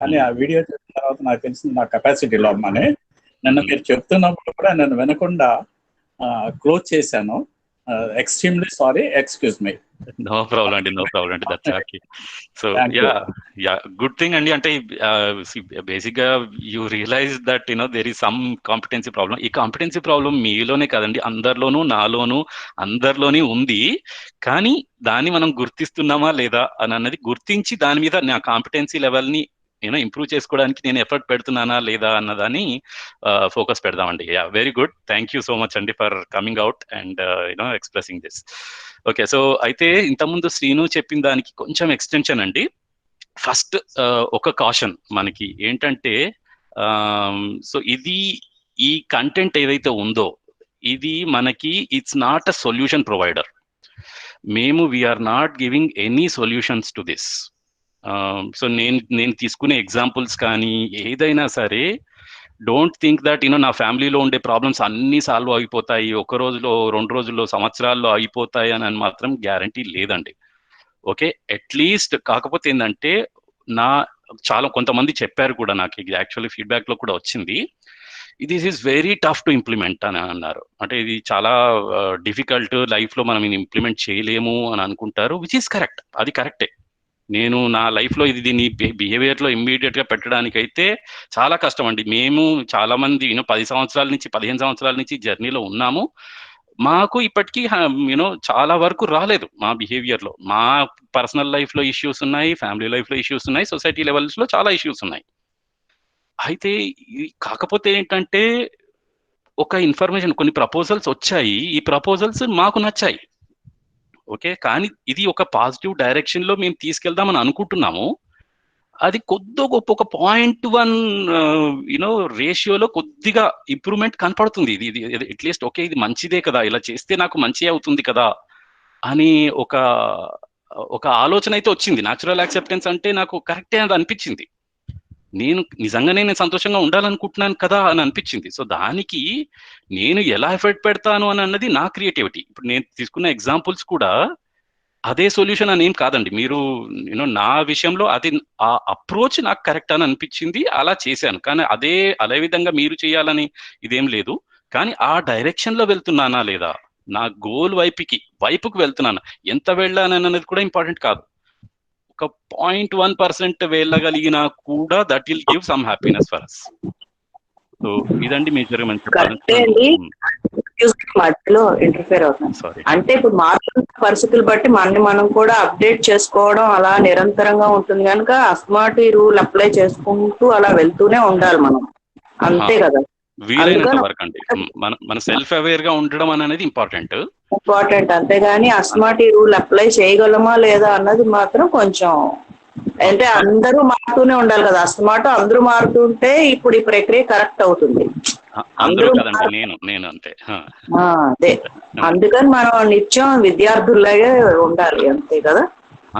కానీ ఆ వీడియో చూసిన తర్వాత నాకు తెలిసింది నా కెపాసిటీలో అమ్మని. నిన్న మీరు చెప్తున్నప్పుడు కూడా నేను వినకుండా క్లోజ్ చేశాను. Extremely sorry, excuse me. No problem అండి, నో ప్రాబ్లం అండి, that's okay. So yeah good thing అండి. అంటే బేసిక్ గా you realise that there is some competency problem. ఈ కాంపిటెన్సీ ప్రాబ్లం మీలోనే కాదండి, అందరిలోనూ, నాలోనూ, అందరిలోనే ఉంది. కానీ దాన్ని మనం గుర్తిస్తున్నామా లేదా అని అన్నది గుర్తించి దాని మీద నా కాంపిటెన్సీ లెవెల్ ని ఇంప్రూవ్ చేసుకోవడానికి నేను ఎఫర్ట్ పెడుతున్నానా లేదా అన్నదాన్ని ఫోకస్ పెడదామండి. Ya, very good. Thank you so much అండి for coming out and expressing this. Okay, so అయితే ఇంతకుముందు శ్రీను చెప్పిన దానికి కొంచెం ఎక్స్టెన్షన్ అండి. ఫస్ట్ ఒక కాషన్ మనకి ఏంటంటే, సో ఇది ఈ కంటెంట్ ఏదైతే ఉందో ఇది మనకి it's not a solution provider. మేము we are not giving any solutions to this. So నేను తీసుకునే ఎగ్జాంపుల్స్ కానీ ఏదైనా సరే, డోంట్ థింక్ దట్ నా ఫ్యామిలీలో ఉండే ప్రాబ్లమ్స్ అన్ని సాల్వ్ అయిపోతాయి, ఒక రోజులో, 2 రోజుల్లో, సంవత్సరాల్లో అయిపోతాయి అని మాత్రం గ్యారంటీ లేదండి. ఓకే, అట్లీస్ట్ కాకపోతే ఏంటంటే చాలా కొంతమంది చెప్పారు కూడా, నాకు యాక్చువల్లీ ఫీడ్బ్యాక్ లో కూడా వచ్చింది, this is very tough to implement అని అన్నారు. అంటే ఇది చాలా డిఫికల్ట్, లైఫ్ లో మనం ఇది ఇంప్లిమెంట్ చేయలేము అని అనుకుంటారు, విచ్ ఈస్ కరెక్ట్. అది కరెక్టే. నేను నా లైఫ్లో దీన్ని బిహేవియర్లో ఇమ్మీడియట్ గా పెట్టడానికి అయితే చాలా కష్టం అండి. మేము చాలా మంది 10 సంవత్సరాల నుంచి 15 సంవత్సరాల నుంచి జర్నీలో ఉన్నాము. మాకు ఇప్పటికీ చాలా వరకు రాలేదు మా బిహేవియర్లో. మా పర్సనల్ లైఫ్లో ఇష్యూస్ ఉన్నాయి, ఫ్యామిలీ లైఫ్లో ఇష్యూస్ ఉన్నాయి, సొసైటీ లెవెల్స్లో చాలా ఇష్యూస్ ఉన్నాయి. అయితే కాకపోతే ఏంటంటే, ఒక ఇన్ఫర్మేషన్, కొన్ని ప్రపోజల్స్ వచ్చాయి, ఈ ప్రపోజల్స్ మాకు నచ్చాయి. ఓకే, కానీ ఇది ఒక పాజిటివ్ డైరెక్షన్ లో మేము తీసుకెళ్దామని అనుకుంటున్నాము. అది కొద్ది గొప్ప ఒక 0.1 రేషియోలో కొద్దిగా ఇంప్రూవ్మెంట్ కనపడుతుంది. ఇది అట్లీస్ట్ ఓకే, ఇది మంచిదే కదా, ఇలా చేస్తే నాకు మంచి అవుతుంది కదా అని ఒక ఆలోచన అయితే వచ్చింది. న్యాచురల్ యాక్సెప్టెన్స్ అంటే నాకు కరెక్టే అని అనిపించింది. నిజంగానే నేను సంతోషంగా ఉండాలనుకుంటున్నాను కదా అని అనిపించింది. సో దానికి నేను ఎలా ఎఫర్ట్ పెడతాను అని అన్నది నా క్రియేటివిటీ. ఇప్పుడు నేను తీసుకున్న ఎగ్జాంపుల్స్ కూడా అదే సొల్యూషన్ అని ఏం కాదండి. మీరు నా విషయంలో అది ఆ అప్రోచ్ నాకు కరెక్ట్ అని అనిపించింది, అలా చేశాను. కానీ అదే విధంగా మీరు చేయాలని ఇదేం లేదు. కానీ ఆ డైరెక్షన్ లో వెళ్తున్నానా లేదా, నా గోల్ వైపుకి వెళ్తున్నానా, ఎంత వెళ్ళానని అనేది కూడా ఇంపార్టెంట్ కాదు. ఒక 0.1% వెళ్ళగలిగినా కూడా that will give some happiness for us. So ఇదండి మేజర్ గా మధ్యలో ఇంటర్ఫేర్ అవుతుంది. అంటే ఇప్పుడు మారుతున్న పరిస్థితులు బట్టి మనం కూడా అప్డేట్ చేసుకోవడం అలా నిరంతరంగా ఉంటుంది కనుక అస్మాటి రూల్ అప్లై చేసుకుంటూ అలా వెళ్తూనే ఉండాలి మనం, అంతే కదా. వీలైనంత వరకు అండి మన సెల్ఫ్ అవేర్ గా ఉండడం అనేది ఇంపార్టెంట్. అంతేగాని అస్మాటి రూల్ అప్లై చేయగలమా లేదా అన్నది మాత్రం కొంచెం, అంటే అందరూ మారుతూనే ఉండాలి కదా. అస్మాటు అందరూ మారుతుంటే ఇప్పుడు ఈ ప్రక్రియ కరెక్ట్ అవుతుంది. అందరూ నేను అంతే. అదే, అందుకని మనం నిత్యం విద్యార్థుల్లాగే ఉండాలి, అంతే కదా.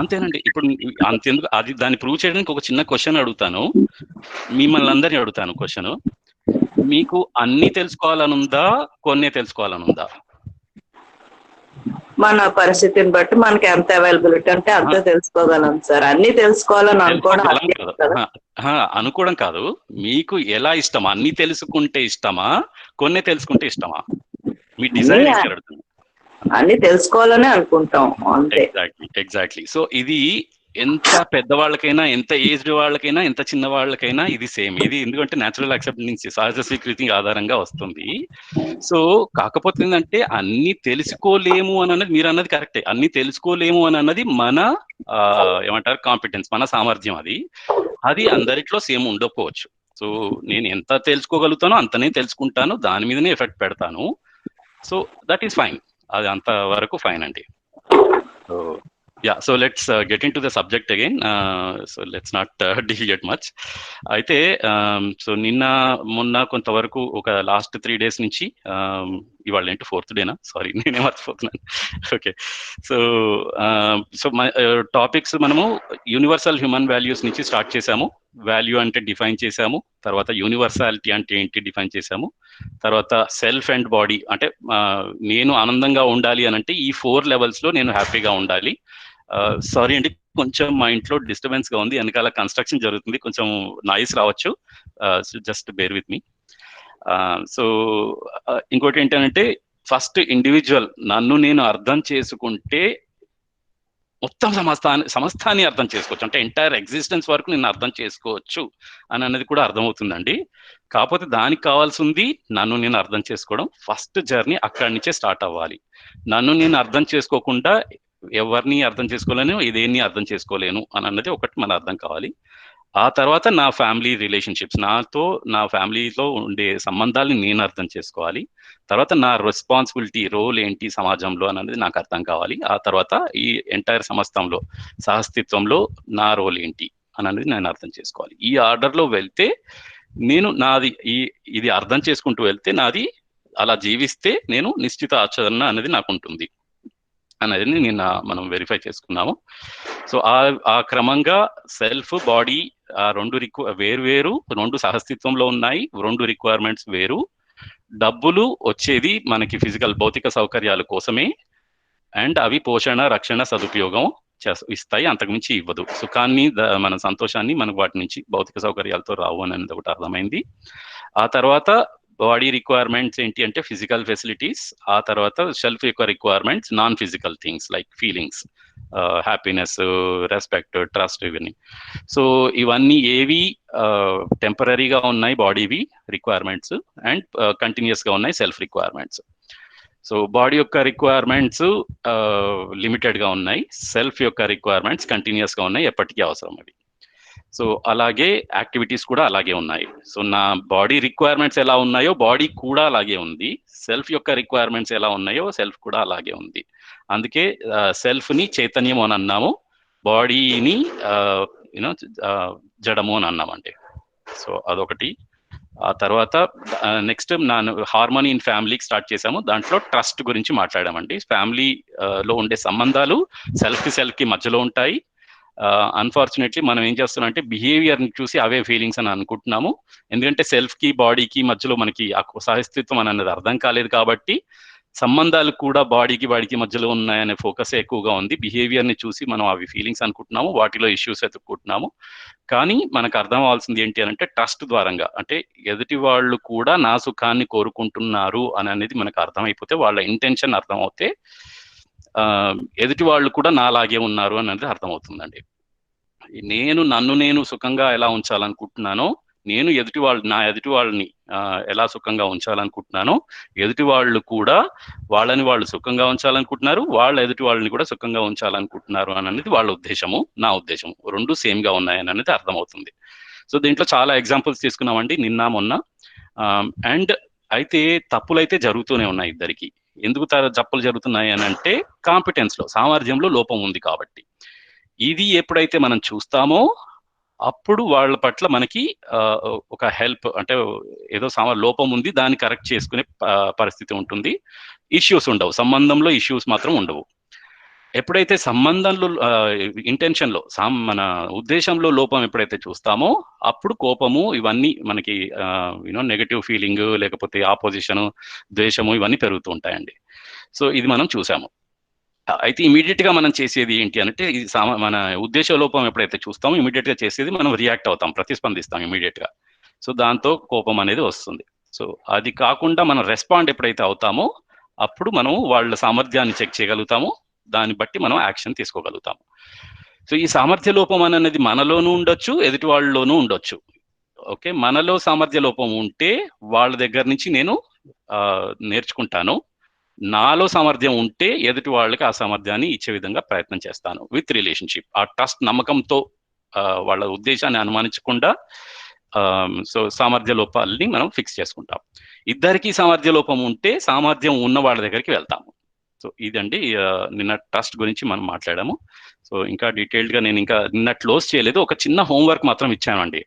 అంతేనండి. ఇప్పుడు అంతెందుకు, దాన్ని ప్రూవ్ చేయడానికి ఒక చిన్న క్వశ్చన్ అడుగుతాను, మిమ్మల్ని అందరినీ అడుగుతాను క్వశ్చన్. మీకు అన్ని తెలుసుకోవాలనుందా, కొన్నే తెలుసుకోవాలనుందా? మన పరిస్థితిని బట్టి మనకి ఎంత అవైలబిలిటీ అంటే అంతే తెలుసుకోగలం సార్. అన్ని తెలుసుకోవాలని అనుకోవడం కాదు, మీకు ఎలా ఇష్టం, అన్ని తెలుసుకుంటే ఇష్టమా, కొన్నే తెలుసుకుంటే ఇష్టమా? మీ డిజైర్ అన్ని తెలుసుకోవాలని అనుకుంటాం, అంతే. ఎగ్జాక్ట్లీ. సో ఇది ఎంత పెద్దవాళ్ళకైనా, ఎంత ఏజ్డ్ వాళ్ళకైనా, ఎంత చిన్న వాళ్ళకైనా ఇది సేమ్. ఇది ఎందుకంటే న్యాచురల్ యాక్సెప్టెన్స్, సహజ స్వీకృతి ఆధారంగా వస్తుంది. సో కాకపోతే ఏంటంటే, అన్ని తెలుసుకోలేము అని అన్నది మీరు అన్నది కరెక్టే. అన్ని తెలుసుకోలేము అని అన్నది మన ఏమంటారు కాంపిటెన్స్, మన సామర్థ్యం. అది అందరిట్లో సేమ్ ఉండకపోవచ్చు. సో నేను ఎంత తెలుసుకోగలుగుతానో అంతనే తెలుసుకుంటాను, దాని మీదనే ఎఫెక్ట్ పెడతాను. సో దట్ ఈస్ ఫైన్, అది అంత వరకు ఫైన్ అండి. So so let's get into the subject again. So let's not deviate much. అయితే సో మొన్న కొంతవరకు ఒక లాస్ట్ 3 days నుంచి, ఇవాళ ఏంటి 4th డేనా, సారీ నేనే మర్చిపోతున్నాను. ఓకే, సో టాపిక్స్ మనము యూనివర్సల్ హ్యూమన్ వాల్యూస్ నుంచి స్టార్ట్ చేసాము. వాల్యూ అంటే డిఫైన్ చేసాము, తర్వాత యూనివర్సాలిటీ అంటే ఏంటి డిఫైన్ చేసాము, తర్వాత సెల్ఫ్ అండ్ బాడీ అంటే నేను ఆనందంగా ఉండాలి అని అంటే ఈ 4 levels లో నేను హ్యాపీగా ఉండాలి. సారీ అండి, కొంచెం మా ఇంట్లో డిస్టర్బెన్స్ గా ఉంది, వెనకాల కన్స్ట్రక్షన్ జరుగుతుంది, కొంచెం నాయిస్ రావచ్చు, just bear with me. So ఇంకోటి ఏంటంటే, ఫస్ట్ ఇండివిజువల్ నన్ను నేను అర్థం చేసుకుంటే మొత్తం సమస్తాన్ని అర్థం చేసుకోవచ్చు, అంటే ఎంటైర్ ఎగ్జిస్టెన్స్ వరకు నేను అర్థం చేసుకోవచ్చు అని అన్నది కూడా అర్థమవుతుందండి. కాకపోతే దానికి కావాల్సింది నన్ను నేను అర్థం చేసుకోవడం. ఫస్ట్ జర్నీ అక్కడి నుంచే స్టార్ట్ అవ్వాలి. నన్ను నేను అర్థం చేసుకోకుండా ఎవరిని అర్థం చేసుకోలేను, ఇదేన్ని అర్థం చేసుకోలేను అని అన్నది ఒకటి మన అర్థం కావాలి. ఆ తర్వాత నా ఫ్యామిలీ రిలేషన్షిప్స్, నా ఫ్యామిలీలో ఉండే సంబంధాలని నేను అర్థం చేసుకోవాలి. తర్వాత నా రెస్పాన్సిబిలిటీ, రోల్ ఏంటి సమాజంలో అనేది నాకు అర్థం కావాలి. ఆ తర్వాత ఈ ఎంటైర్ సమస్తంలో, సహస్తిత్వంలో నా రోల్ ఏంటి అనేది నేను అర్థం చేసుకోవాలి. ఈ ఆర్డర్లో వెళ్తే నేను ఇది అర్థం చేసుకుంటూ వెళ్తే నాది అలా జీవిస్తే నేను నిశ్చిత ఆచరణ అనేది నాకు ఉంటుంది అనేది మనం వెరిఫై చేసుకున్నాము. సో ఆ క్రమంగా సెల్ఫ్, బాడీ ఆ వేరు రెండు సహస్తిత్వంలో ఉన్నాయి, రెండు రిక్వైర్మెంట్స్ వేరు. డబ్బులు వచ్చేది మనకి ఫిజికల్ భౌతిక సౌకర్యాల కోసమే, అండ్ అవి పోషణ, రక్షణ, సదుపయోగం ఇస్తాయి, అంతకుమించి ఇవ్వదు. సుఖాన్ని, మన సంతోషాన్ని మనకు వాటి నుంచి భౌతిక సౌకర్యాలతో రావు అనేది ఒకటి అర్థమైంది. ఆ తర్వాత బాడీ రిక్వైర్మెంట్స్ ఏంటి అంటే ఫిజికల్ ఫెసిలిటీస్, ఆ తర్వాత సెల్ఫ్ యొక్క requirements non physical things like feelings, happiness, respect, trust, ఇవన్నీ. సో ఇవన్నీ ఏవి టెంపరీగా ఉన్నాయి బాడీవి రిక్వైర్మెంట్స్, అండ్ కంటిన్యూస్ గా ఉన్నాయి సెల్ఫ్ రిక్వైర్మెంట్స్. సో బాడీ యొక్క రిక్వైర్మెంట్స్ లిమిటెడ్ గా ఉన్నాయి, సెల్ఫ్ యొక్క రిక్వైర్మెంట్స్ కంటిన్యూస్ గా ఉన్నాయి, ఎప్పటికీ అవసరం అవి. సో అలాగే యాక్టివిటీస్ కూడా అలాగే ఉన్నాయి. సో నా బాడీ రిక్వైర్మెంట్స్ ఎలా ఉన్నాయో బాడీ కూడా అలాగే ఉంది, సెల్ఫ్ యొక్క రిక్వైర్మెంట్స్ ఎలా ఉన్నాయో సెల్ఫ్ కూడా అలాగే ఉంది. అందుకే సెల్ఫ్ ని చైతన్యం అని అన్నాము, బాడీని జడము అని అన్నామండి. సో అదొకటి. ఆ తర్వాత నెక్స్ట్ హార్మోనీ ఇన్ ఫ్యామిలీకి స్టార్ట్ చేసాము. దాంట్లో ట్రస్ట్ గురించి మాట్లాడామండి. ఫ్యామిలీలో ఉండే సంబంధాలు సెల్ఫ్ కి మధ్యలో ఉంటాయి. అన్ఫార్చునేట్లీ మనం ఏం చేస్తున్నాం అంటే బిహేవియర్ ని చూసి అవే ఫీలింగ్స్ అని అనుకుంటున్నాము. ఎందుకంటే సెల్ఫ్ కి బాడీకి మధ్యలో మనకి సహస్తిత్వం అనేది అర్థం కాలేదు కాబట్టి సంబంధాలు కూడా బాడీకి మధ్యలో ఉన్నాయనే ఫోకస్ ఎక్కువగా ఉంది. బిహేవియర్ ని చూసి మనం అవి ఫీలింగ్స్ అనుకుంటున్నాము, వాటిలో ఇష్యూస్ ఎత్తుక్కుంటున్నాము. కానీ మనకు అర్థం అవ్వాల్సింది ఏంటి అంటే ట్రస్ట్ ద్వారంగా, అంటే ఎదుటి వాళ్ళు కూడా నా సుఖాన్ని కోరుకుంటున్నారు అని అనేది మనకు అర్థమైపోతే, వాళ్ళ ఇంటెన్షన్ అర్థం అవుతే ఎదుటి వాళ్ళు కూడా నాలాగే ఉన్నారు అనేది అర్థమవుతుందండి. నన్ను నేను సుఖంగా ఎలా ఉంచాలనుకుంటున్నానో, నేను నా ఎదుటి వాళ్ళని ఎలా సుఖంగా ఉంచాలనుకుంటున్నానో, ఎదుటి వాళ్ళు కూడా వాళ్ళని వాళ్ళు సుఖంగా ఉంచాలనుకుంటున్నారు, వాళ్ళ ఎదుటి వాళ్ళని కూడా సుఖంగా ఉంచాలనుకుంటున్నారు అని అనేది వాళ్ళ ఉద్దేశము, నా ఉద్దేశము, రెండు సేమ్ గా ఉన్నాయని అనేది అర్థమవుతుంది. సో దీంట్లో చాలా ఎగ్జాంపుల్స్ తీసుకున్నామండి నిన్న మొన్న. అండ్ అయితే తప్పులైతే జరుగుతూనే ఉన్నాయి ఇద్దరికి. ఎందుకు తప్పులు జరుగుతున్నాయి అని అంటే కాంపిటెన్స్ లో, సామర్థ్యంలో లోపం ఉంది కాబట్టి. ఇది ఎప్పుడైతే మనం చూస్తామో అప్పుడు వాళ్ళ పట్ల మనకి ఒక హెల్ప్, అంటే ఏదో లోపం ఉంది దాన్ని కరెక్ట్ చేసుకునే పరిస్థితి ఉంటుంది. ఇష్యూస్ ఉండవు, సంబంధంలో ఇష్యూస్ మాత్రం ఉండవు. ఎప్పుడైతే సంబంధంలో ఇంటెన్షన్లో, మన ఉద్దేశంలో లోపం ఎప్పుడైతే చూస్తామో అప్పుడు కోపము, ఇవన్నీ మనకి నెగటివ్ ఫీలింగ్, లేకపోతే ఆపోజిషన్, ద్వేషము, ఇవన్నీ పెరుగుతూ ఉంటాయండి. సో ఇది మనం చూసాము. అయితే ఇమీడియట్ గా మనం చేసేది ఏంటి అంటే, మన ఉద్దేశ లోపం ఎప్పుడైతే చూస్తామో ఇమీడియట్ గా చేసేది మనం రియాక్ట్ అవుతాం, ప్రతిస్పందిస్తాం ఇమీడియట్ గా. సో దాంతో కోపం అనేది వస్తుంది. సో అది కాకుండా మనం రెస్పాండ్ ఎప్పుడైతే అవుతామో అప్పుడు మనం వాళ్ళ సామర్థ్యాన్ని చెక్ చేయగలుగుతాము, దాన్ని బట్టి మనం యాక్షన్ తీసుకోగలుగుతాము. సో ఈ సామర్థ్య లోపం అనేది మనలోనూ ఉండొచ్చు, ఎదుటి వాళ్ళలోనూ ఉండొచ్చు. ఓకే, మనలో సామర్థ్య లోపం ఉంటే వాళ్ళ దగ్గర నుంచి నేను నేర్చుకుంటాను, నాలో సామర్థ్యం ఉంటే ఎదుటి వాళ్ళకి ఆ సామర్థ్యాన్ని ఇచ్చే విధంగా ప్రయత్నం చేస్తాను. విత్ రిలేషన్షిప్, ఆ ట్రస్ట్, నమ్మకంతో, వాళ్ళ ఉద్దేశాన్ని అనుమానించకుండా సో సామర్థ్య లోపాలని మనం ఫిక్స్ చేసుకుంటాం. ఇద్దరికి సామర్థ్య లోపం ఉంటే సామర్థ్యం ఉన్న వాళ్ళ దగ్గరికి వెళ్తాము. సో ఇదండి నిన్న ట్రస్ట్ గురించి మనం మాట్లాడాము. సో ఇంకా డీటెయిల్డ్ గా నేను ఇంకా నిన్న క్లోజ్ చేయలేదు, ఒక చిన్న హోంవర్క్ మాత్రం ఇచ్చానండి.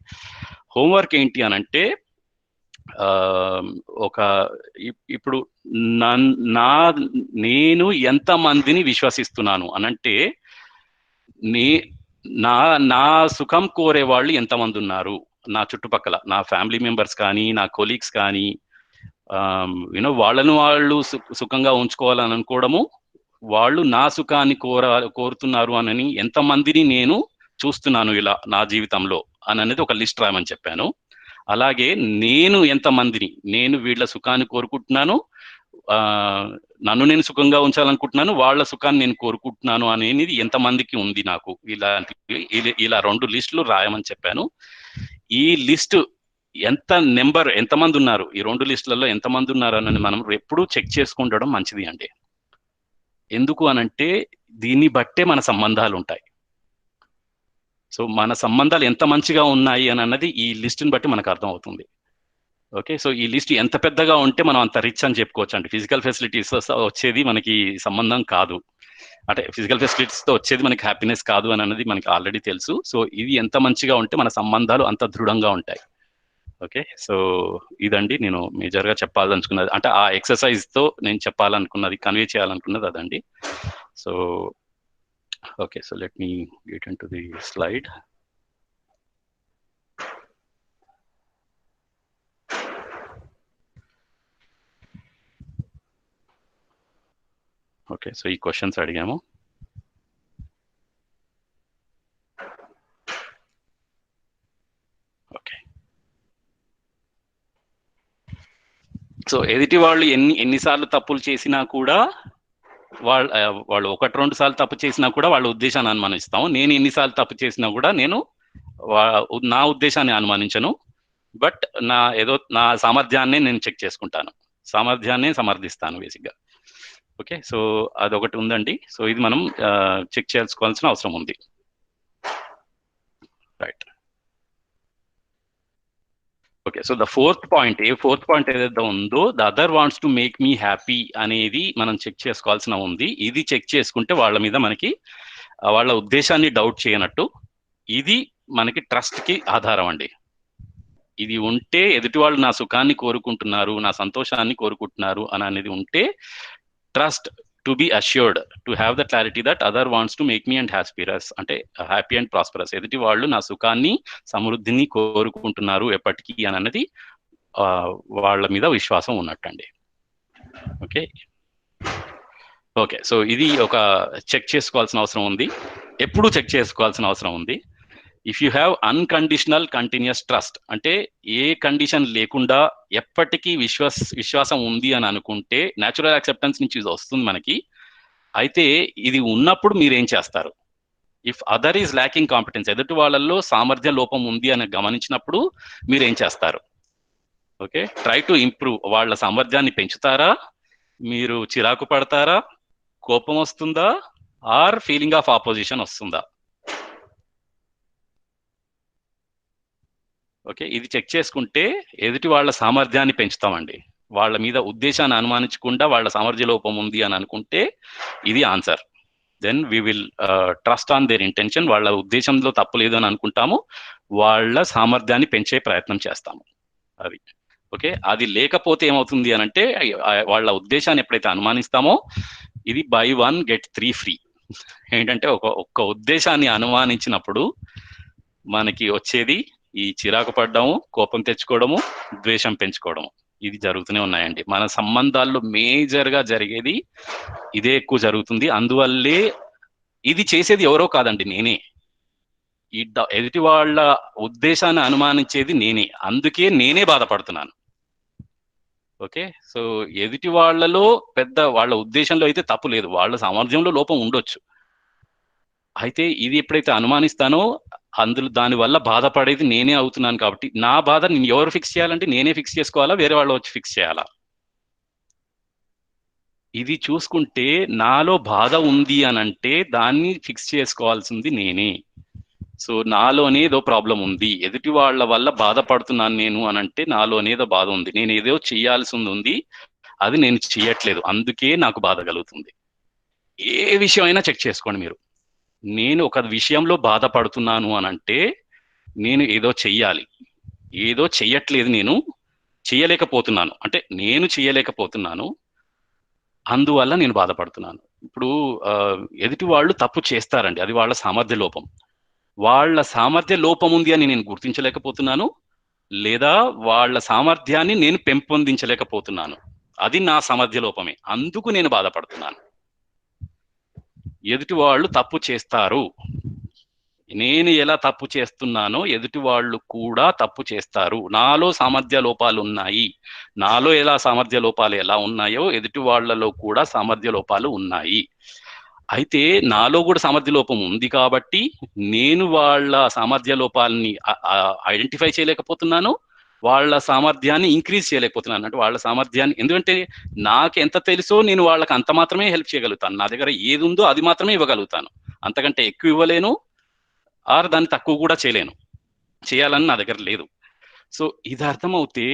హోంవర్క్ ఏంటి అని అంటే, ఇప్పుడు నేను ఎంత మందిని విశ్వసిస్తున్నాను అనంటే, నా సుఖం కోరే వాళ్ళు ఎంతమంది ఉన్నారు నా చుట్టుపక్కల, నా ఫ్యామిలీ మెంబర్స్ కానీ, నా కొలీగ్స్ కానీ, వాళ్ళను వాళ్ళు సుఖంగా ఉంచుకోవాలని అనుకోవడము, వాళ్ళు నా సుఖాన్ని కోరుతున్నారు అని ఎంతమందిని నేను చూస్తున్నాను ఇలా నా జీవితంలో అని అనేది ఒక లిస్ట్ రాయమని చెప్పాను. అలాగే నేను ఎంతమందిని నేను వీళ్ళ సుఖాన్ని కోరుకుంటున్నాను, నన్ను నేను సుఖంగా ఉంచాలనుకుంటున్నాను, వాళ్ళ సుఖాన్ని నేను కోరుకుంటున్నాను అనేది ఎంతమందికి ఉంది నాకు, ఇలా 2 లిస్టులు రాయమని చెప్పాను. ఈ లిస్ట్ ఎంతమంది ఉన్నారు, ఈ 2 లిస్టులలో ఎంతమంది ఉన్నారు అని మనం ఎప్పుడూ చెక్ చేసుకుంటడం మంచిది అండి. ఎందుకు అనంటే దీన్ని బట్టే మన సంబంధాలు ఉంటాయి. సో మన సంబంధాలు ఎంత మంచిగా ఉన్నాయి అని అన్నది ఈ లిస్టుని బట్టి మనకు అర్థం అవుతుంది. ఓకే, సో ఈ లిస్ట్ ఎంత పెద్దగా ఉంటే మనం అంత రిచ్ అని చెప్పుకోవచ్చు అండి. ఫిజికల్ ఫెసిలిటీస్ వచ్చేది మనకి సంబంధం కాదు, అంటే ఫిజికల్ ఫెసిలిటీస్తో వచ్చేది మనకి హ్యాపీనెస్ కాదు అని అన్నది మనకి ఆల్రెడీ తెలుసు. సో ఇది ఎంత మంచిగా ఉంటే మన సంబంధాలు అంత దృఢంగా ఉంటాయి. ఓకే, సో ఇదండి నేను మేజర్గా చెప్పాలనుకున్నది, అంటే ఆ ఎక్సర్సైజ్తో నేను చెప్పాలనుకున్నది, కన్వే చేయాలనుకున్నది అదండి. So okay, so let me get into the slide. Okay, so ఈ క్వశ్చన్స్ అడిగాము. ఓకే, సో ఎదుటి వాళ్ళు ఎన్నిసార్లు తప్పులు చేసినా కూడా వాళ్ళు 1-2 సార్లు తప్పు చేసినా కూడా వాళ్ళ ఉద్దేశాన్ని అనుమానిస్తాము. నేను ఎన్నిసార్లు తప్పు చేసినా కూడా నేను నా ఉద్దేశాన్ని అనుమానించను, బట్ నా సామర్థ్యాన్ని నేను చెక్ చేసుకుంటాను, సామర్థ్యాన్ని సమర్థిస్తాను బేసిక్గా. ఓకే, సో అదొకటి ఉందండి. సో ఇది మనం చెక్ చేసుకోవాల్సిన అవసరం ఉంది. Right. Okay, so the fourth point ఏదైతే ఉందో, the other wants to make me happy అనేది మనం చెక్ చేసుకోవాల్సిన ఉంది. ఇది చెక్ చేసుకుంటే వాళ్ళ మీద మనకి వాళ్ళ ఉద్దేశాన్ని డౌట్ చేయనట్టు, ఇది మనకి ట్రస్ట్కి ఆధారం అండి. ఇది ఉంటే ఎదుటి వాళ్ళు నా సుఖాన్ని కోరుకుంటున్నారు, నా సంతోషాన్ని కోరుకుంటున్నారు అని అనేది ఉంటే trust, to be assured, to have the clarity that other wants to make me and happiness, అంటే హ్యాపీ అండ్ ప్రాస్పరస్, ఎదుటి వాళ్ళు నా సుఖాన్ని సమృద్ధిని కోరుకుంటున్నారు ఎప్పటికీ అని అన్నది వాళ్ళ మీద విశ్వాసం ఉన్నట్టండి. ఓకే ఓకే, సో ఇది ఒక చెక్ చేసుకోవాల్సిన అవసరం ఉంది, ఎప్పుడూ చెక్ చేసుకోవాల్సిన అవసరం ఉంది. If you have unconditional continuous trust, అంటే ఏ కండిషన్ లేకుండా ఎప్పటికీ విశ్వాసం ఉంది అని అనుకుంటే న్యాచురల్ యాక్సెప్టెన్స్ నుంచి ఇది వస్తుంది మనకి. అయితే ఇది ఉన్నప్పుడు మీరేం చేస్తారు? If other is lacking competence, ఎదుటి వాళ్ళల్లో సామర్థ్య లోపం ఉంది అని గమనించినప్పుడు మీరేం చేస్తారు? Okay, try to improve. వాళ్ళ సామర్థ్యాన్ని పెంచుతారా, మీరు చిరాకు పడతారా, కోపం వస్తుందా, ఆర్ ఫీలింగ్ ఆఫ్ ఆపోజిషన్ వస్తుందా? ఓకే, ఇది చెక్ చేసుకుంటే ఎదుటి వాళ్ళ సామర్థ్యాన్ని పెంచుతామండి. వాళ్ళ మీద ఉద్దేశాన్ని అనుమానించకుండా వాళ్ళ సామర్థ్య లోపం ఉంది అని అనుకుంటే ఇది answer. Then we will trust on their intention. వాళ్ళ ఉద్దేశంలో తప్పు లేదు అని అనుకుంటాము, వాళ్ళ సామర్థ్యాన్ని పెంచే ప్రయత్నం చేస్తాము. అది ఓకే. అది లేకపోతే ఏమవుతుంది అని అంటే, వాళ్ళ ఉద్దేశాన్ని ఎప్పుడైతే అనుమానిస్తామో, ఇది buy 1 get 3 ఫ్రీ. ఏంటంటే ఒక్క ఉద్దేశాన్ని అనుమానించినప్పుడు మనకి వచ్చేది ఈ చిరాకు పడ్డము, కోపం తెచ్చుకోవడము, ద్వేషం పెంచుకోవడము, ఇది జరుగుతూనే ఉన్నాయండి. మన సంబంధాల్లో మేజర్గా జరిగేది ఇదే ఎక్కువ జరుగుతుంది. అందువల్లే ఇది చేసేది ఎవరో కాదండి, నేనే. ఎదుటి వాళ్ళ ఉద్దేశాన్ని అనుమానించేది నేనే, అందుకే నేనే బాధపడుతున్నాను. ఓకే, సో ఎదుటి వాళ్ళలో వాళ్ళ ఉద్దేశంలో అయితే తప్పు లేదు, వాళ్ళ సామర్థ్యంలో లోపం ఉండొచ్చు. అయితే ఇది ఎప్పుడైతే అనుమానిస్తానో దానివల్ల బాధపడేది నేనే అవుతున్నాను. కాబట్టి నా బాధ నేను ఎవరు ఫిక్స్ చేయాలంటే నేనే ఫిక్స్ చేసుకోవాలా, వేరే వాళ్ళు వచ్చి ఫిక్స్ చేయాలా? ఇది చూసుకుంటే నాలో బాధ ఉంది అని అంటే దాన్ని ఫిక్స్ చేసుకోవాల్సింది నేనే. సో నాలోనేదో ప్రాబ్లం ఉంది, ఎదుటి వాళ్ళ వల్ల బాధపడుతున్నాను నేను అని అంటే నాలోనేదో బాధ ఉంది, నేను ఏదో చేయాల్సింది ఉంది, అది నేను చేయట్లేదు, అందుకే నాకు బాధ కలుగుతుంది. ఏ విషయం అయినా చెక్ చేసుకోండి మీరు. నేను ఒక విషయంలో బాధపడుతున్నాను అని అంటే నేను ఏదో చెయ్యాలి, ఏదో చెయ్యట్లేదు, నేను చేయలేకపోతున్నాను, అంటే నేను చేయలేకపోతున్నాను, అందువల్ల నేను బాధపడుతున్నాను. ఇప్పుడు ఎదుటి వాళ్ళు తప్పు చేస్తారండి, అది వాళ్ళ సామర్థ్య లోపం. వాళ్ళ సామర్థ్య లోపం ఉంది అని నేను గుర్తించలేకపోతున్నాను, లేదా వాళ్ళ సామర్థ్యాన్ని నేను పెంపొందించలేకపోతున్నాను, అది నా సామర్థ్య లోపమే, అందుకు నేను బాధపడుతున్నాను. ఎదుటి వాళ్ళు తప్పు చేస్తారు. నేను ఎలా తప్పు చేస్తున్నానో ఎదుటి వాళ్ళు కూడా తప్పు చేస్తారు. నాలో సామర్థ్య లోపాలు ఉన్నాయి. నాలో సామర్థ్య లోపాలు ఎలా ఉన్నాయో ఎదుటి వాళ్ళలో కూడా సామర్థ్య లోపాలు ఉన్నాయి. అయితే నాలో కూడా సామర్థ్య లోపం ఉంది కాబట్టి నేను వాళ్ళ సామర్థ్య లోపాలని ఐడెంటిఫై చేయలేకపోతున్నాను, వాళ్ళ సామర్థ్యాన్ని ఇంక్రీజ్ చేయలేకపోతున్నాను. అంటే వాళ్ళ సామర్థ్యాన్ని, ఎందుకంటే నాకు ఎంత తెలుసో నేను వాళ్ళకి అంత మాత్రమే హెల్ప్ చేయగలుగుతాను. నా దగ్గర ఏది ఉందో అది మాత్రమే ఇవ్వగలుగుతాను. అంతకంటే ఎక్కువ ఇవ్వలేను, ఆర్ దాన్ని తక్కువ కూడా చేయలేను. చేయాలని నా దగ్గర లేదు. సో ఇది అర్థమవుతే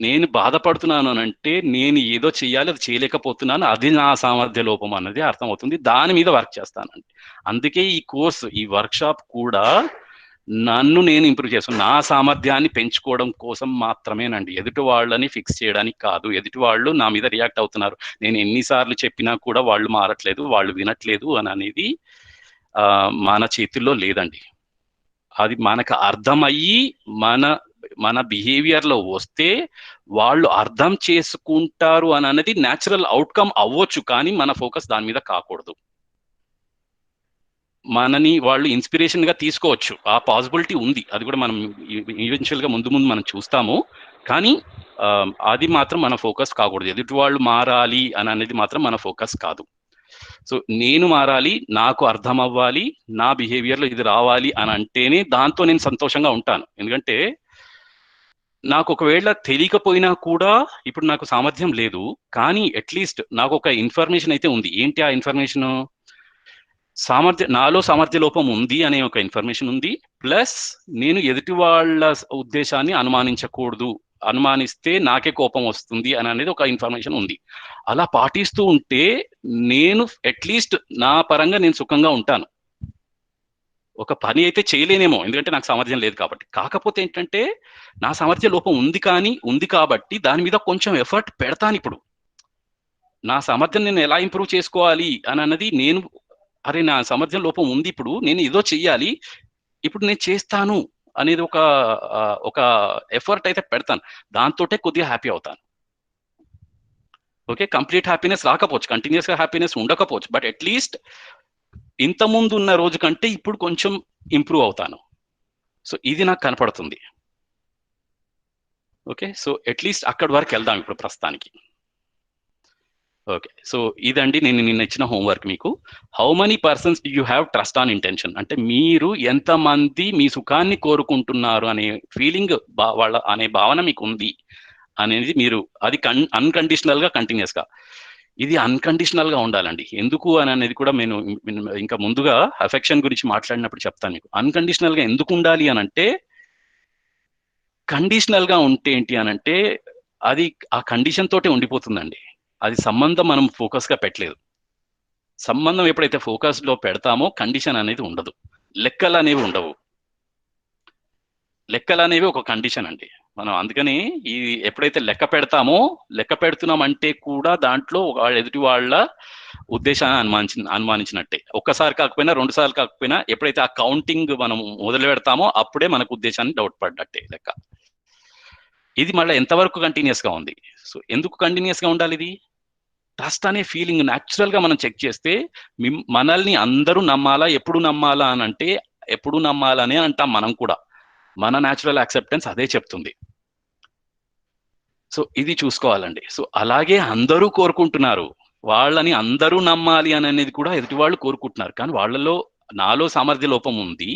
నేను బాధపడుతున్నాను అని అంటే నేను ఏదో చెయ్యాలి, అది చేయలేకపోతున్నాను, అది నా సామర్థ్య లోపం అన్నది అర్థమవుతుంది. దాని మీద వర్క్ చేస్తానండి. అందుకే ఈ కోర్స్, ఈ వర్క్షాప్ కూడా నన్ను నేను ఇంప్రూవ్ చేస్తాను, నా సామర్థ్యాన్ని పెంచుకోవడం కోసం మాత్రమేనండి. ఎదుటి వాళ్ళని ఫిక్స్ చేయడానికి కాదు. ఎదుటి వాళ్ళు నా మీద రియాక్ట్ అవుతున్నారు, నేను ఎన్నిసార్లు చెప్పినా కూడా వాళ్ళు మారట్లేదు, వాళ్ళు వినట్లేదు అని అనేది మన చేతుల్లో లేదండి. అది మనకు అర్థమయ్యి మన బిహేవియర్ లో వస్తే వాళ్ళు అర్థం చేసుకుంటారు అని అనేది న్యాచురల్ అవుట్కమ్ అవ్వచ్చు, కానీ మన ఫోకస్ దాని మీద కాకూడదు. మనని వాళ్ళు ఇన్స్పిరేషన్ గా తీసుకోవచ్చు, ఆ పాసిబిలిటీ ఉంది. అది కూడా మనం ఈవెన్చువల్ గా ముందు మనం చూస్తాము. కానీ అది మాత్రం మన ఫోకస్ కాకూడదు. ఎదుటి వాళ్ళు మారాలి అని అనేది మాత్రం మన ఫోకస్ కాదు. సో నేను మారాలి, నాకు అర్థం అవ్వాలి, నా బిహేవియర్లో ఇది రావాలి అని అంటేనే దాంతో నేను సంతోషంగా ఉంటాను. ఎందుకంటే నాకు ఒకవేళ తెలియకపోయినా కూడా, ఇప్పుడు నాకు సామర్థ్యం లేదు కానీ అట్లీస్ట్ నాకు ఒక ఇన్ఫర్మేషన్ అయితే ఉంది. ఏంటి ఆ ఇన్ఫర్మేషన్? నాలో సామర్థ్య లోపం ఉంది అనే ఒక ఇన్ఫర్మేషన్ ఉంది. ప్లస్ నేను ఎదుటి వాళ్ళ ఉద్దేశాన్ని అనుమానించకూడదు, అనుమానిస్తే నాకే కోపం వస్తుంది అని అనేది ఒక ఇన్ఫర్మేషన్ ఉంది. అలా పాటిస్తూ ఉంటే నేను అట్లీస్ట్ నా పరంగా నేను సుఖంగా ఉంటాను. ఒక పని అయితే చేయలేనేమో, ఎందుకంటే నాకు సామర్థ్యం లేదు కాబట్టి. కాకపోతే ఏంటంటే నా సామర్థ్య లోపం ఉంది కాబట్టి దాని మీద కొంచెం ఎఫర్ట్ పెడతాను. ఇప్పుడు నా సామర్థ్యం నేను ఎలా ఇంప్రూవ్ చేసుకోవాలి అని అన్నది నేను, అరే నా సామర్థ్యం లోపం ఉంది, ఇప్పుడు నేను ఏదో చెయ్యాలి, ఇప్పుడు నేను చేస్తాను అనేది ఒక ఎఫర్ట్ అయితే పెడతాను. దాంతోటే కొద్దిగా హ్యాపీ అవుతాను. ఓకే, కంప్లీట్ హ్యాపీనెస్ రాకపోవచ్చు, కంటిన్యూస్ గా హ్యాపీనెస్ ఉండకపోవచ్చు, బట్ అట్లీస్ట్ ఇంత ముందు ఉన్న రోజు కంటే ఇప్పుడు కొంచెం ఇంప్రూవ్ అవుతాను. సో ఇది నాకు కనపడుతుంది. ఓకే, సో అట్లీస్ట్ అక్కడి వరకు వెళ్దాం ఇప్పుడు ప్రస్తుతానికి. ఓకే, సో ఇదండి నేను నిన్న ఇచ్చిన హోంవర్క్ మీకు. How many persons you have trust on intention, అంటే మీరు ఎంతమంది మీ సుఖాన్ని కోరుకుంటున్నారు అనే ఫీలింగ్ వాళ్ళ అనే భావన మీకు ఉంది అనేది మీరు, అది అన్కండిషనల్ గా కంటిన్యూస్ గా, ఇది అన్కండిషనల్ గా ఉండాలండి. ఎందుకు అని అనేది కూడా నేను ఇంకా ముందుగా అఫెక్షన్ గురించి మాట్లాడినప్పుడు చెప్తాను మీకు. అన్కండిషనల్ గా ఎందుకు ఉండాలి అని అంటే, కండిషనల్ గా ఉంటే ఏంటి అని అంటే అది ఆ కండిషన్ తోటే ఉండిపోతుందండి. అది సంబంధం మనం ఫోకస్ గా పెట్టలేదు. సంబంధం ఎప్పుడైతే ఫోకస్ లో పెడతామో కండిషన్ అనేది ఉండదు, లెక్కలు అనేవి ఉండవు. లెక్కలు అనేవి ఒక కండిషన్ అండి. మనం అందుకని ఈ ఎప్పుడైతే లెక్క పెడుతున్నామంటే కూడా దాంట్లో ఎదుటి వాళ్ళ ఉద్దేశాన్ని అనుమానించినట్టే. ఒక్కసారి కాకపోయినా, 2 సార్లు కాకపోయినా, ఎప్పుడైతే ఆ కౌంటింగ్ మనం మొదలు పెడతామో అప్పుడే మనకు ఉద్దేశాన్ని డౌట్ పడ్డట్టే లెక్క. ఇది మళ్ళీ ఎంతవరకు కంటిన్యూస్ గా ఉంది? సో ఎందుకు కంటిన్యూస్ గా ఉండాలి ఇది? ట్రస్ట్ అనే ఫీలింగ్ న్యాచురల్ గా మనం చెక్ చేస్తే మనల్ని అందరూ నమ్మాలా, ఎప్పుడు నమ్మాలా అని అంటే ఎప్పుడు నమ్మాలని అంటాం మనం కూడా. మన న్యాచురల్ యాక్సెప్టెన్స్ అదే చెప్తుంది. సో ఇది చూసుకోవాలండి. సో అలాగే అందరూ కోరుకుంటున్నారు, వాళ్ళని అందరూ నమ్మాలి అని అనేది కూడా ఎదుటి వాళ్ళు కోరుకుంటున్నారు. కానీ నాలో సామర్థ్య లోపం ఉంది,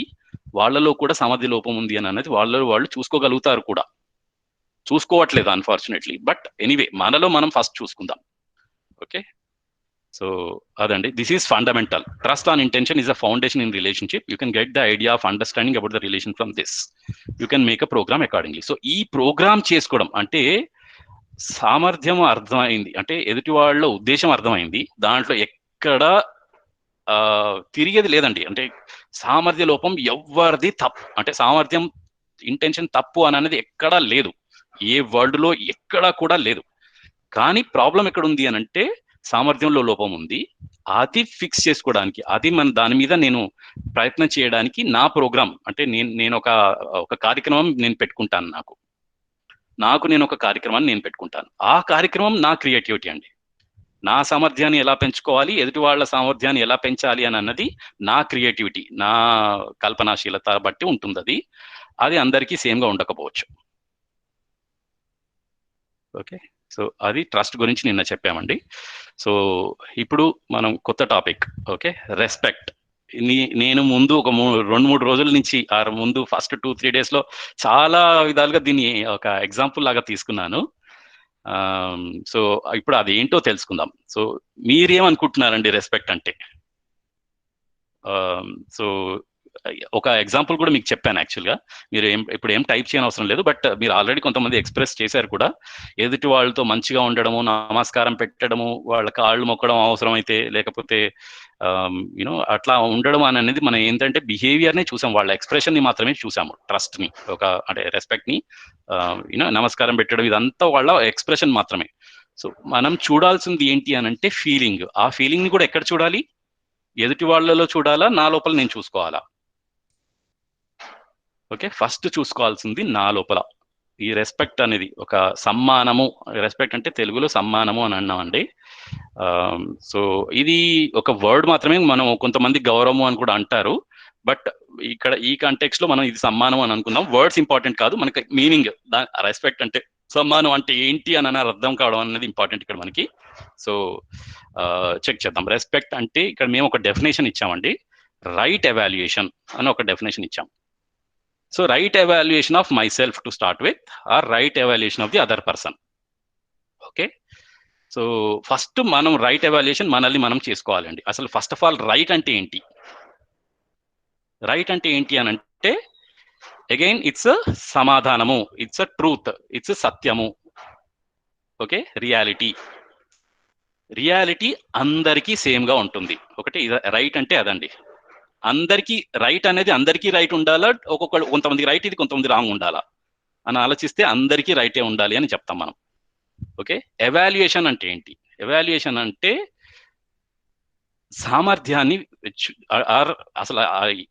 వాళ్ళలో కూడా సామర్థ్య లోపం ఉంది అని అనేది వాళ్ళు చూసుకోగలుగుతారు కూడా. చూసుకోవట్లేదు అన్ఫార్చునేట్లీ. బట్ ఎనీవే, మనలో మనం ఫస్ట్ చూసుకుందాం. ఓకే, సో అదండి. This is fundamental. Trust on intention is a foundation in relationship. You can get the idea of understanding about the relation from this. You can make a programme accordingly. So ఈ programme చేసుకోవడం అంటే సామర్థ్యం అర్థమైంది అంటే ఎదుటి వాళ్ళ ఉద్దేశం అర్థమైంది, దాంట్లో ఎక్కడ తిరిగేది లేదండి. అంటే సామర్థ్య లోపం ఎవరిది తప్పు, అంటే సామర్థ్యం ఇంటెన్షన్ తప్పు అని అనేది ఎక్కడా లేదు, ఏ వరల్డ్ లో ఎక్కడా కూడా లేదు. కానీ ప్రాబ్లం ఎక్కడ ఉంది అని అంటే సామర్థ్యంలో లోపం ఉంది. అది ఫిక్స్ చేసుకోవడానికి, అది దాని మీద నేను ప్రయత్నం చేయడానికి నా ప్రోగ్రామ్, అంటే నేను ఒక కార్యక్రమం నేను పెట్టుకుంటాను. నేను ఒక కార్యక్రమాన్ని నేను పెట్టుకుంటాను. ఆ కార్యక్రమం నా క్రియేటివిటీ అండి. నా సామర్థ్యాన్ని ఎలా పెంచుకోవాలి, ఎదుటి వాళ్ళ సామర్థ్యాన్ని ఎలా పెంచాలి అని అన్నది నా క్రియేటివిటీ, నా కల్పనాశీలత బట్టి ఉంటుంది. అది అందరికీ సేమ్గా ఉండకపోవచ్చు. ఓకే, సో అది ట్రస్ట్ గురించి నిన్న చెప్పామండి. సో ఇప్పుడు మనం కొత్త టాపిక్, ఓకే, రెస్పెక్ట్. నేను ముందు ఒక 2-3 రోజుల నుంచి ముందు ఫస్ట్ 2-3 డేస్లో చాలా విధాలుగా దీన్ని ఒక ఎగ్జాంపుల్ లాగా తీసుకున్నాను. సో ఇప్పుడు అది ఏంటో తెలుసుకుందాం. సో మీరేమనుకుంటున్నారండి రెస్పెక్ట్ అంటే? సో ఒక ఎగ్జాంపుల్ కూడా మీకు చెప్పాను. యాక్చువల్గా మీరు ఇప్పుడు ఏం టైప్ చేయని అవసరం లేదు, బట్ మీరు ఆల్రెడీ కొంతమంది ఎక్స్ప్రెస్ చేశారు కూడా. ఎదుటి వాళ్ళతో మంచిగా ఉండడము, నమస్కారం పెట్టడము, వాళ్ళ కాళ్ళు మొక్కడం అవసరమైతే, లేకపోతే యూనో అట్లా ఉండడం అనేది మనం ఏంటంటే బిహేవియర్నే చూసాం, వాళ్ళ ఎక్స్ప్రెషన్ని మాత్రమే చూసాము. ట్రస్ట్ని, ఒక అంటే రెస్పెక్ట్ని, యూనో నమస్కారం పెట్టడం, ఇదంతా వాళ్ళ ఎక్స్ప్రెషన్ మాత్రమే. సో మనం చూడాల్సింది ఏంటి అని అంటే ఫీలింగ్. ఆ ఫీలింగ్ని కూడా ఎక్కడ చూడాలి? ఎదుటి వాళ్ళలో చూడాలా, నా లోపల నేను చూసుకోవాలా? ఓకే, ఫస్ట్ చూసుకోవాల్సింది నా లోపల. ఈ రెస్పెక్ట్ అనేది ఒక సమ్మానము. రెస్పెక్ట్ అంటే తెలుగులో సమ్మానము అని అన్నామండి. సో ఇది ఒక వర్డ్ మాత్రమే. మనం కొంతమంది గౌరవము అని కూడా అంటారు, బట్ ఇక్కడ ఈ కాంటెక్స్ట్ లో మనం ఇది సమ్మానం అని అనుకుందాం. వర్డ్స్ ఇంపార్టెంట్ కాదు, మనకి మీనింగ్. రెస్పెక్ట్ అంటే సమ్మానం అంటే ఏంటి అని అర్థం కావడం అనేది ఇంపార్టెంట్ ఇక్కడ మనకి. సో చెక్ చేద్దాం. రెస్పెక్ట్ అంటే ఇక్కడ మేము ఒక డెఫినేషన్ ఇచ్చామండి. రైట్ ఎవాల్యుయేషన్ అని ఒక డెఫినేషన్ ఇచ్చాం. So right evaluation of myself to start with, or right evaluation of the other person. Okay, so first మనం రైట్ ఎవాల్యుయేషన్ మనల్ని మనం చేసుకోవాలండి. అసలు ఫస్ట్ ఆఫ్ ఆల్ రైట్ అంటే ఏంటి? రైట్ అంటే ఏంటి అని అంటే, అగైన్ ఇట్స్ సమాధానము, ఇట్స్ ట్రూత్, ఇట్స్ సత్యము. Okay, reality. రియాలిటీ అందరికీ సేమ్గా ఉంటుంది. ఒకటి రైట్ అంటే అదండి. అందరికీ రైట్ అనేది, అందరికీ రైట్ ఉండాలా, కొంతమంది రైట్ ఇది, కొంతమంది రాంగ్ ఉండాలా అని ఆలోచిస్తే అందరికీ రైటే ఉండాలి అని చెప్తాం మనం. ఓకే, ఎవాల్యుయేషన్ అంటే ఏంటి? ఎవాల్యుయేషన్ అంటే సామర్థ్యాన్ని అసలు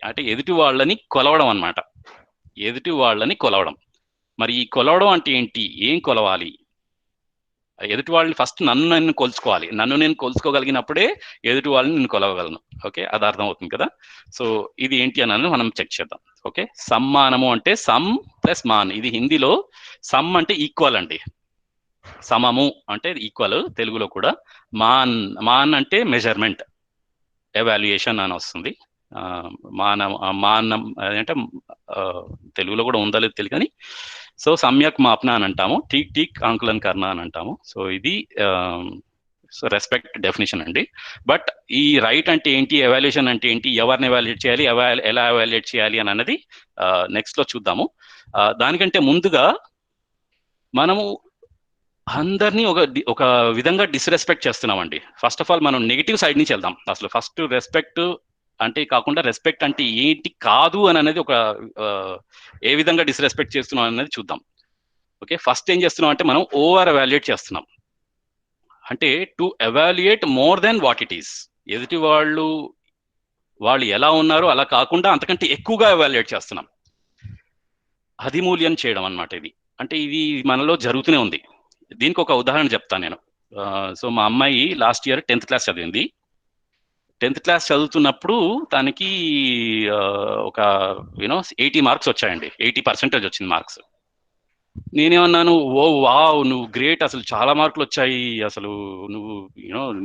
అంటే ఎదుటి వాళ్ళని కొలవడం అన్నమాట. ఎదుటి వాళ్ళని కొలవడం. మరి ఈ కొలవడం అంటే ఏంటి? ఏం కొలవాలి? ఎదుటి వాళ్ళని ఫస్ట్ నన్ను కొలుచుకోవాలి. నన్ను నేను కొలుచుకోగలిగినప్పుడే ఎదుటి వాళ్ళని నేను కొలవగలను. ఓకే, అది అర్థం అవుతుంది కదా. సో ఇది ఏంటి అని మనం చెక్ చేద్దాం. ఓకే, సమ్మానము అంటే సమ్ ప్లస్ మాన్. ఇది హిందీలో సమ్ అంటే ఈక్వల్ అండి. సమము అంటే ఈక్వల్, తెలుగులో కూడా. మాన్ అంటే మెజర్మెంట్, ఎవాల్యుయేషన్ అని వస్తుంది. మానం అంటే తెలుగులో కూడా ఉందా లేదు తెలియదు కానీ, సో సమ్యక్ మాప్న అని అంటాము, ఠీక్ ఠీక్ ఆంకులన్ కర్ణ అని అంటాము. సో ఇది సో రెస్పెక్ట్ డెఫినేషన్ అండి. బట్ ఈ రైట్ అంటే ఏంటి, ఎవాల్యుయేషన్ అంటే ఏంటి, ఎవరిని ఎవాల్యుయేట్ చేయాలి, ఎలా ఎవాల్యుయేట్ చేయాలి అని అన్నది నెక్స్ట్ లో చూద్దాము. దానికంటే ముందుగా మనము అందరినీ ఒక విధంగా డిస్రెస్పెక్ట్ చేస్తున్నామండి. ఫస్ట్ ఆఫ్ ఆల్ మనం నెగిటివ్ సైడ్ నుంచి వెళ్దాం. అసలు ఫస్ట్ రెస్పెక్ట్ అంటే కాకుండా రెస్పెక్ట్ అంటే ఏంటి కాదు అని అనేది ఒక ఏ విధంగా డిస్రెస్పెక్ట్ చేస్తున్నాం అనేది చూద్దాం. ఓకే, ఫస్ట్ ఏం చేస్తున్నాం అంటే మనం ఓవర్ ఎవాల్యుయేట్ చేస్తున్నాం. అంటే to evaluate more than what it is. ఎదుటి వాళ్ళు ఎలా ఉన్నారో అలా కాకుండా అంతకంటే ఎక్కువగా ఎవాల్యుయేట్ చేస్తున్నాం. అధిమూల్యం చేయడం అన్నమాట ఇది. అంటే ఇది మనలో జరుగుతూనే ఉంది. దీనికి ఒక ఉదాహరణ చెప్తాను నేను. సో మా అమ్మాయి లాస్ట్ ఇయర్ 10th క్లాస్ చదివింది. 10th క్లాస్ చదువుతున్నప్పుడు తనకి ఒక 80 మార్క్స్ వచ్చాయండి. 80% వచ్చింది మార్క్స్. నేనేమన్నాను, ఓ వావ్ నువ్వు గ్రేట్, అసలు చాలా మార్కులు వచ్చాయి, అసలు నువ్వు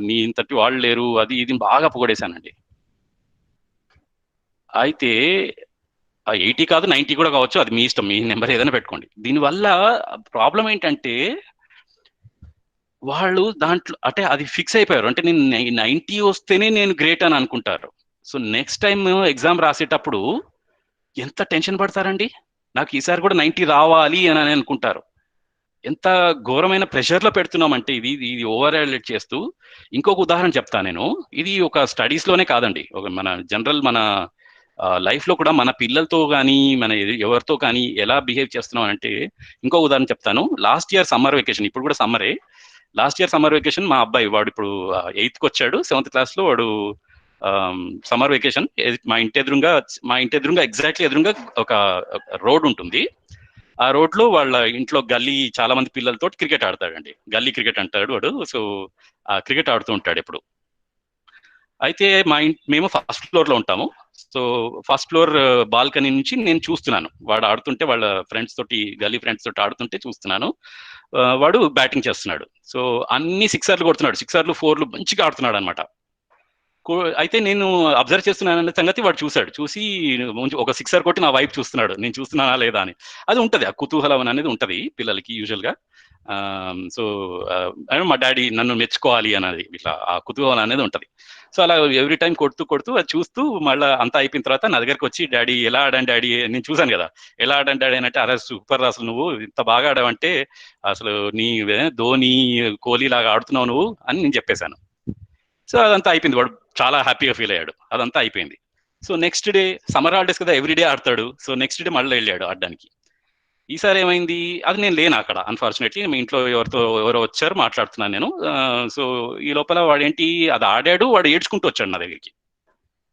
నీ ఇంతటి వాళ్ళు లేరు, అది ఇది బాగా పొగడేశానండి. అయితే 80 కాదు 90 కూడా కావచ్చు, అది మీ ఇష్టం, మీ నెంబర్ ఏదైనా పెట్టుకోండి. దీనివల్ల ప్రాబ్లం ఏంటంటే వాళ్ళు దాంట్లో అంటే అది ఫిక్స్ అయిపోయారు. అంటే నేను 90 వస్తేనే నేను గ్రేట్ అని అనుకుంటారు. సో నెక్స్ట్ టైం ఎగ్జామ్ రాసేటప్పుడు ఎంత టెన్షన్ పడతారండి. నాకు ఈసారి కూడా 90 రావాలి అని అనుకుంటారు. ఎంత ఘోరమైన ప్రెషర్లో పెడుతున్నామంటే ఇది ఓవర్ ఎవాల్యుయేట్ చేస్తూ. ఇంకొక ఉదాహరణ చెప్తాను నేను. ఇది ఒక స్టడీస్లోనే కాదండి, ఒక మన జనరల్ మన లైఫ్లో కూడా మన పిల్లలతో కానీ మన ఎవరితో కానీ ఎలా బిహేవ్ చేస్తున్నాం అంటే ఇంకో ఉదాహరణ చెప్తాను. లాస్ట్ ఇయర్ సమ్మర్ వెకేషన్, ఇప్పుడు కూడా సమ్మరే. లాస్ట్ ఇయర్ సమ్మర్ వెకేషన్ మా అబ్బాయి, వాడు ఇప్పుడు 8th వచ్చాడు, 7th క్లాస్లో వాడు. సమ్మర్ వెకేషన్ మా ఇంటి ఎదురుగా ఎగ్జాక్ట్లీ ఎదురుగా ఒక రోడ్ ఉంటుంది. ఆ రోడ్లో వాళ్ళ ఇంట్లో గల్లీ చాలా మంది పిల్లలతో క్రికెట్ ఆడతాడండి, గల్లీ క్రికెట్ అంటాడు వాడు. సో ఆ క్రికెట్ ఆడుతూ ఉంటాడు ఎప్పుడు. అయితే మేము ఫస్ట్ ఫ్లోర్ లో ఉంటాము. సో ఫస్ట్ ఫ్లోర్ బాల్కనీ నుంచి నేను చూస్తున్నాను, వాడు ఆడుతుంటే వాళ్ళ ఫ్రెండ్స్ తోటి, గల్లీ ఫ్రెండ్స్ తోటి ఆడుతుంటే చూస్తున్నాను. వాడు బ్యాటింగ్ చేస్తున్నాడు. సో అన్ని సిక్సర్లు కొడుతున్నాడు, సిక్సర్లు ఫోర్లు మంచిగా ఆడుతున్నాడు అనమాట. అయితే నేను అబ్జర్వ్ చేస్తున్నానన్న సంగతి వాడు చూశాడు. చూసి ఒక సిక్సర్ కొట్టి నా వైపు చూస్తున్నాడు, నేను చూస్తున్నానా లేదా అని. అది ఉంటది, ఆ కుతూహలం అనేది ఉంటది పిల్లలకి యూజువల్ గా. సో మా డాడీ నన్ను మెచ్చుకోవాలి అనేది, ఇట్లా ఆ కుతూహలం అనేది ఉంటది. సో అలా ఎవ్రీ టైం కొడుతూ కొడుతూ అది చూస్తూ మళ్ళీ అంతా అయిపోయిన తర్వాత నా దగ్గరకు వచ్చి, డాడీ ఎలా ఆడాను డాడీ, నేను చూసాను కదా ఎలా ఆడాను డాడీ అని. అంటే అరే సూపర్, అసలు నువ్వు ఇంత బాగా ఆడావంటే అసలు నీ ధోని, కోహ్లీ లాగా ఆడుతున్నావు నువ్వు అని నేను చెప్పేశాను. సో అదంతా అయిపోయింది, వాడు చాలా హ్యాపీగా ఫీల్ అయ్యాడు, అదంతా అయిపోయింది. So next day summer holidays కదా, ఎవ్రీడే ఆడతాడు. సో నెక్స్ట్ డే మళ్ళీ వెళ్ళాడు ఆడడానికి. ఈసారి ఏమైంది, అది నేను లేను అక్కడ అన్ఫార్చునేట్లీ, మీ ఇంట్లో ఎవరో వచ్చారు, మాట్లాడుతున్నాను నేను. సో ఈ లోపల వాడేంటి, అది ఆడాడు, వాడు ఏడ్చుకుంటూ వచ్చాడు నా దగ్గరికి.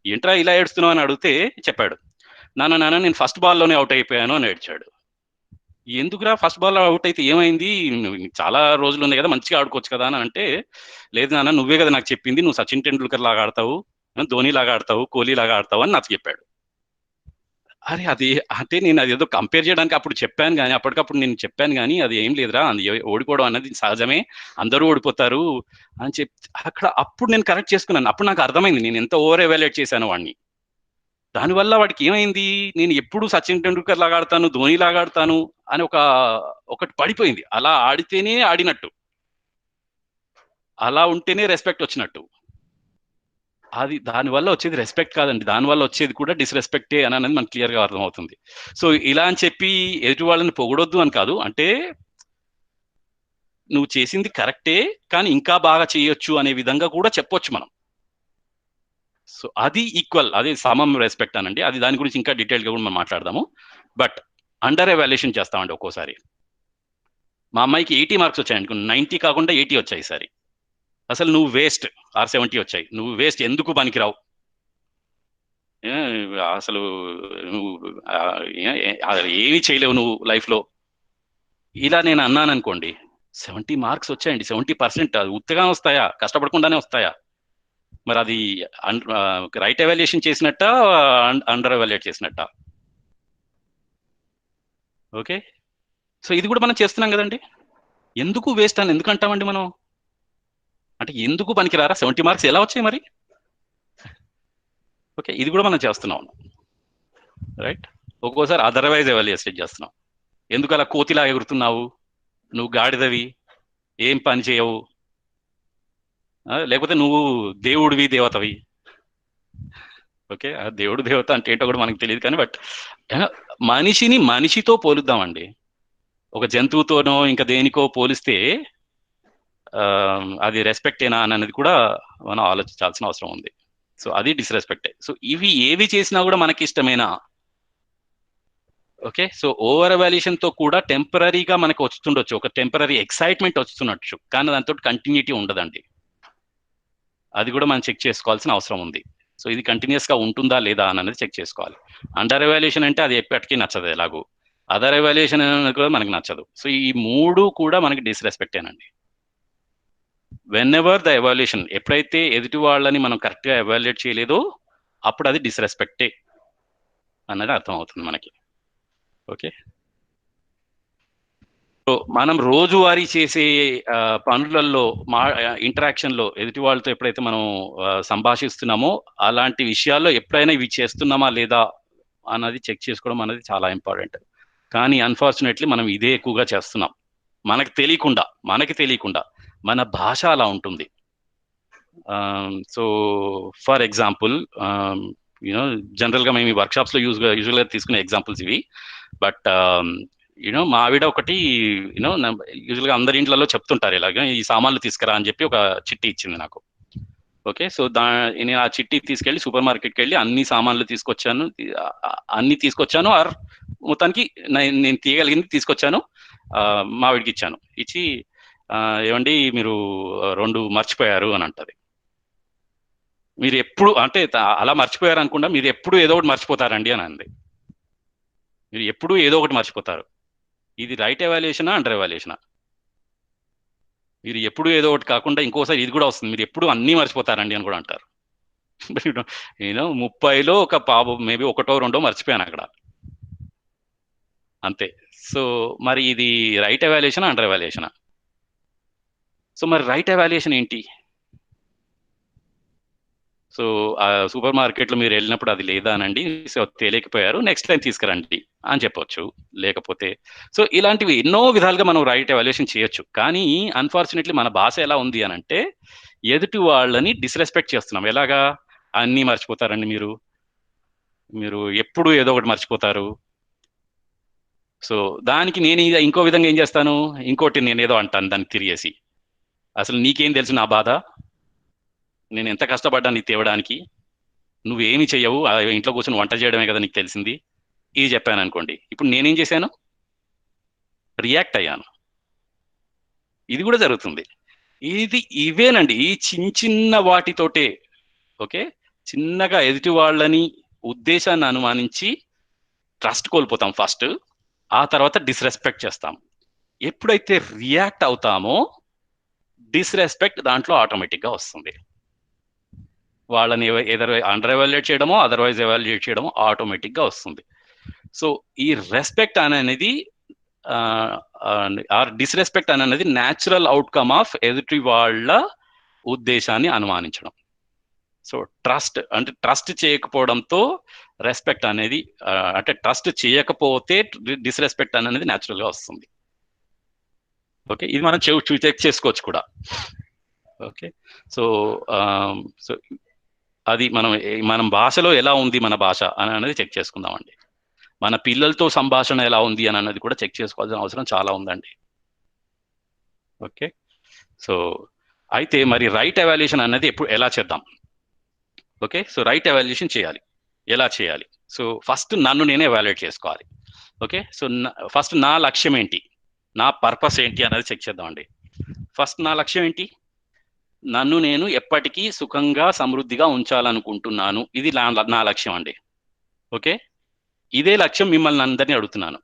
ఏంట్రా ఇలా ఏడుస్తున్నావు అని అడిగితే చెప్పాడు, నాన్న నేను ఫస్ట్ బాల్లోనే అవుట్ అయిపోయాను అని ఏడ్చాడు. ఎందుకురా ఫస్ట్ బాల్ అవుట్ అయితే ఏమైంది, చాలా రోజులు ఉన్నాయి కదా, మంచిగా ఆడుకోవచ్చు కదా అని అంటే, లేదు నాన్న నువ్వే కదా నాకు చెప్పింది, నువ్వు సచిన్ టెండూల్కర్ లాగా ఆడతావు, ధోని లాగా ఆడతావు, కోహ్లీ లాగా ఆడతావు అని నాకు చెప్పాడు. అరే అది అంటే నేను అది ఏదో కంపేర్ చేయడానికి అప్పుడు చెప్పాను కానీ, అప్పటికప్పుడు నేను చెప్పాను కానీ అది ఏం లేదురా, అది ఓడిపోవడం అన్నది సహజమే, అందరూ ఓడిపోతారు అని అక్కడ అప్పుడు నేను కరెక్ట్ చేసుకున్నాను. అప్పుడు నాకు అర్థమైంది నేను ఎంత ఓవర్ ఎవాల్యుయేట్ చేశాను వాడిని. దానివల్ల వాడికి ఏమైంది, నేను ఎప్పుడు సచిన్ టెండూల్కర్ లాగా ఆడతాను, ధోని లాగా ఆడతాను అని ఒకటి పడిపోయింది. అలా ఆడితేనే ఆడినట్టు, అలా ఉంటేనే రెస్పెక్ట్ వచ్చినట్టు. అది దానివల్ల వచ్చేది రెస్పెక్ట్ కాదండి, దానివల్ల వచ్చేది కూడా డిస్రెస్పెక్టే అని అనేది మనకు క్లియర్గా అర్థమవుతుంది. సో ఇలా అని చెప్పి ఎదుటి వాళ్ళని పొగడొద్దు అని కాదు, అంటే నువ్వు చేసింది కరెక్టే కానీ ఇంకా బాగా చేయొచ్చు అనే విధంగా కూడా చెప్పొచ్చు మనం. సో అది ఈక్వల్, అది సమం రెస్పెక్ట్ అనండి. అది దాని గురించి ఇంకా డీటెయిల్గా కూడా మనం మాట్లాడదాము. బట్ అండర్ ఎవాల్యుయేషన్ చేస్తామండి ఒక్కోసారి. మా అమ్మాయికి 80 మార్క్స్ వచ్చాయనుకో, 90 కాకుండా 80 వచ్చాయి ఈసారి. అసలు నువ్వు వేస్ట్, ఆర్ 70 వచ్చాయి, నువ్వు వేస్ట్, ఎందుకు పనికిరావు, అసలు నువ్వు ఏమీ చేయలేవు నువ్వు లైఫ్లో, ఇలా నేను అన్నాను అనుకోండి, 70 మార్క్స్ వచ్చాయండి, 70%. అది ఉత్తగా వస్తాయా, కష్టపడకుండానే వస్తాయా? మరి అది రైట్ ఎవాల్యుయేషన్ చేసినట్ట, అండర్ ఎవాల్యుయేట్ చేసినట్ట? ఓకే, సో ఇది కూడా మనం చేస్తున్నాం కదండి. ఎందుకు వేస్ట్ అని ఎందుకు అంటామండి మనం, అంటే ఎందుకు పనికిరారా, 70 మార్క్స్ ఎలా వచ్చాయి మరి? ఓకే, ఇది కూడా మనం చేస్తున్నాం, రైట్. ఒక్కోసారి అదర్వైజ్ ఎవాల్యుయేట్ చేస్తున్నాం. ఎందుకు అలా కోతిలా ఎగురుతున్నావు, నువ్వు గాడిదవి, ఏం పని చేయవు, లేకపోతే నువ్వు దేవుడివి దేవతవి. ఓకే, ఆ దేవుడు దేవత అంటే ఏంటో కూడా మనకు తెలియదు కానీ, బట్ మనిషిని మనిషితో పోలుద్దామండి. ఒక జంతువుతోనో ఇంకా దేనికో పోలిస్తే అది రెస్పెక్టేనా అనేది కూడా మనం ఆలోచించాల్సిన అవసరం ఉంది. సో అది డిస్రెస్పెక్టే. సో ఇవి ఏవి చేసినా కూడా మనకి ఇష్టమేనా? ఓకే, సో ఓవర్ ఎవాల్యుయేషన్ తో కూడా టెంపరీగా మనకు వస్తుండొచ్చు, ఒక టెంపరీ ఎక్సైట్మెంట్ వస్తుండొచ్చు, కానీ దాంతో కంటిన్యూటీ ఉండదండి. అది కూడా మనం చెక్ చేసుకోవాల్సిన అవసరం ఉంది. సో ఇది కంటిన్యూస్ గా ఉంటుందా లేదా అనేది చెక్ చేసుకోవాలి. అండర్ ఎవాల్యుయేషన్ అంటే అది ఎప్పటికీ నచ్చదు ఎలాగూ, అదర్ ఎవాల్యుయేషన్ అనేది కూడా మనకి నచ్చదు. సో ఈ మూడు కూడా మనకి డిస్రెస్పెక్టేనండి. వెన్ ఎవర్ ద ఎవాల్యుయేషన్, ఎప్పుడైతే ఎదుటి వాళ్ళని మనం కరెక్ట్ గా ఎవాల్యుయేట్ చేయలేదో అప్పుడు అది డిస్రెస్పెక్టే అన్నది అర్థం అవుతుంది మనకి. ఓకే, సో మనం రోజువారీ చేసే పనులలో, ఇంటరాక్షన్ లో ఎదుటి వాళ్ళతో ఎప్పుడైతే మనం సంభాషిస్తున్నామో అలాంటి విషయాల్లో ఎప్పుడైనా ఇవి చేస్తున్నామా లేదా అన్నది చెక్ చేసుకోవడం అనేది చాలా ఇంపార్టెంట్. కానీ అన్ఫార్చునేట్లీ మనం ఇదే ఎక్కువగా చేస్తున్నాం, మనకి తెలియకుండా. మన భాష అలా ఉంటుంది. సో ఫర్ ఎగ్జాంపుల్, జనరల్గా మేము ఈ వర్క్షాప్స్లో యూజువల్గా తీసుకునే ఎగ్జాంపుల్స్ ఇవి. బట్ మా ఆవిడ ఒకటి యూజువల్గా అందరి ఇంట్లలో చెప్తుంటారు ఇలాగా, ఈ సామాన్లు తీసుకురా అని చెప్పి ఒక చిట్టి ఇచ్చింది నాకు. ఓకే, సో నేను ఆ చిట్టి తీసుకెళ్ళి సూపర్ మార్కెట్కి వెళ్ళి అన్ని సామాన్లు తీసుకొచ్చాను, ఆర్ మొత్తానికి నేను తీయగలిగింది తీసుకొచ్చాను, మా ఆవిడకి ఇచ్చాను. ఇచ్చి ఏమండి మీరు 2 మర్చిపోయారు అని అంటది. మీరు ఎప్పుడు అంటే అలా మర్చిపోయారు అనుకుండా, మీరు ఎప్పుడు ఏదో ఒకటి మర్చిపోతారండి అని అంది. మీరు ఎప్పుడు ఏదో ఒకటి మర్చిపోతారు. ఇది రైట్ ఎవాల్యుయేషనా అండర్ ఎవాల్యుయేషనా? మీరు ఎప్పుడు ఏదో ఒకటి కాకుండా ఇంకోసారి ఇది కూడా వస్తుంది, మీరు ఎప్పుడు అన్నీ మర్చిపోతారండి అని కూడా అంటారు. నేను 30లో ఒక మేబీ ఒకటో రెండో మర్చిపోయాను అక్కడ, అంతే. సో మరి ఇది right evaluation under evaluation? So మరి రైట్ ఎవాల్యుయేషన్ ఏంటి? సో ఆ సూపర్ మార్కెట్లో మీరు వెళ్ళినప్పుడు అది లేదా అనండి, సో తెలియకపోయారు, నెక్స్ట్ టైం తీసుకురండి అని చెప్పొచ్చు. లేకపోతే సో ఇలాంటివి ఎన్నో విధాలుగా మనం రైట్ ఎవాల్యుయేషన్ చేయొచ్చు. కానీ అన్ఫార్చునేట్లీ మన భాష ఎలా ఉంది అని అంటే ఎదుటి వాళ్ళని డిస్రెస్పెక్ట్ చేస్తున్నాం. ఎలాగా? అన్నీ మర్చిపోతారండి మీరు ఎప్పుడు ఏదో ఒకటి మర్చిపోతారు. సో దానికి నేను ఇంకో విధంగా ఏం చేస్తాను, ఇంకోటి నేను ఏదో అంటాను దాన్ని తిరిగేసి, అసలు నీకేం తెలుసు నా బాధ, నేను ఎంత కష్టపడ్డాను నీకు తేవడానికి, నువ్వేమి చెయ్యవు, ఇంట్లో కూర్చొని వంట చేయడమే కదా నీకు తెలిసింది, ఇది చెప్పాను అనుకోండి. ఇప్పుడు నేనేం చేశాను, రియాక్ట్ అయ్యాను. ఇది కూడా జరుగుతుంది. ఇవేనండి ఈ చిన్న వాటితోటే, ఓకే, చిన్నగా ఎదుటి వాళ్ళని ఉద్దేశాన్ని అనుమానించి ట్రస్ట్ కోల్పోతాం ఫస్ట్, ఆ తర్వాత డిస్రెస్పెక్ట్ చేస్తాం. ఎప్పుడైతే రియాక్ట్ అవుతామో డిస్రెస్పెక్ట్ దాంట్లో ఆటోమేటిక్గా వస్తుంది. వాళ్ళని ఎదర్ అండర్ ఎవాల్యుయేట్ చేయడమో అదర్వైజ్ ఎవాల్యుయేట్ చేయడమో ఆటోమేటిక్గా వస్తుంది. సో ఈ రెస్పెక్ట్ అనేది ఆర్ డిస్రెస్పెక్ట్ అనేది న్యాచురల్ అవుట్కమ్ ఆఫ్ ఎదుటి వాళ్ళ ఉద్దేశాన్ని అనుమానించడం. సో ట్రస్ట్ చేయకపోవడంతో రెస్పెక్ట్ అనేది, అంటే ట్రస్ట్ చేయకపోతే డిస్రెస్పెక్ట్ అనేది న్యాచురల్గా వస్తుంది. ఓకే, ఇది మనం చెక్ చేసుకోవచ్చు కూడా. ఓకే, సో సో అది మనం భాషలో ఎలా ఉంది మన భాష అని అనేది చెక్ చేసుకుందామండి. మన పిల్లలతో సంభాషణ ఎలా ఉంది అని అన్నది కూడా చెక్ చేసుకోవాల్సిన అవసరం చాలా ఉందండి. ఓకే, సో అయితే మరి రైట్ ఎవాల్యుయేషన్ అనేది ఎలా చేద్దాం? ఓకే, సో రైట్ ఎవాల్యుయేషన్ చేయాలి. ఎలా చేయాలి? సో ఫస్ట్ నన్ను నేనే ఎవాల్యుయేట్ చేసుకోవాలి. ఓకే, సో ఫస్ట్ నా లక్ష్యం ఏంటి, నా పర్పస్ ఏంటి అనేది చెక్ చేద్దామండి. ఫస్ట్ నా లక్ష్యం ఏంటి? నన్ను నేను ఎప్పటికీ సుఖంగా సమృద్ధిగా ఉంచాలనుకుంటున్నాను, ఇది నా లక్ష్యం అండి. ఓకే, ఇదే లక్ష్యం మిమ్మల్ని అందరినీ అడుగుతున్నాను.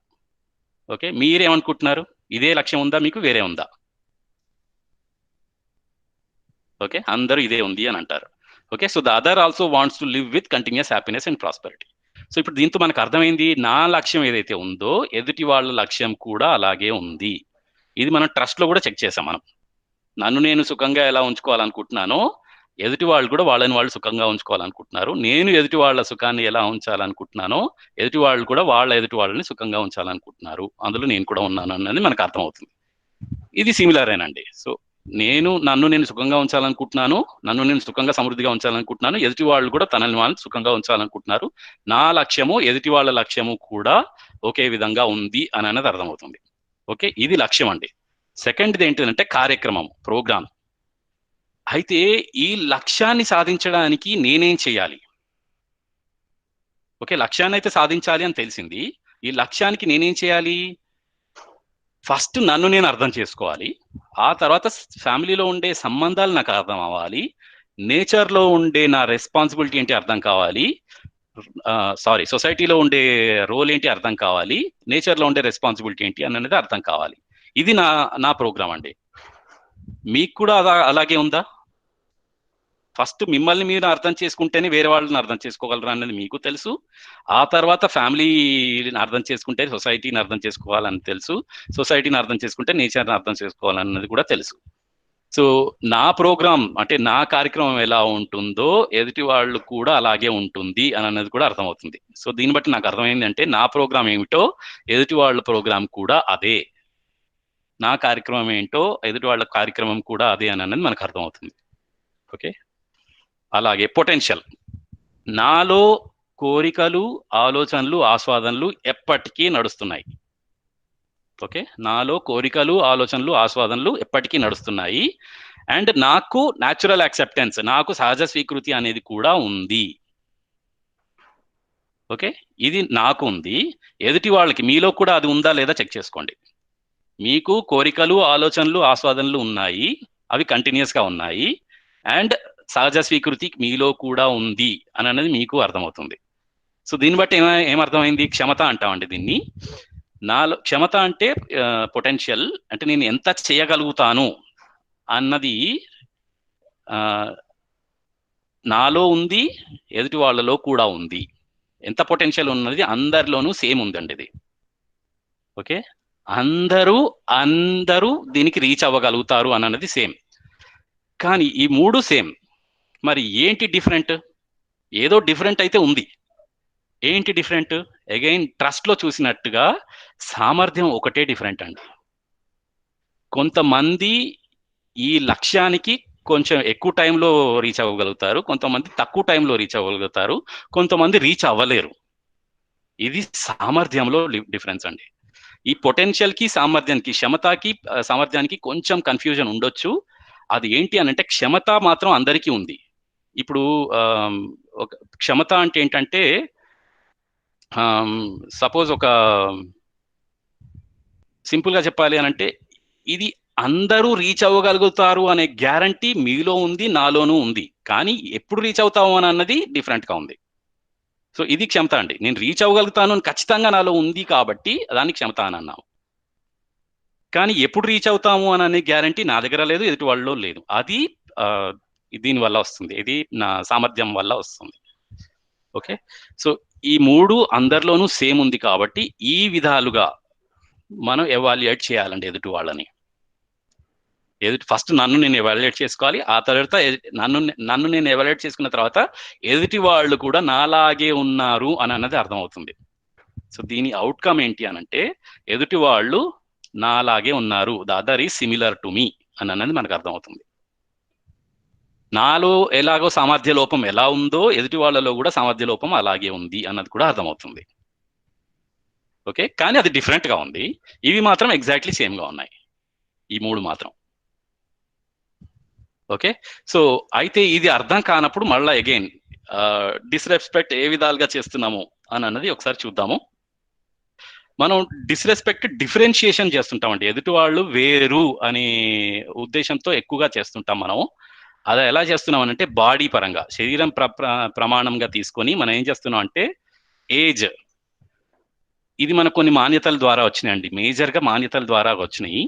ఓకే, మీరేమనుకుంటున్నారు? ఇదే లక్ష్యం ఉందా మీకు, వేరే ఉందా? ఓకే, అందరూ ఇదే ఉంది అని అంటారు. Okay, so the other also wants to live with continuous happiness and prosperity. So ఇప్పుడు దీంతో మనకు అర్థమైంది, నా లక్ష్యం ఏదైతే ఉందో ఎదుటి వాళ్ళ లక్ష్యం కూడా అలాగే ఉంది. ఇది మనం ట్రస్ట్లో కూడా చెక్ చేసాం. మనం నన్ను నేను సుఖంగా ఎలా ఉంచుకోవాలనుకుంటున్నానో ఎదుటి వాళ్ళు కూడా వాళ్ళని వాళ్ళు సుఖంగా ఉంచుకోవాలనుకుంటున్నారు. నేను ఎదుటి వాళ్ళ సుఖాన్ని ఎలా ఉంచాలనుకుంటున్నానో ఎదుటి వాళ్ళు కూడా ఎదుటి వాళ్ళని సుఖంగా ఉంచాలనుకుంటున్నారు. అందులో నేను కూడా ఉన్నాను అన్నది మనకు అర్థమవుతుంది. ఇది సిమిలరేనండి. సో నన్ను నేను సుఖంగా ఉంచాలనుకుంటున్నాను, నన్ను నేను సుఖంగా సమృద్ధిగా ఉంచాలనుకుంటున్నాను, ఎదుటి వాళ్ళు కూడా తనని వాళ్ళని సుఖంగా ఉంచాలనుకుంటున్నారు. నా లక్ష్యము ఎదుటి వాళ్ళ లక్ష్యము కూడా ఒకే విధంగా ఉంది అని అనేది అర్థమవుతుంది. ఓకే, ఇది లక్ష్యం అండి. సెకండ్ది ఏంటిదంటే కార్యక్రమం, ప్రోగ్రామ్. అయితే ఈ లక్ష్యాన్ని సాధించడానికి నేనేం చేయాలి? ఓకే, లక్ష్యాన్ని అయితే సాధించాలి అని తెలిసింది. ఈ లక్ష్యానికి నేనేం చేయాలి? ఫస్ట్ నన్ను నేను అర్థం చేసుకోవాలి. ఆ తర్వాత ఫ్యామిలీలో ఉండే సంబంధాలు నాకు అర్థం అవ్వాలి. నేచర్లో ఉండే నా రెస్పాన్సిబిలిటీ ఏంటి అర్థం కావాలి. సొసైటీలో ఉండే రోల్ ఏంటి అర్థం కావాలి. నేచర్లో ఉండే రెస్పాన్సిబిలిటీ ఏంటి అనేది అర్థం కావాలి. ఇది నా ప్రోగ్రామ్ అండి. మీకు కూడా అలాగే ఉందా? ఫస్ట్ మిమ్మల్ని మీరు అర్థం చేసుకుంటేనే వేరే వాళ్ళని అర్థం చేసుకోగలరు అన్నది మీకు తెలుసు. ఆ తర్వాత ఫ్యామిలీని అర్థం చేసుకుంటే సొసైటీని అర్థం చేసుకోవాలని తెలుసు. సొసైటీని అర్థం చేసుకుంటే నేచర్ని అర్థం చేసుకోవాలన్నది కూడా తెలుసు. సో నా ప్రోగ్రామ్ అంటే నా కార్యక్రమం ఎలా ఉంటుందో ఎదుటి వాళ్ళు కూడా అలాగే ఉంటుంది అన్నది కూడా అర్థమవుతుంది. సో దీన్ని బట్టి నాకు అర్థమైందంటే నా ప్రోగ్రామ్ ఏమిటో ఎదుటి వాళ్ళ ప్రోగ్రామ్ కూడా అదే, నా కార్యక్రమం ఏంటో ఎదుటి వాళ్ళ కార్యక్రమం కూడా అదే అన్నది మనకు అర్థమవుతుంది. ఓకే, అలాగే పొటెన్షియల్. నాలో కోరికలు, ఆలోచనలు, ఆస్వాదనలు ఎప్పటికీ నడుస్తున్నాయి. ఓకే, నాలో కోరికలు, ఆలోచనలు, ఆస్వాదనలు ఎప్పటికీ నడుస్తున్నాయి. అండ్ నాకు న్యాచురల్ యాక్సెప్టెన్స్, నాకు సహజ స్వీకృతి అనేది కూడా ఉంది. ఓకే, ఇది నాకు ఉంది. ఎదుటి వాళ్ళకి మీలో కూడా అది ఉందా లేదా చెక్ చేసుకోండి. మీకు కోరికలు, ఆలోచనలు, ఆస్వాదనలు ఉన్నాయి, అవి కంటిన్యూస్గా ఉన్నాయి. అండ్ సహజ స్వీకృతి మీలో కూడా ఉంది అనేది మీకు అర్థమవుతుంది. సో దీన్ని బట్టి ఏమర్థమైంది? క్షమత అంటామండి దీన్ని. నాలో క్షమత అంటే పొటెన్షియల్, అంటే నేను ఎంత చేయగలుగుతాను అన్నది నాలో ఉంది, ఎదుటి వాళ్ళలో కూడా ఉంది. ఎంత పొటెన్షియల్ ఉన్నది అందరిలోనూ సేమ్ ఉందండి ఇది. ఓకే, అందరూ దీనికి రీచ్ అవ్వగలుగుతారు అన్నది సేమ్. కానీ ఈ మూడు సేమ్, మరి ఏంటి డిఫరెంట్? ఏదో డిఫరెంట్ అయితే ఉంది. ఏంటి డిఫరెంట్? అగైన్ ట్రస్ట్ లో చూసినట్టుగా సామర్థ్యం ఒకటే డిఫరెంట్ అండి. కొంతమంది ఈ లక్ష్యానికి కొంచెం ఎక్కువ టైంలో రీచ్ అవ్వగలుగుతారు, కొంతమంది తక్కువ టైంలో రీచ్ అవ్వగలుగుతారు, కొంతమంది రీచ్ అవ్వలేరు. ఇది సామర్థ్యంలో డిఫరెన్స్ అండి. ఈ పొటెన్షియల్ కి సామర్థ్యానికి, క్షమతకి సామర్థ్యానికి కొంచెం కన్ఫ్యూజన్ ఉండొచ్చు. అది ఏంటి అని అంటే క్షమత మాత్రం అందరికీ ఉంది. ఇప్పుడు ఒక క్షమత అంటే ఏంటంటే సపోజ్ ఒక సింపుల్ గా చెప్పాలి అని అంటే ఇది అందరూ రీచ్ అవ్వగలుగుతారు అనే గ్యారంటీ మీలో ఉంది, నాలోనూ ఉంది. కానీ ఎప్పుడు రీచ్ అవుతాము అని అన్నది డిఫరెంట్ గా ఉంది. సో ఇది క్షమత అండి. నేను రీచ్ అవ్వగలుగుతాను అని ఖచ్చితంగా నాలో ఉంది కాబట్టి దాన్ని క్షమత అని అన్నాము. కానీ ఎప్పుడు రీచ్ అవుతాము అని అనే గ్యారంటీ నా దగ్గర లేదు, ఎదుటి వాళ్ళలో లేదు. అది దీని వల్ల వస్తుంది, ఇది నా సామర్థ్యం వల్ల వస్తుంది. ఓకే, సో ఈ మూడు అందరిలోనూ సేమ్ ఉంది కాబట్టి ఈ విధాలుగా మనం ఎవాల్యుయేట్ చేయాలండి ఎదుటి వాళ్ళని. ఫస్ట్ నన్ను నేను ఎవాల్యుయేట్ చేసుకోవాలి, ఆ తర్వాత నన్ను నేను ఎవాల్యుయేట్ చేసుకున్న తర్వాత ఎదుటి వాళ్ళు కూడా నాలాగే ఉన్నారు అని అన్నది అర్థమవుతుంది. సో దీని అవుట్కమ్ ఏంటి అని అంటే ఎదుటి వాళ్ళు నాలాగే ఉన్నారు, the other is similar to me అని అన్నది మనకు అర్థమవుతుంది. నాలో ఎలాగో సామర్థ్య లోపం ఎలా ఉందో ఎదుటి వాళ్ళలో కూడా సామర్థ్య లోపం అలాగే ఉంది అన్నది కూడా అర్థమవుతుంది. ఓకే, కానీ అది డిఫరెంట్ గా ఉంది. ఇవి మాత్రం ఎగ్జాక్ట్లీ సేమ్ గా ఉన్నాయి, ఈ మూడు మాత్రం. ఓకే, సో అయితే ఇది అర్థం కానప్పుడు మళ్ళీ అగైన్ డిస్రెస్పెక్ట్ ఏ విధాలుగా చేస్తున్నాము అని అన్నది ఒకసారి చూద్దాము. మనం డిస్రెస్పెక్ట్ డిఫరెన్షియేషన్ చేస్తుంటామండి. ఎదుటి వాళ్ళు వేరు అనే ఉద్దేశంతో ఎక్కువగా చేస్తుంటాం మనం. అది ఎలా చేస్తున్నాం అంటే బాడీ పరంగా, శరీరం ప్రమాణంగా తీసుకొని మనం ఏం చేస్తున్నాం అంటే ఏజ్, ఇది మనకు కొన్ని మాన్యతల ద్వారా వచ్చినాయండి, మేజర్గా మాన్యతల ద్వారా వచ్చినాయి.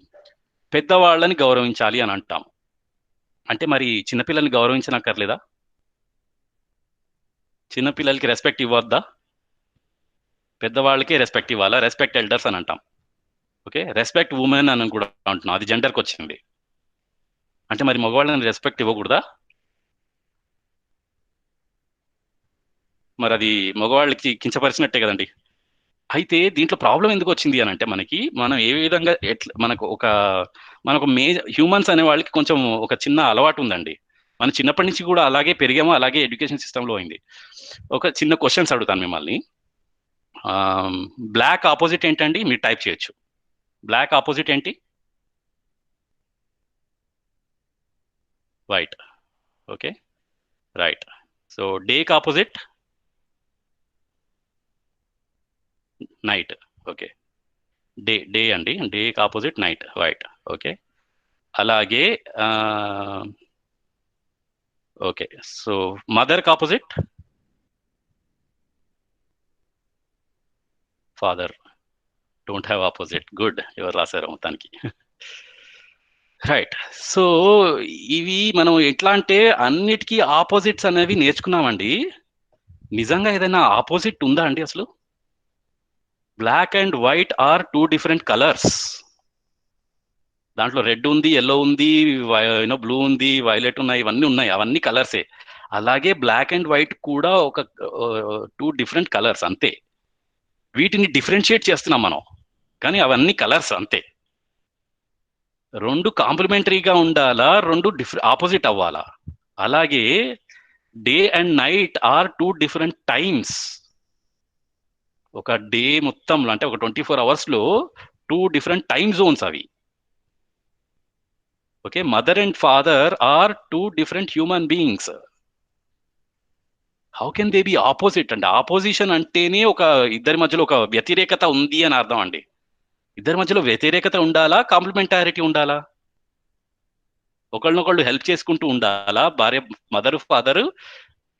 పెద్దవాళ్ళని గౌరవించాలి అని అంటాం. అంటే మరి చిన్నపిల్లల్ని గౌరవించనక్కర్లేదా? చిన్నపిల్లలకి రెస్పెక్ట్ ఇవ్వద్దా? పెద్దవాళ్ళకే రెస్పెక్ట్ ఇవ్వాలా? రెస్పెక్ట్ ఎల్డర్స్ అని అంటాం. ఓకే, రెస్పెక్ట్ ఉమెన్ అని కూడా అంటున్నాం, అది జెండర్కి వచ్చింది. అంటే మరి మగవాళ్ళని రెస్పెక్ట్ ఇవ్వకూడదా? మరి అది మగవాళ్ళకి కించపరిచినట్టే కదండి. అయితే దీంట్లో ప్రాబ్లం ఎందుకు వచ్చింది అని అంటే మనం ఏ విధంగా మనకు హ్యూమన్స్ అనే వాళ్ళకి కొంచెం ఒక చిన్న అలవాటు ఉందండి. మనం చిన్నప్పటి నుంచి కూడా అలాగే పెరిగాము, అలాగే ఎడ్యుకేషన్ సిస్టంలో అయింది. ఒక చిన్న క్వశ్చన్స్ అడుగుతాను మిమ్మల్ని. బ్లాక్ ఆపోజిట్ ఏంటండి? మీరు టైప్ చేయొచ్చు. బ్లాక్ ఆపోజిట్ ఏంటి? వైట్. Okay, right. సో డేకి ఆపోజిట్ నైట్. ఓకే, డే అండి, డేకి ఆపోజిట్ నైట్, వైట్. ఓకే, అలాగే ఓకే, సో మదర్కి opposite father. Don't have opposite. Good, ఎవరు రాశారు మొత్తానికి. రైట్. సో ఇవి మనం ఎట్లా అంటే అన్నిటికీ ఆపోజిట్స్ అనేవి నేర్చుకున్నామండి. నిజంగా ఏదైనా ఆపోజిట్ ఉందా అండి అసలు? Black and white are two different colours. దాంట్లో రెడ్ ఉంది, ఎల్లో ఉంది, బ్లూ ఉంది, వైలెట్ ఉన్నాయి, ఇవన్నీ ఉన్నాయి, అవన్నీ కలర్సే. అలాగే బ్లాక్ అండ్ వైట్ కూడా ఒక టూ డిఫరెంట్ కలర్స్ అంతే. వీటిని డిఫరెన్షియేట్ చేస్తున్నాం మనం, కానీ అవన్నీ కలర్స్ అంతే. రెండు కాంప్లిమెంటరీగా ఉండాలా, రెండు ఆపోజిట్ అవ్వాలా? అలాగే day and night are two different times. ఒక డే మొత్తంలో అంటే ఒక 24 hours లో టూ డిఫరెంట్ టైమ్ జోన్స్ అవి. Okay, mother and father are two different human beings. How can they be opposite? అంటే ఆపోజిషన్ అంటేనే ఒక ఇద్దరి మధ్యలో ఒక వ్యతిరేకత ఉంది అని అర్థం అండి. ఇద్దరి మధ్యలో వ్యతిరేకత ఉండాలా, కాంప్లిమెంటారిటీ ఉండాలా? ఒకళ్ళనొకళ్ళు హెల్ప్ చేసుకుంటూ ఉండాలా? భార్య, మదర్ ఫాదర్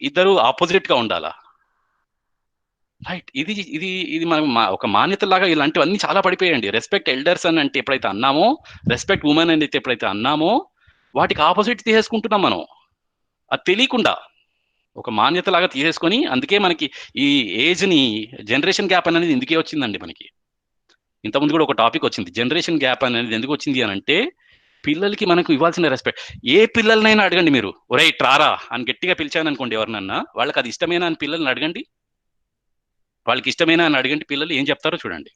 ఇద్దరు ఆపోజిట్ గా ఉండాలా? రైట్. ఇది ఇది ఇది మనం ఒక మాన్యతలాగా ఇలాంటివన్నీ చాలా పడిపోయాయండి. రెస్పెక్ట్ ఎల్డర్స్ అని అంటే ఎప్పుడైతే అన్నామో, రెస్పెక్ట్ ఉమెన్ అని ఎప్పుడైతే అన్నామో, వాటికి ఆపోజిట్ తీసేసుకుంటున్నాం మనం. అది తెలియకుండా ఒక మాన్యతలాగా తీసేసుకొని, అందుకే మనకి ఈ ఏజ్‌ని జనరేషన్ గ్యాప్ అనేది ఇందుకే వచ్చిందండి మనకి. ఇంతకుముందు కూడా ఒక టాపిక్ వచ్చింది. జనరేషన్ గ్యాప్ అనేది ఎందుకు వచ్చింది అనంటే, పిల్లలకి మనకు ఇవ్వాల్సిన రెస్పెక్ట్. ఏ పిల్లలనైనా అడగండి మీరు, "ఒరేయ్ ట్రారా" అని గట్టిగా పిలిచాననుకోండి ఎవరినన్నా, వాళ్ళకి అది ఇష్టమేనా అని పిల్లల్ని అడగండి. వాళ్ళకి ఇష్టమేనా అని అడగండి, పిల్లలు ఏం చెప్తారో చూడండి.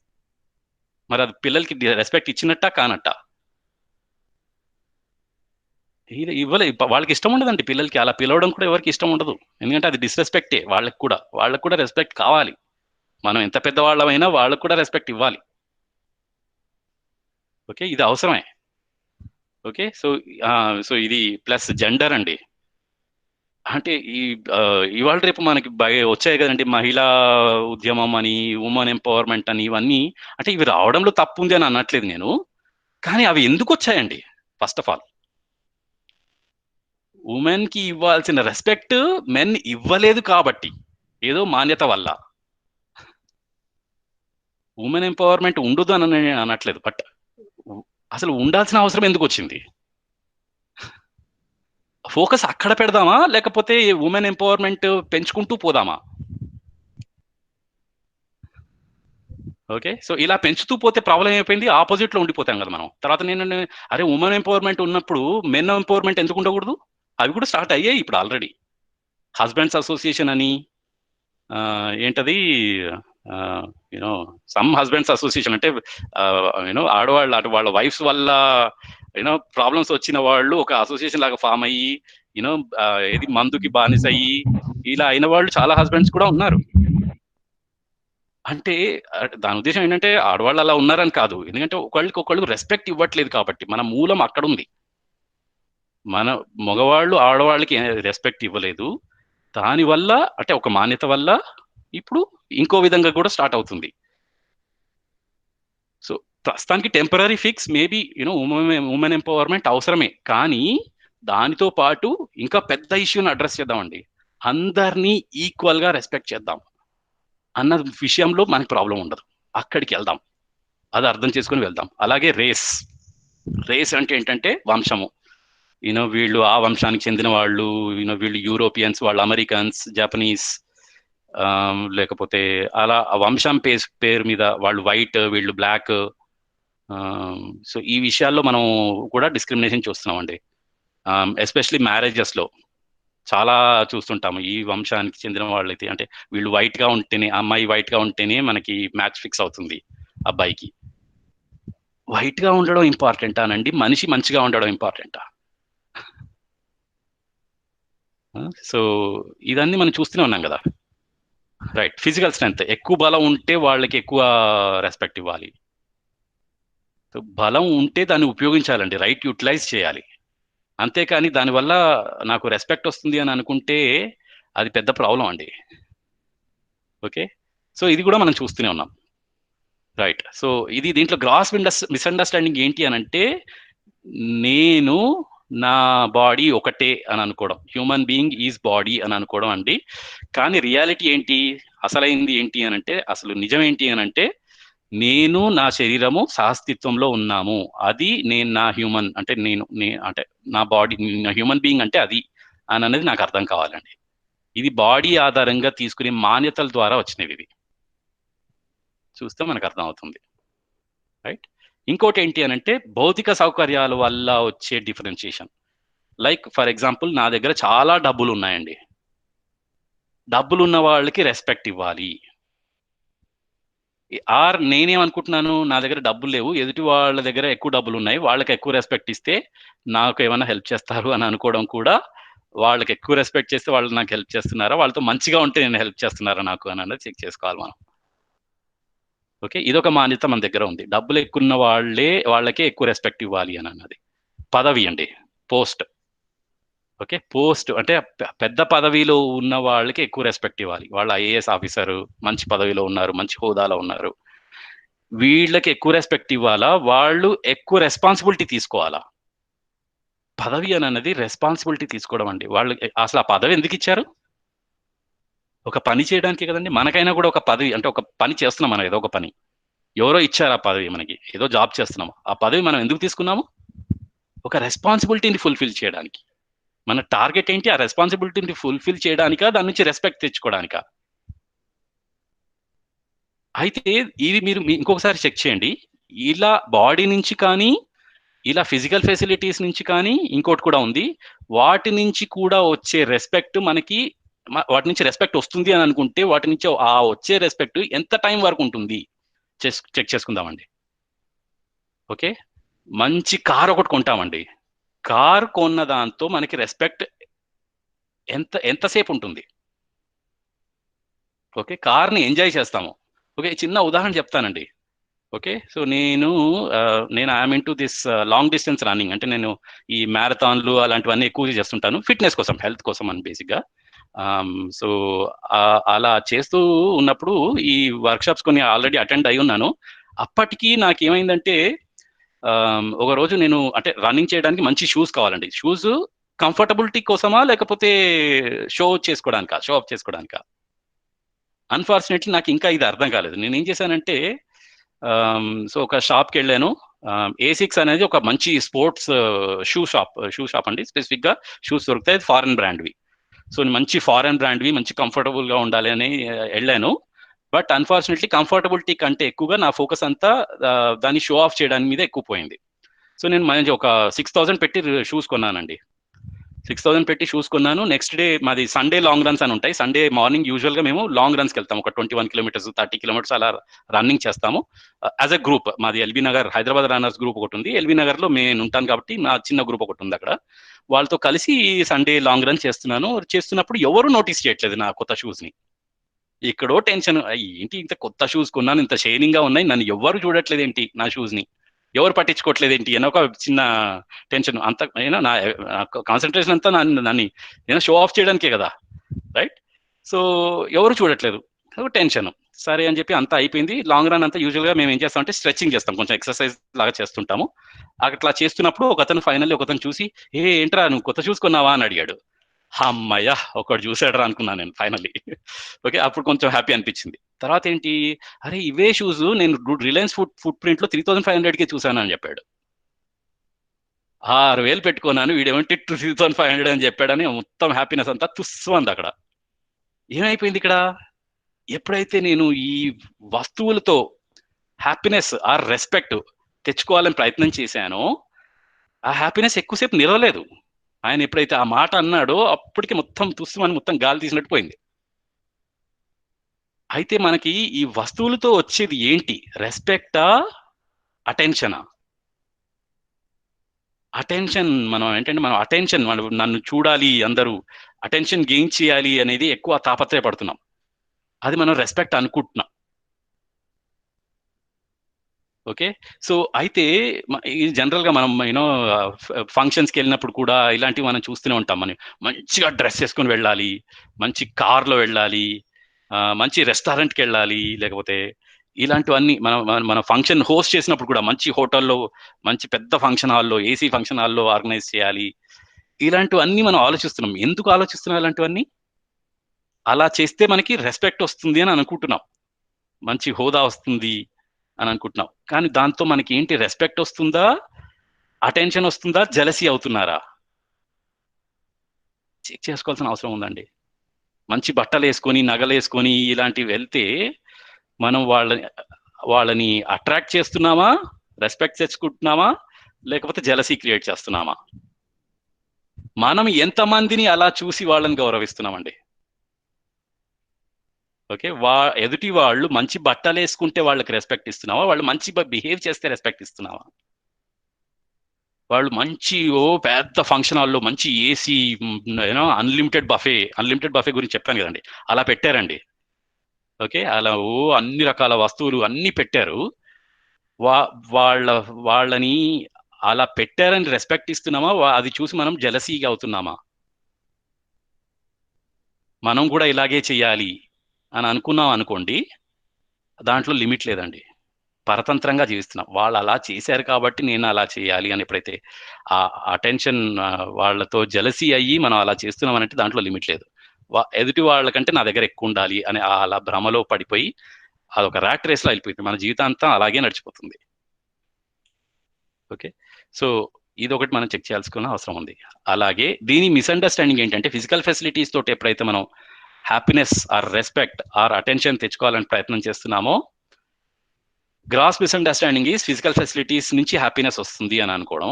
మరి అది పిల్లలకి రెస్పెక్ట్ ఇచ్చినట్టా కానట్టా? ఇది వాళ్ళకి ఇష్టం ఉండదండి పిల్లలకి. అలా పిలవడం కూడా ఎవరికి ఇష్టం ఉండదు. ఎందుకంటే అది డిస్‌రెస్పెక్టే వాళ్ళకి కూడా. వాళ్ళకి కూడా రెస్పెక్ట్ కావాలి. మనం ఎంత పెద్దవాళ్ళమైనా వాళ్ళకి కూడా రెస్పెక్ట్ ఇవ్వాలి. ఓకే. ఇది అవసరమే. ఓకే. సో ఇది ప్లస్ జెండర్ అండి. అంటే ఇవాళ రేపు మనకి వచ్చాయి కదండి మహిళా ఉద్యమం అని, వుమన్ ఎంపవర్మెంట్ అని, ఇవన్నీ. అంటే ఇవి రావడంలో తప్పు ఉంది అని అనట్లేదు నేను. కానీ అవి ఎందుకు వచ్చాయండి? ఫస్ట్ ఆఫ్ ఆల్ ఉమెన్ కి ఇవ్వాల్సిన రెస్పెక్ట్ మెన్ ఇవ్వలేదు కాబట్టి, ఏదో మాన్యత వల్ల. ఉమెన్ ఎంపవర్మెంట్ ఉండదు అని నేను అనట్లేదు. బట్ అసలు ఉండాల్సిన అవసరం ఎందుకు వచ్చింది? ఫోకస్ అక్కడ పెడదామా, లేకపోతే ఉమెన్ ఎంపవర్మెంట్ పెంచుకుంటూ పోదామా? ఓకే. సో ఇలా పెంచుతూ పోతే ప్రాబ్లం అయిపోయింది, ఆపోజిట్ లో ఉండిపోతాం కదా మనం. తర్వాత నేను అరే ఉమెన్ ఎంపవర్మెంట్ ఉన్నప్పుడు మెన్ ఎంపవర్మెంట్ ఎందుకు ఉండకూడదు? అవి కూడా స్టార్ట్ అయ్యాయి ఇప్పుడు ఆల్రెడీ. హస్బెండ్స్ అసోసియేషన్ అని, ఏంటది, యూనో సమ్ హస్బెండ్స్ అసోసియేషన్ అంటే ఆడవాళ్ళు అటు వాళ్ళ వైఫ్స్ వల్ల ప్రాబ్లమ్స్ వచ్చిన వాళ్ళు ఒక అసోసియేషన్ లాగా ఫామ్ అయ్యి, ఏది మందుకి బానిస అయ్యి ఇలా అయిన వాళ్ళు చాలా హస్బెండ్స్ కూడా ఉన్నారు. అంటే దాని ఉద్దేశం ఏంటంటే ఆడవాళ్ళు అలా ఉన్నారని కాదు. ఎందుకంటే ఒకళ్ళకి రెస్పెక్ట్ ఇవ్వట్లేదు కాబట్టి. మన మూలం అక్కడ ఉంది. మన మగవాళ్ళు ఆడవాళ్ళకి రెస్పెక్ట్ ఇవ్వలేదు. దానివల్ల అంటే ఒక మాన్యత వల్ల ఇప్పుడు ఇంకో విధంగా కూడా స్టార్ట్ అవుతుంది. సో ప్రస్తుతానికి temporary fix maybe women empowerment అవసరమే. కానీ దానితో పాటు ఇంకా పెద్ద ఇష్యూని అడ్రస్ చేద్దామండి. అందరినీ ఈక్వల్ గా రెస్పెక్ట్ చేద్దాం అన్న విషయంలో మనకి ప్రాబ్లం ఉండదు. అక్కడికి వెళ్దాం, అది అర్థం చేసుకుని వెళ్దాం. అలాగే రేస్ అంటే ఏంటంటే వంశము. వీళ్ళు ఆ వంశానికి చెందిన వాళ్ళు, వీళ్ళు యూరోపియన్స్, వాళ్ళు అమెరికన్స్, జపనీస్, లేకపోతే అలా ఆ వంశం పేరు మీద వాళ్ళు వైట్, వీళ్ళు బ్లాక్. సో ఈ విషయాల్లో మనం కూడా డిస్క్రిమినేషన్ చూస్తున్నామండి. ఎస్పెషలీ మ్యారేజెస్లో చాలా చూస్తుంటాము. ఈ వంశానికి చెందిన వాళ్ళైతే అంటే వీళ్ళు వైట్ గా ఉంటేనే, అమ్మాయి వైట్ గా ఉంటేనే మనకి మ్యాచ్ ఫిక్స్ అవుతుంది అబ్బాయికి. వైట్ గా ఉండడం ఇంపార్టెంటా అనండి, మనిషి మంచిగా ఉండడం ఇంపార్టెంటా? సో ఇదన్నీ మనం చూస్తూనే ఉన్నాం కదా. రైట్. ఫిజికల్ స్ట్రెంగ్త్, ఎక్కువ బలం ఉంటే వాళ్ళకి ఎక్కువ రెస్పెక్ట్ ఇవ్వాలి. సో బలం ఉంటే దాన్ని ఉపయోగించాలండి, రైట్ యూటిలైజ్ చేయాలి. అంతేకాని దానివల్ల నాకు రెస్పెక్ట్ వస్తుంది అని అనుకుంటే అది పెద్ద ప్రాబ్లం అండి. ఓకే. సో ఇది కూడా మనం చూస్తూనే ఉన్నాం. రైట్. సో దీంట్లో గ్రాస్ మిస్అండర్స్టాండింగ్ ఏంటి అని అంటే, నేను నా బాడీ ఒకటే అని అనుకోవడం, హ్యూమన్ బీయింగ్ ఈజ్ బాడీ అని అనుకోవడం అండి. కానీ రియాలిటీ ఏంటి, అసలైంది ఏంటి అని అంటే, అసలు నిజం ఏంటి అని అంటే, నేను నా శరీరము సహస్తిత్వంలో ఉన్నాము. అది నేను నా హ్యూమన్ అంటే అంటే నా బాడీ, నా హ్యూమన్ బీయింగ్ అంటే అది అని అనేది నాకు అర్థం కావాలండి. ఇది బాడీ ఆధారంగా తీసుకునే మాన్యతల ద్వారా వచ్చినవి. ఇవి చూస్తే మనకు అర్థం అవుతుంది. రైట్. ఇంకోటి ఏంటి అని అంటే, భౌతిక సౌకర్యాల వల్ల వచ్చే డిఫరెన్షియేషన్. లైక్ ఫర్ ఎగ్జాంపుల్, నా దగ్గర చాలా డబ్బులు ఉన్నాయండి, డబ్బులు ఉన్న వాళ్ళకి రెస్పెక్ట్ ఇవ్వాలి. ఆర్ నేనేమనుకుంటున్నాను, నా దగ్గర డబ్బులు లేవు, ఎదుటి వాళ్ళ దగ్గర ఎక్కువ డబ్బులు ఉన్నాయి, వాళ్ళకి ఎక్కువ రెస్పెక్ట్ ఇస్తే నాకు ఏమైనా హెల్ప్ చేస్తారు అని అనుకోవడం కూడా, వాళ్ళకి ఎక్కువ రెస్పెక్ట్ చేస్తే వాళ్ళు నాకు హెల్ప్ చేస్తున్నారా, వాళ్ళతో మంచిగా ఉంటే నేను హెల్ప్ చేస్తున్నారా నాకు అని అన్నది చెక్ చేసుకోవాలి మనం. ఓకే. ఇదొక మాన్యత మన దగ్గర ఉంది. డబ్బులు ఎక్కువ ఉన్న వాళ్ళకే ఎక్కువ రెస్పెక్ట్ ఇవ్వాలి అని అన్నది. పదవి అండి, పోస్ట్. ఓకే. పోస్ట్ అంటే పెద్ద పదవిలో ఉన్న వాళ్ళకి ఎక్కువ రెస్పెక్ట్ ఇవ్వాలి. వాళ్ళు ఐఏఎస్ ఆఫీసర్, మంచి పదవిలో ఉన్నారు, మంచి హోదాలో ఉన్నారు, వీళ్ళకి ఎక్కువ రెస్పెక్ట్ ఇవ్వాలా, వాళ్ళు ఎక్కువ రెస్పాన్సిబిలిటీ తీసుకోవాలా? పదవి అని అన్నది రెస్పాన్సిబిలిటీ తీసుకోవడం అండి. వాళ్ళు అసలు ఆ పదవి ఎందుకు ఇచ్చారు? ఒక పని చేయడానికి కదండి. మనకైనా కూడా ఒక పదవి, అంటే ఒక పని చేస్తున్నాం మనం, ఏదో ఒక పని, ఎవరో ఇచ్చారు ఆ పదవి మనకి, ఏదో జాబ్ చేస్తున్నాము, ఆ పదవి మనం ఎందుకు తీసుకున్నాము? ఒక రెస్పాన్సిబిలిటీని ఫుల్ఫిల్ చేయడానికి. మన టార్గెట్ ఏంటి? ఆ రెస్పాన్సిబిలిటీని ఫుల్ఫిల్ చేయడానికా, దాని నుంచి రెస్పెక్ట్ తెచ్చుకోవడానికా? అయితే ఇది మీరు ఇంకొకసారి చెక్ చేయండి. ఇలా బాడీ నుంచి కానీ, ఇలా ఫిజికల్ ఫెసిలిటీస్ నుంచి కానీ, ఇంకోటి కూడా ఉంది, వాటి నుంచి కూడా వచ్చే రెస్పెక్ట్ మనకి, వాటి నుంచి రెస్పెక్ట్ వస్తుంది అని అనుకుంటే, వాటి నుంచి ఆ వచ్చే రెస్పెక్ట్ ఎంత టైం వరకు ఉంటుంది చెక్ చేసుకుందామండి. ఓకే, మంచి కార్ ఒకటి కొంటామండి. కార్ కొన్న దాంతో మనకి రెస్పెక్ట్ ఎంతసేపు ఉంటుంది? ఓకే, కార్ని ఎంజాయ్ చేస్తాము. ఓకే, చిన్న ఉదాహరణ చెప్తానండి. ఓకే, సో నేను I'm in to this long distance running. అంటే నేను ఈ మ్యారథాన్లు అలాంటివన్నీ ఎక్కువ చేస్తుంటాను, ఫిట్నెస్ కోసం, హెల్త్ కోసం అని బేసిక్గా. సో అలా చేస్తూ ఉన్నప్పుడు ఈ వర్క్షాప్స్ కొన్ని ఆల్రెడీ అటెండ్ అయి ఉన్నాను. అప్పటికి నాకేమైందంటే, ఒక రోజు నేను అంటే రన్నింగ్ చేయడానికి మంచి షూస్ కావాలండి. షూస్ కంఫర్టబిలిటీ కోసమా, లేకపోతే షో ఆఫ్ చేసుకోవడానికా? అన్ఫార్చునేట్లీ నాకు ఇంకా ఇది అర్థం కాలేదు. నేను ఏం చేశానంటే, సో ఒక షాప్కి వెళ్ళాను. A6 అనేది ఒక మంచి స్పోర్ట్స్ షూ షాప్ అండి. స్పెసిఫిక్గా షూస్ దొరుకుతాయి, ఫారెన్ బ్రాండ్వి. సో మంచి ఫారెన్ బ్రాండ్వి, మంచి కంఫర్టబుల్గా ఉండాలి అని వెళ్ళాను. బట్ అన్ఫార్చునేట్లీ కంఫర్టబిలిటీ కంటే ఎక్కువగా నా ఫోకస్ అంతా దాన్ని షో ఆఫ్ చేయడానికి మీద ఎక్కువ పోయింది. సో నేను మంచి ఒక 6,000 పెట్టి షూస్ కొన్నానండి. 6,000 పెట్టి షూస్ కొన్నాను. నెక్స్ట్ డే మాది సండే లాంగ్ రన్స్ అని ఉంటాయి. సండే మార్నింగ్ యూజువల్గా మేము లాంగ్ రన్స్కి వెళ్తాము. ఒక 21 కిలోమీటర్స్, 30 కిలోమీటర్స్ అలా రన్నింగ్ చేస్తాము యాజ్ అ గ్రూప్. మాది LB Nagar Hyderabad runners group ఒకటి ఉంది. ఎల్బీ నగర్లో నేను ఉంటాను కాబట్టి నా చిన్న గ్రూప్ ఒకటి ఉంది అక్కడ. వాళ్ళతో కలిసి సండే లాంగ్ రన్ చేస్తున్నప్పుడు ఎవరు నోటీస్ చేయట్లేదు నా కొత్త షూస్ని. ఇక్కడో టెన్షన్, ఏంటి ఇంత కొత్త షూస్ కొన్నాను, ఇంత షైనింగ్గా ఉన్నాయి, నన్ను ఎవరు చూడట్లేదు ఏంటి, నా షూస్ని ఎవరు పట్టించుకోవట్లేదు ఏంటి అని ఒక చిన్న టెన్షన్. అంత నా కాన్సన్ట్రేషన్ అంతా నన్ను షో ఆఫ్ చేయడానికే కదా, రైట్? సో ఎవరు చూడట్లేదు, టెన్షన్. సరే అని చెప్పి అంతా అయిపోయింది. లాంగ్ రన్ అంతా యూజువల్గా మేము ఏం చేస్తామంటే స్ట్రెచ్చింగ్ చేస్తాం, కొంచెం ఎక్సర్సైజ్ లాగా చేస్తుంటాము. అట్లా చేస్తున్నప్పుడు ఒకతను చూసి, ఏంట్రా నువ్వు కొత్త చూసుకున్నావా అని అడిగాడు. అమ్మయ్య, ఒకటి చూసాడరా అనుకున్నాను నేను ఫైనల్లీ. ఓకే, అప్పుడు కొంచెం హ్యాపీ అనిపించింది. తర్వాత ఏంటి, అరే ఇవే షూస్ నేను రిలయన్స్ ఫుట్ ప్రింట్లో 3,500కే చూసాను అని చెప్పాడు. 6,000 పెట్టుకున్నాను, వీడేమంటే 3,500 అని చెప్పాడని మొత్తం హ్యాపీనెస్ అంతా తుస్సు అంది అక్కడ. ఏమైపోయింది ఇక్కడ, ఎప్పుడైతే నేను ఈ వస్తువులతో హ్యాపీనెస్ ఆర్ రెస్పెక్ట్ తెచ్చుకోవాలని ప్రయత్నం చేశానో, ఆ హ్యాపీనెస్ ఎక్కువసేపు నిలవలేదు. ఆయన ఎప్పుడైతే ఆ మాట అన్నాడో అప్పటికి మొత్తం తుస్సుమని మొత్తం గాలి తీసినట్టు పోయింది. అయితే మనకి ఈ వస్తువులతో వచ్చేది ఏంటి, రెస్పెక్టా, అటెన్షనా? అటెన్షన్, మనం ఏంటంటే మనం అటెన్షన్, నన్ను చూడాలి, అందరూ అటెన్షన్ గెయిన్ చేయాలి అనేది ఎక్కువ తాపత్రయపడుతున్నాం. అది మనం రెస్పెక్ట్ అనుకుంటున్నాం. ఓకే, సో అయితే జనరల్గా మనం ఫంక్షన్స్కి వెళ్ళినప్పుడు కూడా ఇలాంటివి మనం చూస్తూనే ఉంటాం. మనం మంచిగా డ్రెస్ చేసుకొని వెళ్ళాలి, మంచి కార్లో వెళ్ళాలి, మంచి రెస్టారెంట్కి వెళ్ళాలి, లేకపోతే ఇలాంటివన్నీ మన ఫంక్షన్ హోస్ట్ చేసినప్పుడు కూడా మంచి హోటల్లో, మంచి పెద్ద ఫంక్షన్ హాల్లో, ఏసీ ఫంక్షన్ హాల్లో ఆర్గనైజ్ చేయాలి. ఇలాంటివన్నీ మనం ఆలోచిస్తున్నాం. ఎందుకు ఆలోచిస్తున్నాం ఇలాంటివన్నీ? అలా చేస్తే మనకి రెస్పెక్ట్ వస్తుంది అని అనుకుంటున్నాం, మంచి హోదా వస్తుంది అని అనుకుంటున్నాం. కానీ దాంతో మనకి ఏంటి, రెస్పెక్ట్ వస్తుందా, అటెన్షన్ వస్తుందా, జెలసీ అవుతున్నారా? చెక్ చేసుకోవాల్సిన అవసరం ఉందండి. మంచి బట్టలు వేసుకొని, నగలు వేసుకొని ఇలాంటివి వెళ్తే మనం వాళ్ళని అట్రాక్ట్ చేస్తున్నామా, రెస్పెక్ట్ తెచ్చుకుంటున్నామా, లేకపోతే జెలసీ క్రియేట్ చేస్తున్నామా? మనం ఎంతమందిని అలా చూసి వాళ్ళని గౌరవిస్తున్నామండి? ఓకే, ఎదుటి వాళ్ళు మంచి బట్టలు వేసుకుంటే వాళ్ళకి రెస్పెక్ట్ ఇస్తున్నావా, వాళ్ళు మంచి బిహేవ్ చేస్తే రెస్పెక్ట్ ఇస్తున్నావా? వాళ్ళు మంచి పెద్ద ఫంక్షన్ హాల్లో మంచి ఏసీ, అన్లిమిటెడ్ బఫే గురించి చెప్పాను కదండి, అలా పెట్టారండి. ఓకే, అలా అన్ని రకాల వస్తువులు అన్ని పెట్టారు. వాళ్ళని అలా పెట్టారని రెస్పెక్ట్ ఇస్తున్నామా, అది చూసి మనం జెలసీగా అవుతున్నామా? మనం కూడా ఇలాగే చెయ్యాలి అని అనుకున్నాం అనుకోండి, దాంట్లో లిమిట్ లేదండి. పరతంత్రంగా జీవిస్తున్నాం. వాళ్ళు అలా చేశారు కాబట్టి నేను అలా చేయాలి అని ఎప్పుడైతే ఆ అటెన్షన్, వాళ్ళతో జెలసీ అయ్యి మనం అలా చేస్తున్నాం అంటే దాంట్లో లిమిట్ లేదు. ఎదుటి వాళ్ళకంటే నా దగ్గర ఎక్కువ ఉండాలి అని అలా భ్రమలో పడిపోయి అదొక ర్యాట్ రేస్లో వెళ్ళిపోయింది. మన జీవితాంతం అలాగే నడిచిపోతుంది. ఓకే, సో ఇది ఒకటి మనం చెక్ చేయాల్సిన అవసరం ఉంది. అలాగే దీని మిస్అండర్స్టాండింగ్ ఏంటంటే ఫిజికల్ ఫెసిలిటీస్ తోటి ఎప్పుడైతే మనం happiness or respect or attention తెచ్చుకోవాలని ప్రయత్నం చేస్తున్నామో, gross misunderstanding is physical facilities నుంచి హ్యాపీనెస్ వస్తుంది అని అనుకోవడం,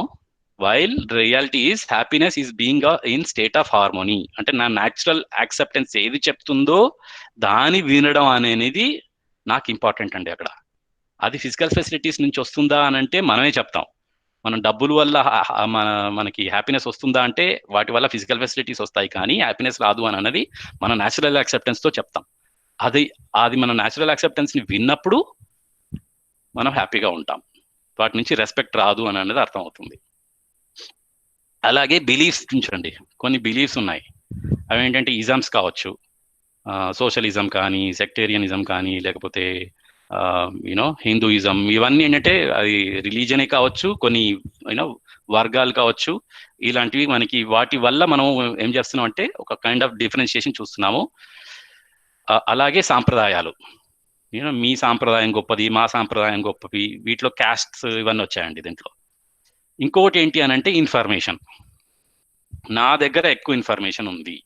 while reality is happiness is being in state of harmony. అంటే నా న్యాచురల్ యాక్సెప్టెన్స్ ఏది చెప్తుందో దాని వినడం అనేది నాకు ఇంపార్టెంట్ అండి. అక్కడ అది ఫిజికల్ ఫెసిలిటీస్ నుంచి వస్తుందా అని అంటే మనమే చెప్తాం. మనం డబ్బుల వల్ల మనకి హ్యాపీనెస్ వస్తుందా అంటే వాటి వల్ల ఫిజికల్ ఫెసిలిటీస్ వస్తాయి, కానీ హ్యాపీనెస్ రాదు అని అన్నది మనం న్యాచురల్ యాక్సెప్టెన్స్తో చెప్తాం. అది మన న్యాచురల్ యాక్సెప్టెన్స్ని విన్నప్పుడు మనం హ్యాపీగా ఉంటాం. వాటి నుంచి రెస్పెక్ట్ రాదు అని అనేది అర్థమవుతుంది. అలాగే బిలీఫ్స్ ఉంచండి. కొన్ని బిలీఫ్స్ ఉన్నాయి, అవి ఏంటంటే ఇజమ్స్ కావచ్చు, సోషలిజం కానీ, సెక్టేరియనిజం కానీ, లేకపోతే హిందూయిజం, ఇవన్నీ ఏంటంటే అది రిలీజనే కావచ్చు, కొన్ని వర్గాలు కావచ్చు. ఇలాంటివి మనకి వాటి వల్ల మనం ఏం చేస్తున్నాం అంటే ఒక కైండ్ ఆఫ్ డిఫరెన్షియేషన్ చూస్తున్నాము. అలాగే సాంప్రదాయాలు, మీ సాంప్రదాయం గొప్పది, మా సాంప్రదాయం గొప్పది, వీటిలో క్యాస్ట్స్ ఇవన్నీ వచ్చాయండి దీంట్లో. ఇంకొకటి ఏంటి అని అంటే ఇన్ఫర్మేషన్. నా దగ్గర ఎక్కువ ఇన్ఫర్మేషన్ ఉంది,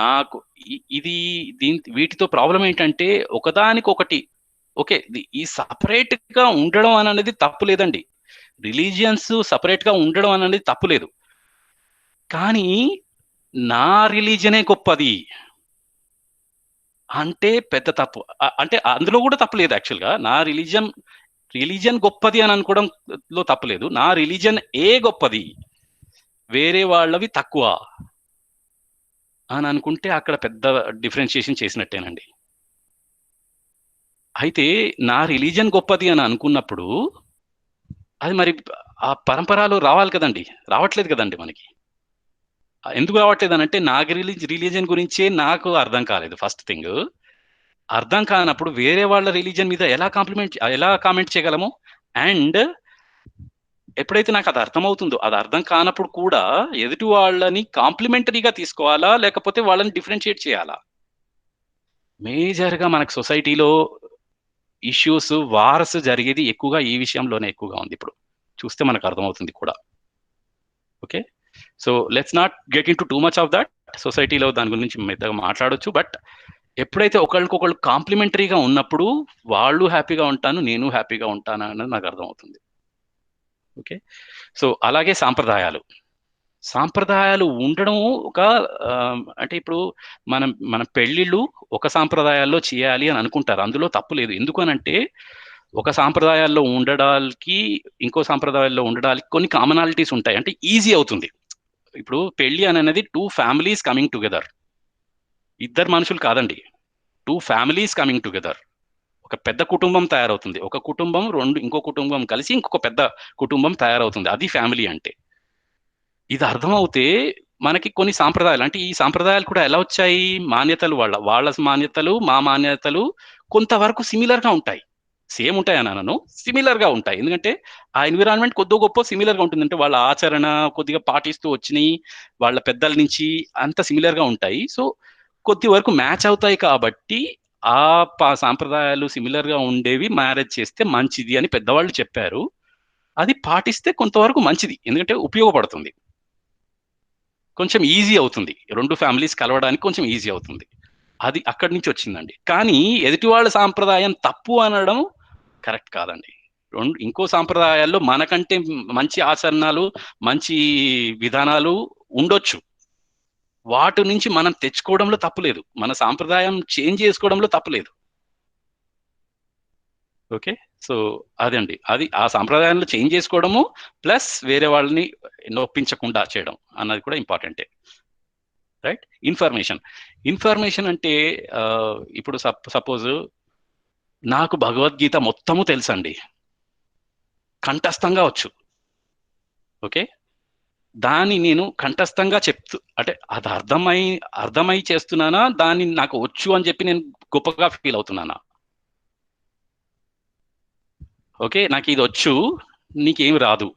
నాకు వీటితో ప్రాబ్లం ఏంటంటే ఒకదానికొకటి ఓకే, ఈ సపరేట్ గా ఉండడం అనేది తప్పు లేదండి. రిలీజియన్స్ సపరేట్ గా ఉండడం అనేది తప్పు లేదు, కానీ నా రిలీజనే గొప్పది అంటే పెద్ద తప్పు. అంటే అందులో కూడా తప్పు లేదు యాక్చువల్గా. నా రిలీజియన్ గొప్పది అని అనుకోవడంలో తప్పులేదు. నా రిలీజియన్ గొప్పది, వేరే వాళ్ళవి తక్కువ అని అనుకుంటే అక్కడ పెద్ద డిఫరెన్షియేషన్ చేసినట్టేనండి. అయితే నా రిలీజియన్ గొప్పది అని అనుకున్నప్పుడు అది మరి ఆ పరంపరలో రావాలి కదండి, రావట్లేదు కదండి మనకి. ఎందుకు రావట్లేదు అని అంటే నా రిలీజియన్ గురించే నాకు అర్థం కాలేదు. ఫస్ట్ థింగ్, అర్థం కానప్పుడు వేరే వాళ్ళ రిలీజియన్ మీద ఎలా కామెంట్ చేయగలము? అండ్ ఎప్పుడైతే నాకు అది అర్థమవుతుందో, అది అర్థం కానప్పుడు కూడా ఎదుటి వాళ్ళని కాంప్లిమెంటరీగా తీసుకోవాలా లేకపోతే వాళ్ళని డిఫరెన్షియేట్ చేయాలా? మేజర్గా మనకు సొసైటీలో ఇష్యూస్, వార్స్ జరిగేది ఎక్కువగా ఈ విషయంలోనే ఎక్కువగా ఉంది. ఇప్పుడు చూస్తే మనకు అర్థమవుతుంది కూడా. Okay, so let's not get in to too much of that. సొసైటీలో దాని గురించి మెత్తగా మాట్లాడొచ్చు, బట్ ఎప్పుడైతే ఒకళ్ళకొకళ్ళు కాంప్లిమెంటరీగా ఉన్నప్పుడు వాళ్ళు హ్యాపీగా ఉంటాను, నేను హ్యాపీగా ఉంటాను అన్నది నాకు అర్థమవుతుంది. ఓకే, సో అలాగే సాంప్రదాయాలు ఉండడం ఒక అంటే ఇప్పుడు మన పెళ్ళిళ్ళు ఒక సాంప్రదాయాల్లో చేయాలి అని అనుకుంటారు, అందులో తప్పు లేదు. ఎందుకనంటే ఒక సాంప్రదాయాల్లో ఉండడానికి ఇంకో సాంప్రదాయాల్లో ఉండడానికి కొన్ని కామనాలిటీస్ ఉంటాయి, అంటే ఈజీ అవుతుంది. ఇప్పుడు పెళ్లి అనేది 2 ఫ్యామిలీస్ కమింగ్ టుగెదర్, ఇద్దరు మనుషులు కాదండి, 2 ఫ్యామిలీస్ కమింగ్ టుగెదర్. ఒక పెద్ద కుటుంబం తయారవుతుంది, ఒక కుటుంబం ఇంకో కుటుంబం కలిసి ఇంకొక పెద్ద కుటుంబం తయారవుతుంది, అది ఫ్యామిలీ అంటే. ఇది అర్థమవుతే మనకి కొన్ని సాంప్రదాయాలు, అంటే ఈ సాంప్రదాయాలు కూడా ఎలా వచ్చాయి? మాన్యతలు, వాళ్ళ మాన్యతలు మా మాన్యతలు కొంతవరకు సిమిలర్గా ఉంటాయి. సేమ్ ఉంటాయి అని అనను, సిమిలర్గా ఉంటాయి. ఎందుకంటే ఆ ఎన్విరాన్మెంట్ కొద్దిగా గొప్ప సిమిలర్గా ఉంటుంది, అంటే వాళ్ళ ఆచరణ కొద్దిగా పాటిస్తూ వచ్చినాయి, వాళ్ళ పెద్దల నుంచి అంత సిమిలర్గా ఉంటాయి. సో కొద్ది వరకు మ్యాచ్ అవుతాయి కాబట్టి ఆ సాంప్రదాయాలు సిమిలర్గా ఉండేవి మ్యారేజ్ చేస్తే మంచిది అని పెద్దవాళ్ళు చెప్పారు. అది పాటిస్తే కొంతవరకు మంచిది, ఎందుకంటే ఉపయోగపడుతుంది, కొంచెం ఈజీ అవుతుంది, 2 ఫ్యామిలీస్ కలవడానికి కొంచెం ఈజీ అవుతుంది. అది అక్కడి నుంచి వచ్చిందండి. కానీ ఎదుటి వాళ్ళ సాంప్రదాయం తప్పు అనడం కరెక్ట్ కాదండి. ఇంకో సాంప్రదాయాల్లో మనకంటే మంచి ఆచరణలు, మంచి విధానాలు ఉండొచ్చు, వాటి నుంచి మనం తెచ్చుకోవడంలో తప్పులేదు, మన సాంప్రదాయం చేంజ్ చేసుకోవడంలో తప్పులేదు. ఓకే, సో అదండి, అది ఆ సాంప్రదాయాలను చేంజ్ చేసుకోవడము ప్లస్ వేరే వాళ్ళని నొప్పించకుండా చేయడం అన్నది కూడా ఇంపార్టెంటే. రైట్, ఇన్ఫర్మేషన్ అంటే ఇప్పుడు సపోజ్ నాకు భగవద్గీత మొత్తము తెలుసండి, కంఠస్థంగా వచ్చు. ఓకే, దాన్ని నేను కంఠస్థంగా అంటే అది అర్థమై చేస్తున్నానా, దాన్ని నాకు వచ్చు అని చెప్పి నేను గొప్పగా ఫీల్ అవుతున్నానా? ఓకే, నాకు ఇది వచ్చు, నీకేమి రాదు,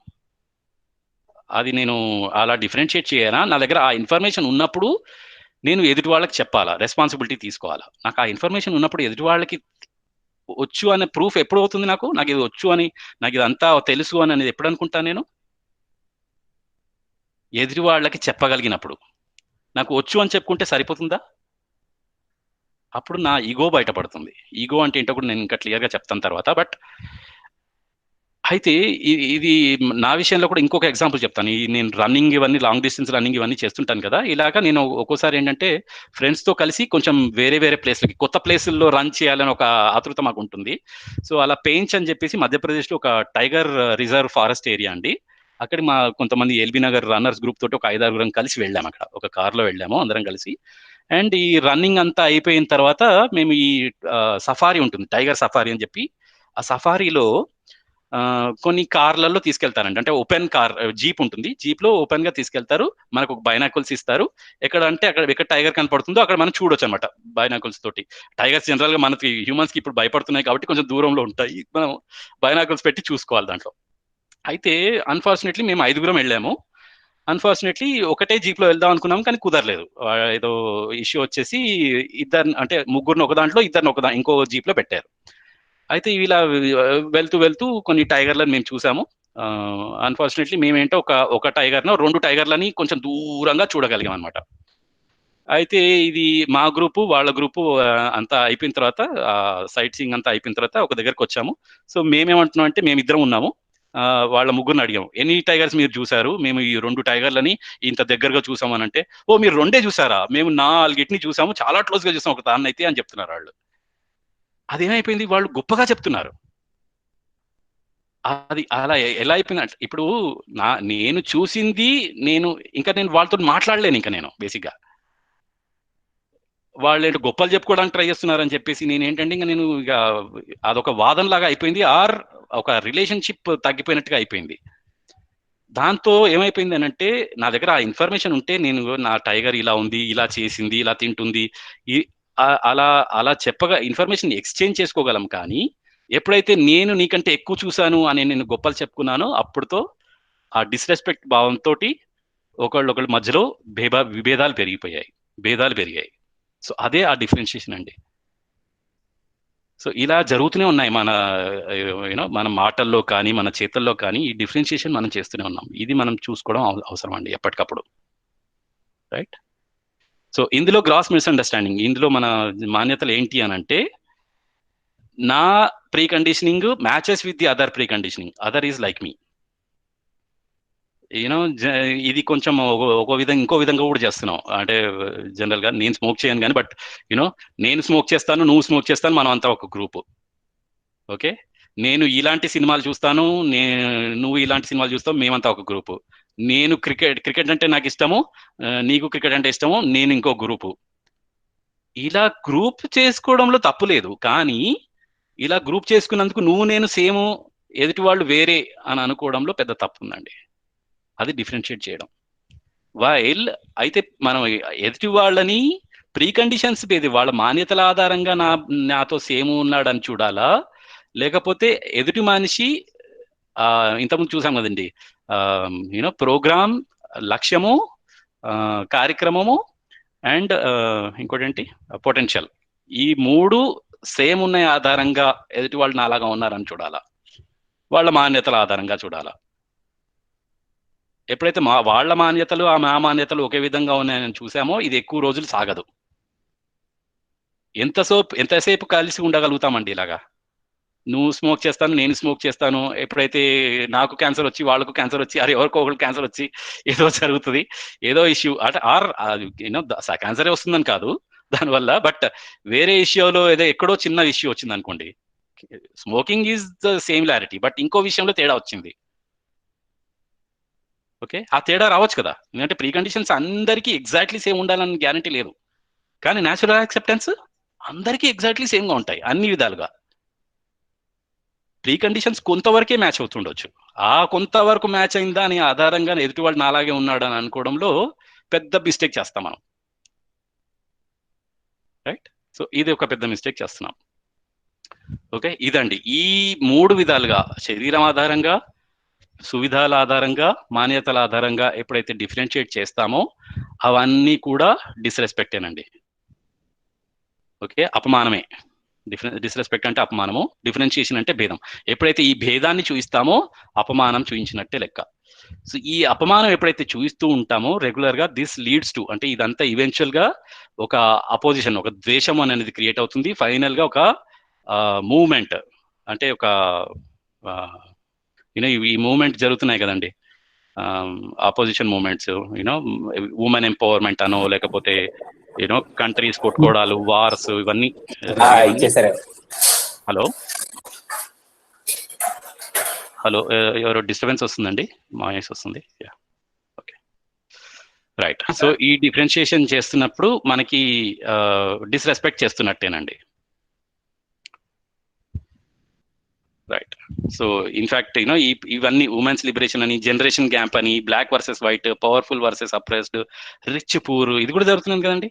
అది నేను అలా డిఫరెన్షియేట్ చేయనా? నా దగ్గర ఆ ఇన్ఫర్మేషన్ ఉన్నప్పుడు నేను ఎదుటి వాళ్ళకి చెప్పాలా, రెస్పాన్సిబిలిటీ తీసుకోవాలా. నాకు ఆ ఇన్ఫర్మేషన్ ఉన్నప్పుడు ఎదుటి వాళ్ళకి వచ్చు అనే ప్రూఫ్ ఎప్పుడు అవుతుంది? నాకు ఇది వచ్చు అని, నాకు ఇదంతా తెలుసు అని అనేది ఎప్పుడు అనుకుంటాను నేను? ఎదుటి వాళ్ళకి చెప్పగలిగినప్పుడు. నాకు వచ్చు అని చెప్పుకుంటే సరిపోతుందా? అప్పుడు నా ఈగో బయటపడుతుంది. ఈగో అంటే ఏంటో కూడా నేను ఇంకా క్లియర్గా చెప్తాను తర్వాత. బట్ అయితే ఇది నా విషయంలో కూడా ఇంకొక ఎగ్జాంపుల్ చెప్తాను. నేను రన్నింగ్ ఇవన్నీ, లాంగ్ డిస్టెన్స్ రన్నింగ్ ఇవన్నీ చేస్తుంటాను కదా. ఇలాగా నేను ఒక్కోసారి ఏంటంటే ఫ్రెండ్స్తో కలిసి కొంచెం వేరే వేరే ప్లేస్లకి, కొత్త ప్లేసుల్లో రన్ చేయాలని ఒక ఆతృత మాకు ఉంటుంది. సో అలా పెంచ్ అని చెప్పేసి మధ్యప్రదేశ్లో ఒక టైగర్ రిజర్వ్ ఫారెస్ట్ ఏరియా అండి. అక్కడ మా కొంతమంది ఎల్బీ నగర్ రన్నర్స్ గ్రూప్ తోటి ఒక 5-6 కలిసి వెళ్ళాము. అక్కడ ఒక కార్లో వెళ్ళాము అందరం కలిసి. అండ్ ఈ రన్నింగ్ అంతా అయిపోయిన తర్వాత మేము ఈ సఫారీ ఉంటుంది, టైగర్ సఫారీ అని చెప్పి, ఆ సఫారీలో కొన్ని కార్లలో తీసుకెళ్తారండి. అంటే ఓపెన్ కార్, జీప్ ఉంటుంది, జీప్ లో ఓపెన్ గా తీసుకెళ్తారు. మనకు ఒక బైనాకుల్స్ ఇస్తారు. ఎక్కడ టైగర్ కనపడుతుందో అక్కడ మనం చూడొచ్చు అనమాట బైనాకుల్స్ తోటి. టైగర్స్ జనరల్ గా మనకి హ్యూమన్స్ కి ఇప్పుడు భయపడుతున్నాయి కాబట్టి కొంచెం దూరంలో ఉంటాయి, మనం బైనాకుల్స్ పెట్టి చూసుకోవాలి దాంట్లో. అయితే అన్ఫార్చునేట్లీ మేము 5 వెళ్ళాము. అన్ఫార్చునేట్లీ ఒకటే జీప్ లో వెళ్దాం అనుకున్నాం, కానీ కుదరలేదు. ఏదో ఇష్యూ వచ్చేసి ఇద్దరు, అంటే ముగ్గురిని ఒక దాంట్లో, ఇద్దరిని ఇంకో జీప్ లో పెట్టారు. అయితే ఇలా వెళ్తూ వెళ్తూ కొన్ని టైగర్లను మేము చూసాము. అన్ఫార్చునేట్లీ మేమేంటో ఒక టైగర్ను, 2 టైగర్లని కొంచెం దూరంగా చూడగలిగాం అనమాట. అయితే ఇది మా గ్రూపు వాళ్ళ గ్రూపు అంతా అయిపోయిన తర్వాత, సైట్ సీయింగ్ అంతా అయిపోయిన తర్వాత ఒక దగ్గరకు వచ్చాము. సో మేమేమంటున్నాం అంటే, మేమిద్దరం ఉన్నాము, వాళ్ళ ముగ్గురిని అడిగాము, ఎన్ని టైగర్స్ మీరు చూసారు? మేము ఈ 2 టైగర్లని ఇంత దగ్గరగా చూసామని అంటే, ఓ మీరు 2 చూసారా? మేము 4 చూసాము, చాలా క్లోజ్ గా చూసాం ఒక దాన్నైతే అని చెప్తున్నారు వాళ్ళు. అదేమైపోయింది, వాళ్ళు గొప్పగా చెప్తున్నారు. అది అలా ఎలా అయిపోయిందంటే, ఇప్పుడు నేను చూసింది, నేను వాళ్ళతో మాట్లాడలేను ఇంకా, నేను బేసిక్గా వాళ్ళు ఏంటో గొప్పలు చెప్పుకోవడానికి ట్రై చేస్తున్నారని చెప్పేసి నేనేంటంటే నేను ఇక అదొక వాదన లాగా అయిపోయింది, ఆర్ ఒక రిలేషన్షిప్ తగ్గిపోయినట్టుగా అయిపోయింది. దాంతో ఏమైపోయింది అని అంటే, నా దగ్గర ఆ ఇన్ఫర్మేషన్ ఉంటే నేను నా టైగర్ ఇలా ఉంది, ఇలా చేసింది, ఇలా తింటుంది, అలా అలా చెప్పగా ఇన్ఫర్మేషన్ ఎక్స్చేంజ్ చేసుకోగలం. కానీ ఎప్పుడైతే నేను నీకంటే ఎక్కువ చూశాను అని నేను గొప్పలు చెప్పుకున్నానో, అప్పుడుతో ఆ డిస్రెస్పెక్ట్ భావంతో ఒకళ్ళ మధ్యలో భేదాలు పెరిగాయి. సో అదే ఆ డిఫరెన్షియేషన్ అండి. సో ఇలా జరుగుతూనే ఉన్నాయి మన మాటల్లో కానీ మన చేతల్లో కానీ, ఈ డిఫరెన్షియేషన్ మనం చేస్తూనే ఉన్నాం. ఇది మనం చూసుకోవడం అవసరం అండి ఎప్పటికప్పుడు, రైట్? సో ఇందులో గ్రాస్ మిస్అండర్స్టాండింగ్, ఇందులో మన మాన్యతలు ఏంటి అని అంటే, నా pre conditioning matches with the other pre conditioning, other is like me. ఇది కొంచెం ఇంకో విధంగా కూడా చేస్తున్నాం. అంటే జనరల్ గా నేను స్మోక్ చేయను కానీ, బట్ నేను స్మోక్ చేస్తాను, నువ్వు స్మోక్ చేస్తాను, మనం అంతా ఒక గ్రూప్. ఓకే, నేను ఇలాంటి సినిమాలు చూస్తాను, నువ్వు ఇలాంటి సినిమాలు చూస్తావు, మేమంతా ఒక గ్రూపు. నేను క్రికెట్ అంటే నాకు ఇష్టము, నీకు క్రికెట్ అంటే ఇష్టము, నేను ఇంకో గ్రూపు. ఇలా గ్రూప్ చేసుకోవడంలో తప్పు లేదు, కానీ ఇలా గ్రూప్ చేసుకున్నందుకు నువ్వు నేను సేమ్, ఎదుటి వాళ్ళు వేరే అని అనుకోవడంలో పెద్ద తప్పు ఉందండి. అది డిఫరెన్షియేట్ చేయడం. వైల్ అయితే మనం ఎదుటి వాళ్ళని ప్రీ కండిషన్స్ మీద, వాళ్ళ మాన్యతల ఆధారంగా నాతో సేమ్ ఉన్నాడని చూడాలా, లేకపోతే ఎదుటి మనిషి ఇంతకుముందు చూసాం కదండి, ప్రోగ్రామ్, లక్ష్యము, కార్యక్రమము అండ్ ఇంకోటేంటి, పొటెన్షియల్. ఈ 3 సేమ్ ఉన్న ఆధారంగా ఎదుటి వాళ్ళు నాలాగా ఉన్నారని చూడాలా, వాళ్ళ మాన్యతల ఆధారంగా చూడాలా. ఎప్పుడైతే వాళ్ళ మాన్యతలు మా మాన్యతలు ఒకే విధంగా ఉన్నాయని చూసామో, ఇది ఎక్కువ రోజులు సాగదు. ఎంతసేపు కలిసి ఉండగలుగుతామండి ఇలాగా? నువ్వు స్మోక్ చేస్తాను, నేను స్మోక్ చేస్తాను, ఎప్పుడైతే నాకు క్యాన్సర్ వచ్చి వాళ్ళకు క్యాన్సర్ వచ్చి, ఎవరికో ఒకరికి క్యాన్సర్ వచ్చి ఏదో జరుగుతుంది, ఏదో ఇష్యూ అంటే, క్యాన్సరే వస్తుందని కాదు దానివల్ల, బట్ వేరే ఇష్యూలో ఏదో ఎక్కడో చిన్న ఇష్యూ వచ్చింది అనుకోండి, స్మోకింగ్ ఈజ్ ద సేమిలారిటీ, బట్ ఇంకో విషయంలో తేడా వచ్చింది. ఓకే, ఆ తేడా రావచ్చు కదా, ఎందుకంటే ప్రీ కండిషన్స్ అందరికీ ఎగ్జాక్ట్లీ సేమ్ ఉండాలని గ్యారంటీ లేదు, కానీ న్యాచురల్ యాక్సెప్టెన్స్ అందరికీ ఎగ్జాక్ట్లీ సేమ్గా ఉంటాయి అన్ని విధాలుగా. ప్రీ కండిషన్స్ కొంతవరకే మ్యాచ్ అవుతుండొచ్చు, ఆ కొంతవరకు మ్యాచ్ అయిందా అని ఆధారంగా ఎదుటి వాళ్ళు నాలాగే ఉన్నాడు అని అనుకోవడంలో పెద్ద మిస్టేక్ చేస్తాం మనం, రైట్? సో ఇది ఒక పెద్ద మిస్టేక్ చేస్తున్నాం. ఓకే, ఇదండి ఈ 3 విధాలుగా, శరీరం ఆధారంగా, సువిధాల ఆధారంగా, మాన్యతల ఆధారంగా ఎప్పుడైతే డిఫరెన్షియేట్ చేస్తామో, అవన్నీ కూడా డిస్రెస్పెక్టేనండి. ఓకే, అపమానమే. డిస్రెస్పెక్ట్ అంటే అపమానము, డిఫరెన్షియేషన్ అంటే భేదం. ఎప్పుడైతే ఈ భేదాన్ని చూపిస్తామో అపమానం చూపించినట్టే లెక్క. సో ఈ అపమానం ఎప్పుడైతే చూపిస్తూ ఉంటామో రెగ్యులర్ గా దిస్ లీడ్స్ టు, అంటే ఇదంతా ఈవెన్చువల్ గా ఒక అపోజిషన్, ఒక ద్వేషం అనేది క్రియేట్ అవుతుంది. ఫైనల్ గా ఒక మూవ్మెంట్, అంటే ఒక యూనో ఈ మూవ్మెంట్ జరుగుతున్నాయి కదండి, opposition movements, you know women empowerment అనో, లేకపోతే యూనో కంట్రీస్ కొట్టుకోవడాలు, వార్స్, ఇవన్నీ. హలో హలో, ఎవరో డిస్టర్బెన్స్ వస్తుందండి, వాయిస్ వస్తుంది. Okay, right. సో ఈ డిఫరెన్షియేషన్ చేస్తున్నప్పుడు మనకి డిస్రెస్పెక్ట్ చేస్తున్నట్టేనండి. రైట్. సో ఇన్ఫాక్ట్ యూనో ఇవన్నీ ఉమెన్స్ లిబరేషన్ అని, జనరేషన్ గ్యాప్ అని, black versus white, powerful versus oppressed, rich poor, ఇది కూడా జరుగుతుంది కదండి.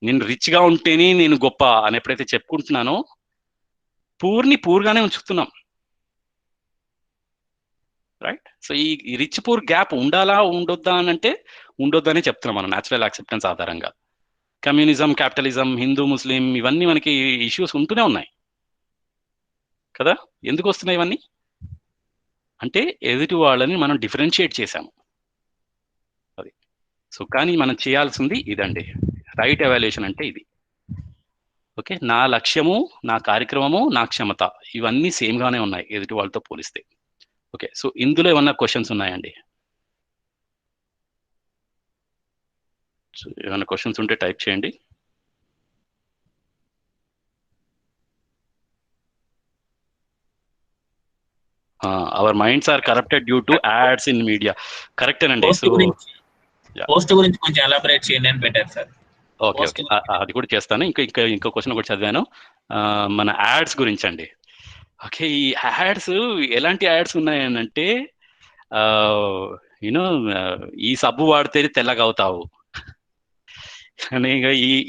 నేను రిచ్ గా ఉంటేనే నేను గొప్ప అని ఎప్పుడైతే చెప్పుకుంటున్నానో పూర్ని పూర్గానే ఉంచుతున్నాం. రైట్. సో ఈ రిచ్ పూర్ గ్యాప్ ఉండాలా ఉండొద్దా అని అంటే ఉండొద్దనే చెప్తున్నాం మనం, న్యాచురల్ యాక్సెప్టెన్స్ ఆధారంగా. కమ్యూనిజం, క్యాపిటలిజం, హిందూ ముస్లిం, ఇవన్నీ మనకి ఇష్యూస్ ఉంటూనే ఉన్నాయి కదా. ఎందుకు వస్తున్నాయి ఇవన్నీ అంటే ఎదుటి వాళ్ళని మనం డిఫరెన్షియేట్ చేశాము, అది. సో కానీ మనం చేయాల్సింది ఇదండి, రైట్ ఎవాల్యుయేషన్ అంటే ఇది. ఓకే, నా లక్ష్యము, నా కార్యక్రమము, నా క్షమత, ఇవన్నీ సేమ్ గానే ఉన్నాయి ఎదుటి వాళ్ళతో పోలిస్తే. ఓకే, సో ఇందులో ఏమన్నా క్వశ్చన్స్ ఉన్నాయండి? ఏమైనా క్వశ్చన్స్ ఉంటే టైప్ చేయండి. Our minds are corrupted due to ads in media. కరెక్టేనండి. సో పోస్ట్ గురించి కొంచెం ఎలాబరేట్ చేయండి అని పెట్టారు సార్. ఓకే ఓకే, అది కూడా చేస్తాను. ఇంకో క్వశ్చన్ కూడా చదివాను, మన యాడ్స్ గురించి అండి. ఓకే, ఈ యాడ్స్ ఎలాంటి యాడ్స్ ఉన్నాయనంటే యూనో ఈ సబ్బు వాడితే తెల్లగా అవుతావు,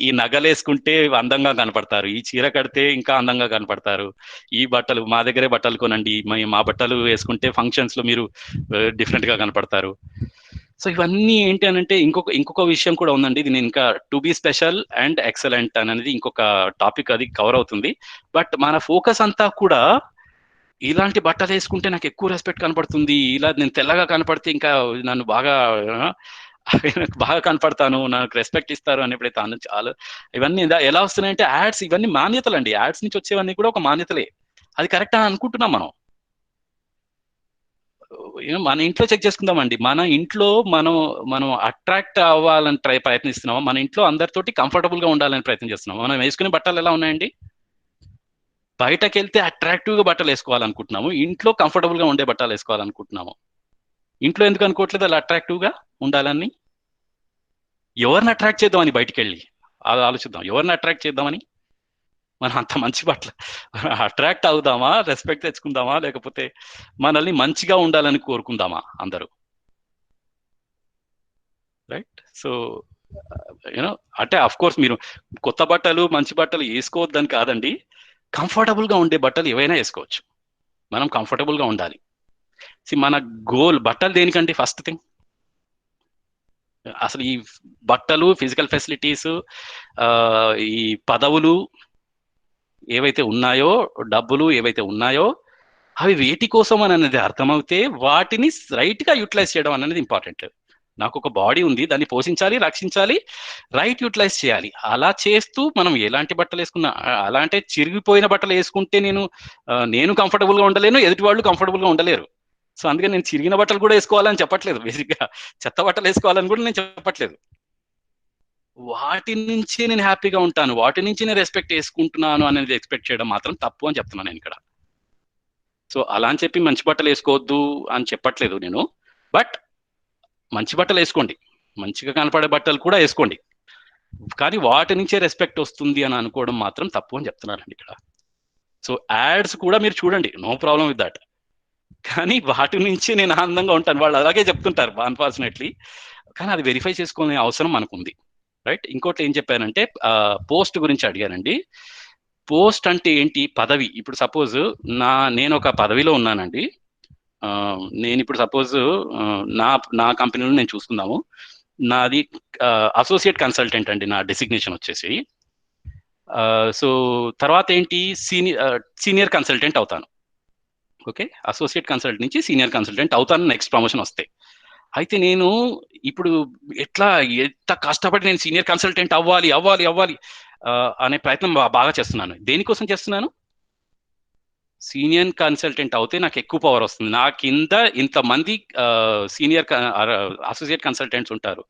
ఈ నగలు వేసుకుంటే అందంగా కనపడతారు, ఈ చీర కడితే ఇంకా అందంగా కనపడతారు, ఈ బట్టలు మా దగ్గరే బట్టలు కొనండి, మా బట్టలు వేసుకుంటే ఫంక్షన్స్ లో మీరు డిఫరెంట్ గా కనపడతారు. సో ఇవన్నీ ఏంటి అని అంటే ఇంకొక విషయం కూడా ఉందండి. ఇది నేను ఇంకా to be special and excellent అనేది ఇంకొక టాపిక్, అది కవర్ అవుతుంది. బట్ మన ఫోకస్ అంతా కూడా ఇలాంటి బట్టలు వేసుకుంటే నాకు ఎక్కువ రెస్పెక్ట్ కనపడుతుంది, ఇలా నేను తెల్లగా కనపడితే ఇంకా నన్ను బాగా కనపడతాను, నాకు రెస్పెక్ట్ ఇస్తారు అని ఎప్పుడైతే చాలా ఇవన్నీ ఎలా వస్తున్నాయంటే యాడ్స్, ఇవన్నీ మాన్యతలు అండి. యాడ్స్ నుంచి వచ్చేవన్నీ కూడా ఒక మాన్యతలే. అది కరెక్ట్ అని అనుకుంటున్నాం మనం. మన ఇంట్లో చెక్ చేసుకుందామండి. మన ఇంట్లో మనం అట్రాక్ట్ అవ్వాలని ప్రయత్నిస్తున్నాం, మన ఇంట్లో అందరితోటి కంఫర్టబుల్ గా ఉండాలని ప్రయత్నం చేస్తున్నాం. మనం వేసుకునే బట్టలు ఎలా ఉన్నాయండి? బయటకు వెళ్తే అట్రాక్టివ్ గా బట్టలు వేసుకోవాలనుకుంటున్నాము, ఇంట్లో కంఫర్టబుల్ గా ఉండే బట్టలు వేసుకోవాలనుకుంటున్నాము. ఇంట్లో ఎందుకు అనుకోవట్లేదు అలా అట్రాక్టివ్ గా ఉండాలని? ఎవరిని అట్రాక్ట్ చేద్దామని బయటికి వెళ్ళి ఆలోచిద్దాం, ఎవరిని అట్రాక్ట్ చేద్దామని. మనం అంత మంచి బట్టలు అట్రాక్ట్ అవుదామా, రెస్పెక్ట్ తెచ్చుకుందామా, లేకపోతే మనల్ని మంచిగా ఉండాలని కోరుకుందామా అందరూ? రైట్. సో యూనో అంటే అఫ్ కోర్స్ మీరు కొత్త బట్టలు, మంచి బట్టలు వేసుకోవద్దని కాదండి, కంఫర్టబుల్ గా ఉండే బట్టలు ఏవైనా వేసుకోవచ్చు. మనం కంఫర్టబుల్ గా ఉండాలి. మన గోల్ బట్టలు దేనికండి? ఫస్ట్ థింగ్ అసలు ఈ బట్టలు, ఫిజికల్ ఫెసిలిటీస్, ఈ పదవులు ఏవైతే ఉన్నాయో, డబ్బులు ఏవైతే ఉన్నాయో, అవి వేటి కోసం అని అనేది అర్థమవుతే వాటిని రైట్ గా యూటిలైజ్ చేయడం అనేది ఇంపార్టెంట్. నాకు ఒక బాడీ ఉంది, దాన్ని పోషించాలి, రక్షించాలి, రైట్ యూటిలైజ్ చేయాలి. అలా చేస్తూ మనం ఎలాంటి బట్టలు వేసుకున్నా, అలా అంటే చిరిగిపోయిన బట్టలు వేసుకుంటే నేను కంఫర్టబుల్ గా ఉండలేను, ఎదుటి వాళ్ళు కంఫర్టబుల్ గా ఉండలేరు. సో అందుకే నేను చిరిగిన బట్టలు కూడా వేసుకోవాలని చెప్పట్లేదు, బేసిక్ గా చెత్త బట్టలు వేసుకోవాలని కూడా నేను చెప్పట్లేదు. వాటి నుంచి నేను హ్యాపీగా ఉంటాను, వాటి నుంచి నేను రెస్పెక్ట్ చేసుకుంటున్నాను అనేది ఎక్స్పెక్ట్ చేయడం మాత్రం తప్పు అని చెప్తున్నాను నేను ఇక్కడ. సో అలా అని చెప్పి మంచి బట్టలు వేసుకోవద్దు అని చెప్పట్లేదు నేను, బట్ మంచి బట్టలు వేసుకోండి, మంచిగా కనపడే బట్టలు కూడా వేసుకోండి, కానీ వాటి నుంచే రెస్పెక్ట్ వస్తుంది అని అనుకోవడం మాత్రం తప్పు అని చెప్తున్నానండి ఇక్కడ. సో యాడ్స్ కూడా మీరు చూడండి, నో ప్రాబ్లం విత్ దట్, కానీ వాటి నుంచి నేను ఆనందంగా ఉంటాను, వాళ్ళు అలాగే చెప్తుంటారు అన్ఫార్చునేట్లీ, కానీ అది వెరిఫై చేసుకునే అవసరం మనకుంది. రైట్. ఇంకోటి ఏం చెప్పానంటే పోస్ట్ గురించి అడిగానండి. పోస్ట్ అంటే ఏంటి? పదవి. ఇప్పుడు సపోజ్ నేను ఒక పదవిలో ఉన్నానండి, నేను ఇప్పుడు సపోజ్ నా కంపెనీలో నేను చూసుకుందాము, నాది అసోసియేట్ కన్సల్టెంట్ అండి, నా డెసిగ్నేషన్ వచ్చేసి. సో తర్వాత ఏంటి, సీనియర్ కన్సల్టెంట్ అవుతాను. ఓకే, అసోసియేట్ కన్సల్టెంట్ నుంచి సీనియర్ కన్సల్టెంట్ అవుతాను నెక్స్ట్ ప్రమోషన్ వస్తే. అయితే నేను ఇప్పుడు ఎంత కష్టపడి నేను సీనియర్ కన్సల్టెంట్ అవ్వాలి అవ్వాలి అవ్వాలి అనే ప్రయత్నం బాగా చేస్తున్నాను. దేనికోసం చేస్తున్నాను? సీనియర్ కన్సల్టెంట్ అవుతే నాకు ఎక్కువ పవర్ వస్తుంది. నా కింద ఇంతమంది సీనియర్ అసోసియేట్ కన్సల్టెంట్స్ ఉంటారు,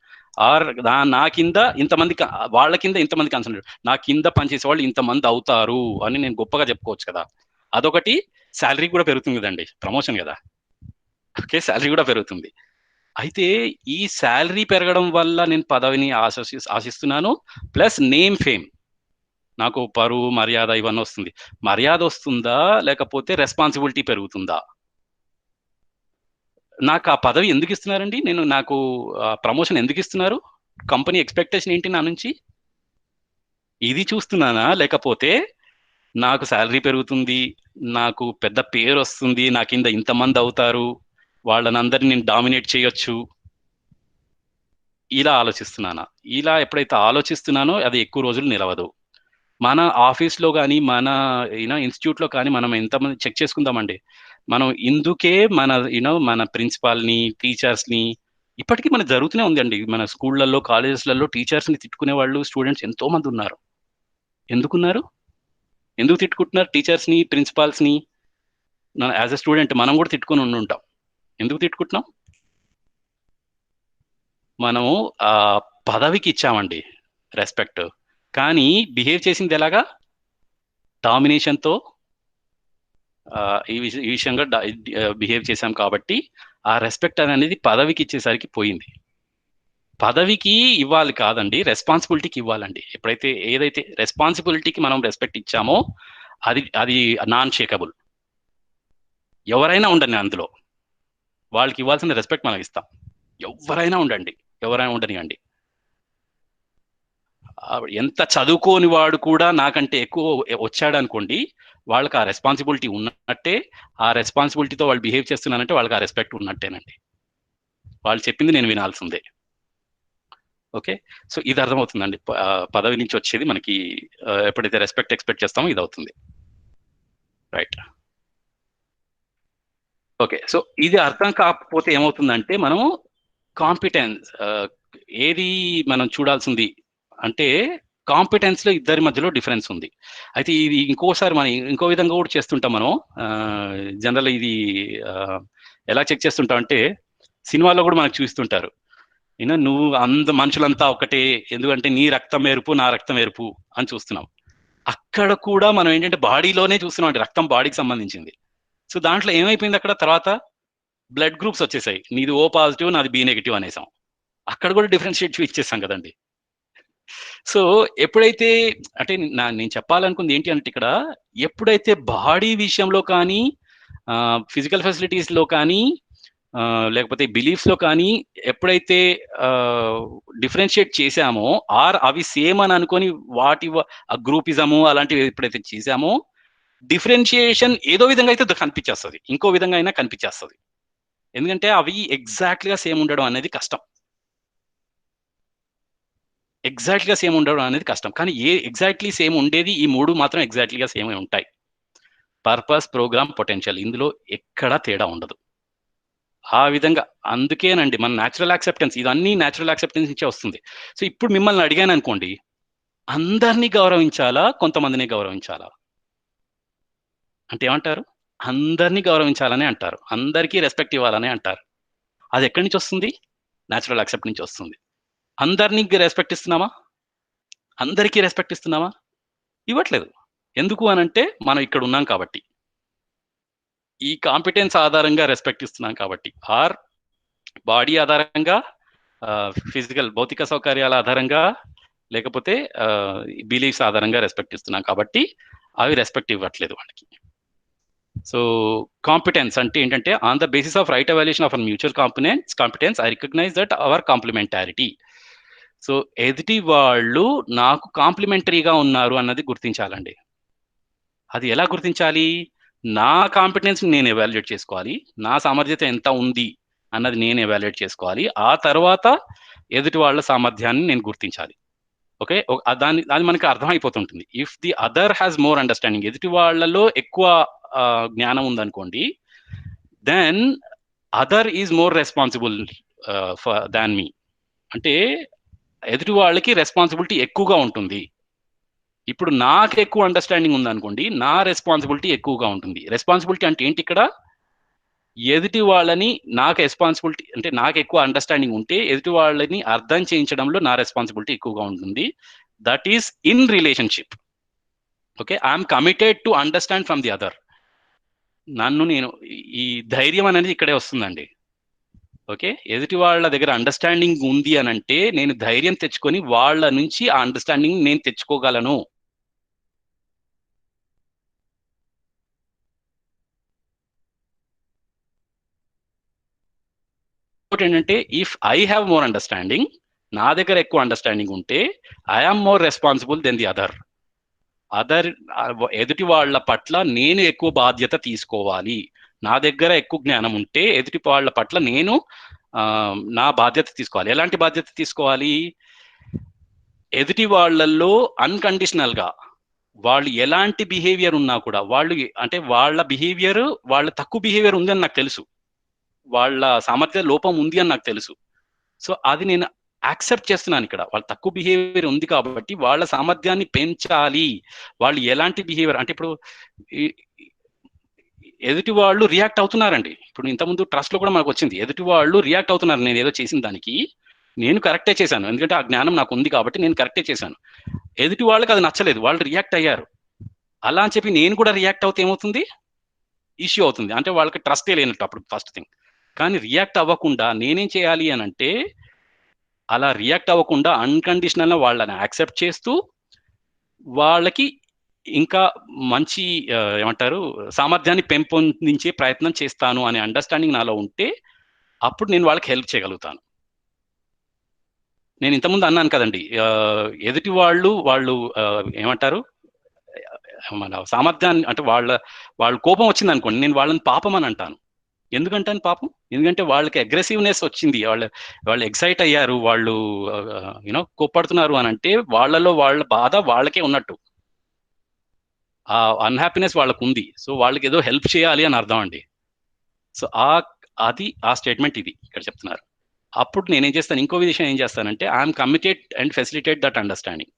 నా కింద ఇంతమంది, వాళ్ళ కింద ఇంతమంది కన్సల్టెంట్, నా కింద పనిచేసే వాళ్ళు ఇంతమంది అవుతారు అని నేను గొప్పగా చెప్పుకోవచ్చు కదా. అదొకటి. శాలరీ కూడా పెరుగుతుంది కదండి, ప్రమోషన్ కదా. ఓకే, శాలరీ కూడా పెరుగుతుంది. అయితే ఈ శాలరీ పెరగడం వల్ల నేను పదవిని ఆశిస్తున్నాను, ప్లస్ నేమ్ ఫేమ్, నాకు పరువు మర్యాద ఇవన్నీ వస్తుంది. మర్యాద వస్తుందా లేకపోతే రెస్పాన్సిబిలిటీ పెరుగుతుందా? నాకు ఆ పదవి ఎందుకు ఇస్తున్నారండి? నాకు ప్రమోషన్ ఎందుకు ఇస్తున్నారు? కంపెనీ ఎక్స్పెక్టేషన్ ఏంటి నా నుంచి? ఇది చూస్తున్నానా? లేకపోతే నాకు శాలరీ పెరుగుతుంది, నాకు పెద్ద పేరు వస్తుంది, నా కింద ఇంతమంది అవుతారు, వాళ్ళనందరినీ నేను డామినేట్ చేయొచ్చు, ఇలా ఆలోచిస్తున్నానా? ఇలా ఎప్పుడైతే ఆలోచిస్తున్నానో అది ఎక్కువ రోజులు నిలవదు. మన ఆఫీస్లో కానీ మన ఇన్స్టిట్యూట్లో కానీ మనం ఎంతమంది చెక్ చేసుకుందామండి. మనం ఇందుకే మన ప్రిన్సిపాల్ని, టీచర్స్ని, ఇప్పటికీ మనకు జరుగుతూనే ఉందండి. మన స్కూళ్ళల్లో, కాలేజెస్లలో టీచర్స్ని తిట్టుకునే వాళ్ళు, స్టూడెంట్స్ ఎంతో మంది ఉన్నారు. ఎందుకున్నారు? ఎందుకు తిట్టుకుంటున్నారు టీచర్స్ని, ప్రిన్సిపాల్స్ని? యాజ్ ఎ స్టూడెంట్ మనం కూడా తిట్టుకుని ఉంటాం. ఎందుకు తిట్టుకుంటున్నాం? మనము ఆ పదవికి ఇచ్చామండి రెస్పెక్ట్, కానీ బిహేవ్ చేసింది ఎలాగా? డామినేషన్తో ఈ విషయంగా బిహేవ్ చేశాం కాబట్టి ఆ రెస్పెక్ట్ అనేది పదవికి ఇచ్చేసరికి పోయింది. పదవికి ఇవ్వాలి కాదండి, రెస్పాన్సిబిలిటీకి ఇవ్వాలండి. ఎప్పుడైతే ఏదైతే రెస్పాన్సిబిలిటీకి మనం రెస్పెక్ట్ ఇచ్చామో అది నాన్ షేకబుల్. ఎవరైనా ఉండండి అందులో, వాళ్ళకి ఇవ్వాల్సిన రెస్పెక్ట్ మనం ఇస్తాం. ఎవరైనా ఉండనివ్వండి. ఎంత చదువుకోని వాడు కూడా నాకంటే ఎక్కువ వచ్చాడు అనుకోండి, వాళ్ళకి ఆ రెస్పాన్సిబిలిటీ ఉన్నట్టే. ఆ రెస్పాన్సిబిలిటీతో వాళ్ళు బిహేవ్ చేస్తున్నానంటే వాళ్ళకి ఆ రెస్పెక్ట్ ఉన్నట్టేనండి. వాళ్ళు చెప్పింది నేను వినాల్సిందే. ఓకే, సో ఇది అర్థమవుతుందండి. పదవి నుంచి వచ్చేది మనకి ఎప్పుడైతే రెస్పెక్ట్ ఎక్స్పెక్ట్ చేస్తామో ఇది అవుతుంది. రైట్. ఓకే, సో ఇది అర్థం కాకపోతే ఏమవుతుందంటే మనము కాంపిటెన్స్ ఏది మనం చూడాల్సింది అంటే కాంపిటెన్స్ లో ఇద్దరి మధ్యలో డిఫరెన్స్ ఉంది. అయితే ఇది ఇంకోసారి మనం ఇంకో విధంగా కూడా చేస్తుంటాం మనం. జనరల్ ఇది ఎలా చెక్ చేస్తుంటాం అంటే సినిమాలో కూడా మనకు చూస్తుంటారు, నువ్వు మనుషులంతా ఒకటే, ఎందుకంటే నీ రక్తం ఎరుపు నా రక్తం ఎరుపు అని చూస్తున్నాం. అక్కడ కూడా మనం ఏంటంటే బాడీలోనే చూస్తున్నాం అంటే రక్తం బాడీకి సంబంధించింది. సో దాంట్లో ఏమైపోయింది, అక్కడ తర్వాత బ్లడ్ గ్రూప్స్ వచ్చేసాయి, నీది ఓ పాజిటివ్ నాది బి నెగిటివ్ అనేసాం. అక్కడ కూడా డిఫరెన్షియేట్ ఇచ్చేసాం కదండి. సో ఎప్పుడైతే అంటే నేను చెప్పాలనుకుంది ఏంటి అంటే ఇక్కడ ఎప్పుడైతే బాడీ విషయంలో కానీ ఫిజికల్ ఫెసిలిటీస్ లో కానీ లేకపోతే బిలీఫ్స్ లో కానీ ఎప్పుడైతే డిఫరెన్షియేట్ చేశామో అవి సేమ్ అని అనుకొని వాటి గ్రూపిజము అలాంటివి ఎప్పుడైతే చేశామో డిఫరెన్షియేషన్ ఏదో విధంగా అయితే కనిపించేస్తుంది, ఇంకో విధంగా అయినా కనిపించేస్తుంది. ఎందుకంటే అవి ఎగ్జాక్ట్గా సేమ్ ఉండడం అనేది కష్టం. కానీ ఎగ్జాక్ట్లీ సేమ్ ఉండేది ఈ మూడు మాత్రం ఎగ్జాక్ట్లీగా సేమ్ ఉంటాయి. పర్పస్, ప్రోగ్రామ్, పొటెన్షియల్, ఇందులో ఎక్కడా తేడా ఉండదు. ఆ విధంగా అందుకేనండి మన న్యాచురల్ యాక్సెప్టెన్స్, ఇదన్నీ న్యాచురల్ యాక్సెప్టెన్స్ నుంచే వస్తుంది. సో ఇప్పుడు మిమ్మల్ని అడిగాను అనుకోండి, అందరినీ గౌరవించాలా కొంతమందిని గౌరవించాలా అంటే ఏమంటారు? అందరినీ గౌరవించాలని అంటారు, అందరికీ రెస్పెక్ట్ ఇవ్వాలని అంటారు. అది ఎక్కడి నుంచి వస్తుంది? న్యాచురల్ యాక్సెప్ట్ నుంచి వస్తుంది. అందరినీ రెస్పెక్ట్ ఇస్తున్నామా? అందరికీ రెస్పెక్ట్ ఇస్తున్నామా? ఇవ్వట్లేదు. ఎందుకు అనంటే మనం ఇక్కడ ఉన్నాం కాబట్టి, ఈ కాంపిటెన్స్ ఆధారంగా రెస్పెక్ట్ ఇస్తున్నాం కాబట్టి, బాడీ ఆధారంగా, ఫిజికల్ భౌతిక సౌకర్యాల ఆధారంగా, లేకపోతే బిలీఫ్స్ ఆధారంగా రెస్పెక్ట్ ఇస్తున్నాం కాబట్టి అవి రెస్పెక్ట్ ఇవ్వట్లేదు వాళ్ళకి. సో కాంపిటెన్స్ అంటే ఏంటంటే on the basis of right evaluation of mutual competence I recognise that our complementarity. So ఎదుటి వాళ్ళు నాకు కాంప్లిమెంటరీగా ఉన్నారు అన్నది గుర్తించాలండి. అది ఎలా గుర్తించాలి? నా కాంపిటెన్స్ నేను ఎవాల్యుయేట్ చేసుకోవాలి, నా సామర్థ్యత ఎంత ఉంది అన్నది నేను ఎవాల్యుయేట్ చేసుకోవాలి. ఆ తర్వాత ఎదుటి వాళ్ళ సామర్థ్యాన్ని నేను గుర్తించాలి. ఓకే, అది మనకి అర్థమైపోతుంటుంది. If the other has more understanding, ఎదుటి వాళ్ళలో ఎక్కువ జ్ఞానం ఉందనుకోండి, then other is more responsible for than me. అంటే ఎదుటి వాళ్ళకి రెస్పాన్సిబిలిటీ ఎక్కువగా ఉంటుంది. ఇప్పుడు నాకు ఎక్కువ అండర్స్టాండింగ్ ఉందనుకోండి, నా రెస్పాన్సిబిలిటీ ఎక్కువగా ఉంటుంది. రెస్పాన్సిబిలిటీ అంటే ఏంటి ఇక్కడ? ఎదుటి వాళ్ళని నాకు రెస్పాన్సిబిలిటీ అంటే నాకు ఎక్కువ అండర్స్టాండింగ్ ఉంటే ఎదుటి వాళ్ళని అర్థం చేయించడంలో నా రెస్పాన్సిబిలిటీ ఎక్కువగా ఉంటుంది. That is in relationship. Okay, I'm committed to understand from the other. నేను ఈ ధైర్యం అనేది ఇక్కడే వస్తుందండి. ఓకే, ఎదుటి వాళ్ళ దగ్గర అండర్స్టాండింగ్ ఉంది అని అంటే నేను ధైర్యం తెచ్చుకొని వాళ్ళ నుంచి ఆ అండర్స్టాండింగ్ నేను తెచ్చుకోగలను. ఏంటంటే if I have more understanding, నా దగ్గర ఎక్కువ అండర్స్టాండింగ్ ఉంటే I am more responsible than the other. ఎదుటి వాళ్ళ పట్ల నేను ఎక్కువ బాధ్యత తీసుకోవాలి. నా దగ్గర ఎక్కువ జ్ఞానం ఉంటే ఎదుటి వాళ్ళ పట్ల నేను నా బాధ్యత తీసుకోవాలి. ఎలాంటి బాధ్యత తీసుకోవాలి? ఎదుటి వాళ్ళల్లో అన్కండిషనల్ గా వాళ్ళు ఎలాంటి బిహేవియర్ ఉన్నా కూడా వాళ్ళు అంటే వాళ్ళ బిహేవియర్, వాళ్ళ తక్కువ బిహేవియర్ ఉంది అని నాకు తెలుసు, వాళ్ళ సామర్థ్య లోపం ఉంది అని నాకు తెలుసు. సో అది నేను యాక్సెప్ట్ చేస్తున్నాను. ఇక్కడ వాళ్ళ తక్కువ బిహేవియర్ ఉంది కాబట్టి వాళ్ళ సామర్థ్యాన్ని పెంచాలి. వాళ్ళు ఎలాంటి బిహేవియర్ అంటే ఇప్పుడు ఎదుటి వాళ్ళు రియాక్ట్ అవుతున్నారండి. ఇప్పుడు ఇంతకుముందు ట్రస్ట్ లో కూడా మనకు వచ్చింది, ఎదుటి వాళ్ళు రియాక్ట్ అవుతున్నారు నేను ఏదో చేసిన దానికి. నేను కరెక్టే చేశాను, ఎందుకంటే ఆ జ్ఞానం నాకు ఉంది కాబట్టి నేను కరెక్టే చేశాను. ఎదుటి వాళ్ళకి అది నచ్చలేదు, వాళ్ళు రియాక్ట్ అయ్యారు. అలా అని చెప్పి నేను కూడా రియాక్ట్ అవుతే ఏమవుతుంది? ఇష్యూ అవుతుంది. అంటే వాళ్ళకి ట్రస్టే లేనట్టు అప్పుడు ఫస్ట్ థింగ్. కానీ రియాక్ట్ అవ్వకుండా నేనేం చేయాలి అని అంటే, అలా రియాక్ట్ అవ్వకుండా అన్కండిషనల్గా వాళ్ళని యాక్సెప్ట్ చేస్తూ వాళ్ళకి ఇంకా మంచి ఏమంటారు సామర్థ్యాన్ని పెంపొందించే ప్రయత్నం చేస్తాను అనే అండర్స్టాండింగ్ నాలో ఉంటే అప్పుడు నేను వాళ్ళకి హెల్ప్ చేయగలుగుతాను. నేను ఇంతకుముందు అన్నాను కదండి, ఎదుటి వాళ్ళు ఏమంటారు మన సామర్థ్యాన్ని అంటే వాళ్ళ కోపం వచ్చింది అనుకోండి, నేను వాళ్ళని పాపం అని అంటాను. ఎందుకంటాను పాపం? ఎందుకంటే వాళ్ళకి అగ్రెసివ్నెస్ వచ్చింది, వాళ్ళు ఎక్సైట్ అయ్యారు, వాళ్ళు కోప్పడుతున్నారు అని అంటే వాళ్ళలో వాళ్ళ బాధ వాళ్ళకే ఉన్నట్టు, ఆ అన్హ్యాపీనెస్ వాళ్ళకు ఉంది. సో వాళ్ళకి ఏదో హెల్ప్ చేయాలి అని అర్థం అండి. సో ఆ స్టేట్మెంట్ ఇది ఇక్కడ చెప్తున్నారు. అప్పుడు నేనేం చేస్తాను, ఇంకో విషయం ఏం చేస్తానంటే I'm committed and facilitate that understanding.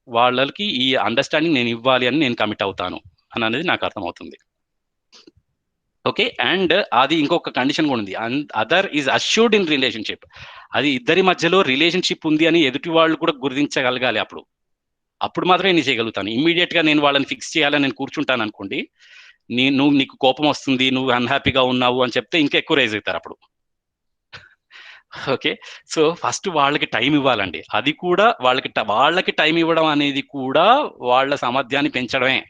వాళ్ళకి ఈ అండర్స్టాండింగ్ నేను ఇవ్వాలి అని నేను కమిట్ అవుతాను అని అనేది నాకు అర్థమవుతుంది. ఓకే, అండ్ అది ఇంకొక కండిషన్ కూడా ఉంది, other is assured in relationship. అది ఇద్దరి మధ్యలో రిలేషన్షిప్ ఉంది అని ఎదుటి వాళ్ళు కూడా గుర్తించగలగాలి. అప్పుడు మాత్రమే నేను చేయగలుగుతాను. ఇమ్మీడియట్ గా నేను వాళ్ళని ఫిక్స్ చేయాలని నేను కూర్చుంటాను అనుకోండి, నీకు కోపం వస్తుంది, నువ్వు అన్హ్యాపీగా ఉన్నావు అని చెప్తే ఇంకా ఎక్కువ రైజ్ అవుతారు అప్పుడు. ఓకే, సో ఫస్ట్ వాళ్ళకి టైం ఇవ్వాలండి. అది కూడా వాళ్ళకి టైం ఇవ్వడం అనేది కూడా వాళ్ళ సామర్థ్యాన్ని పెంచడమే.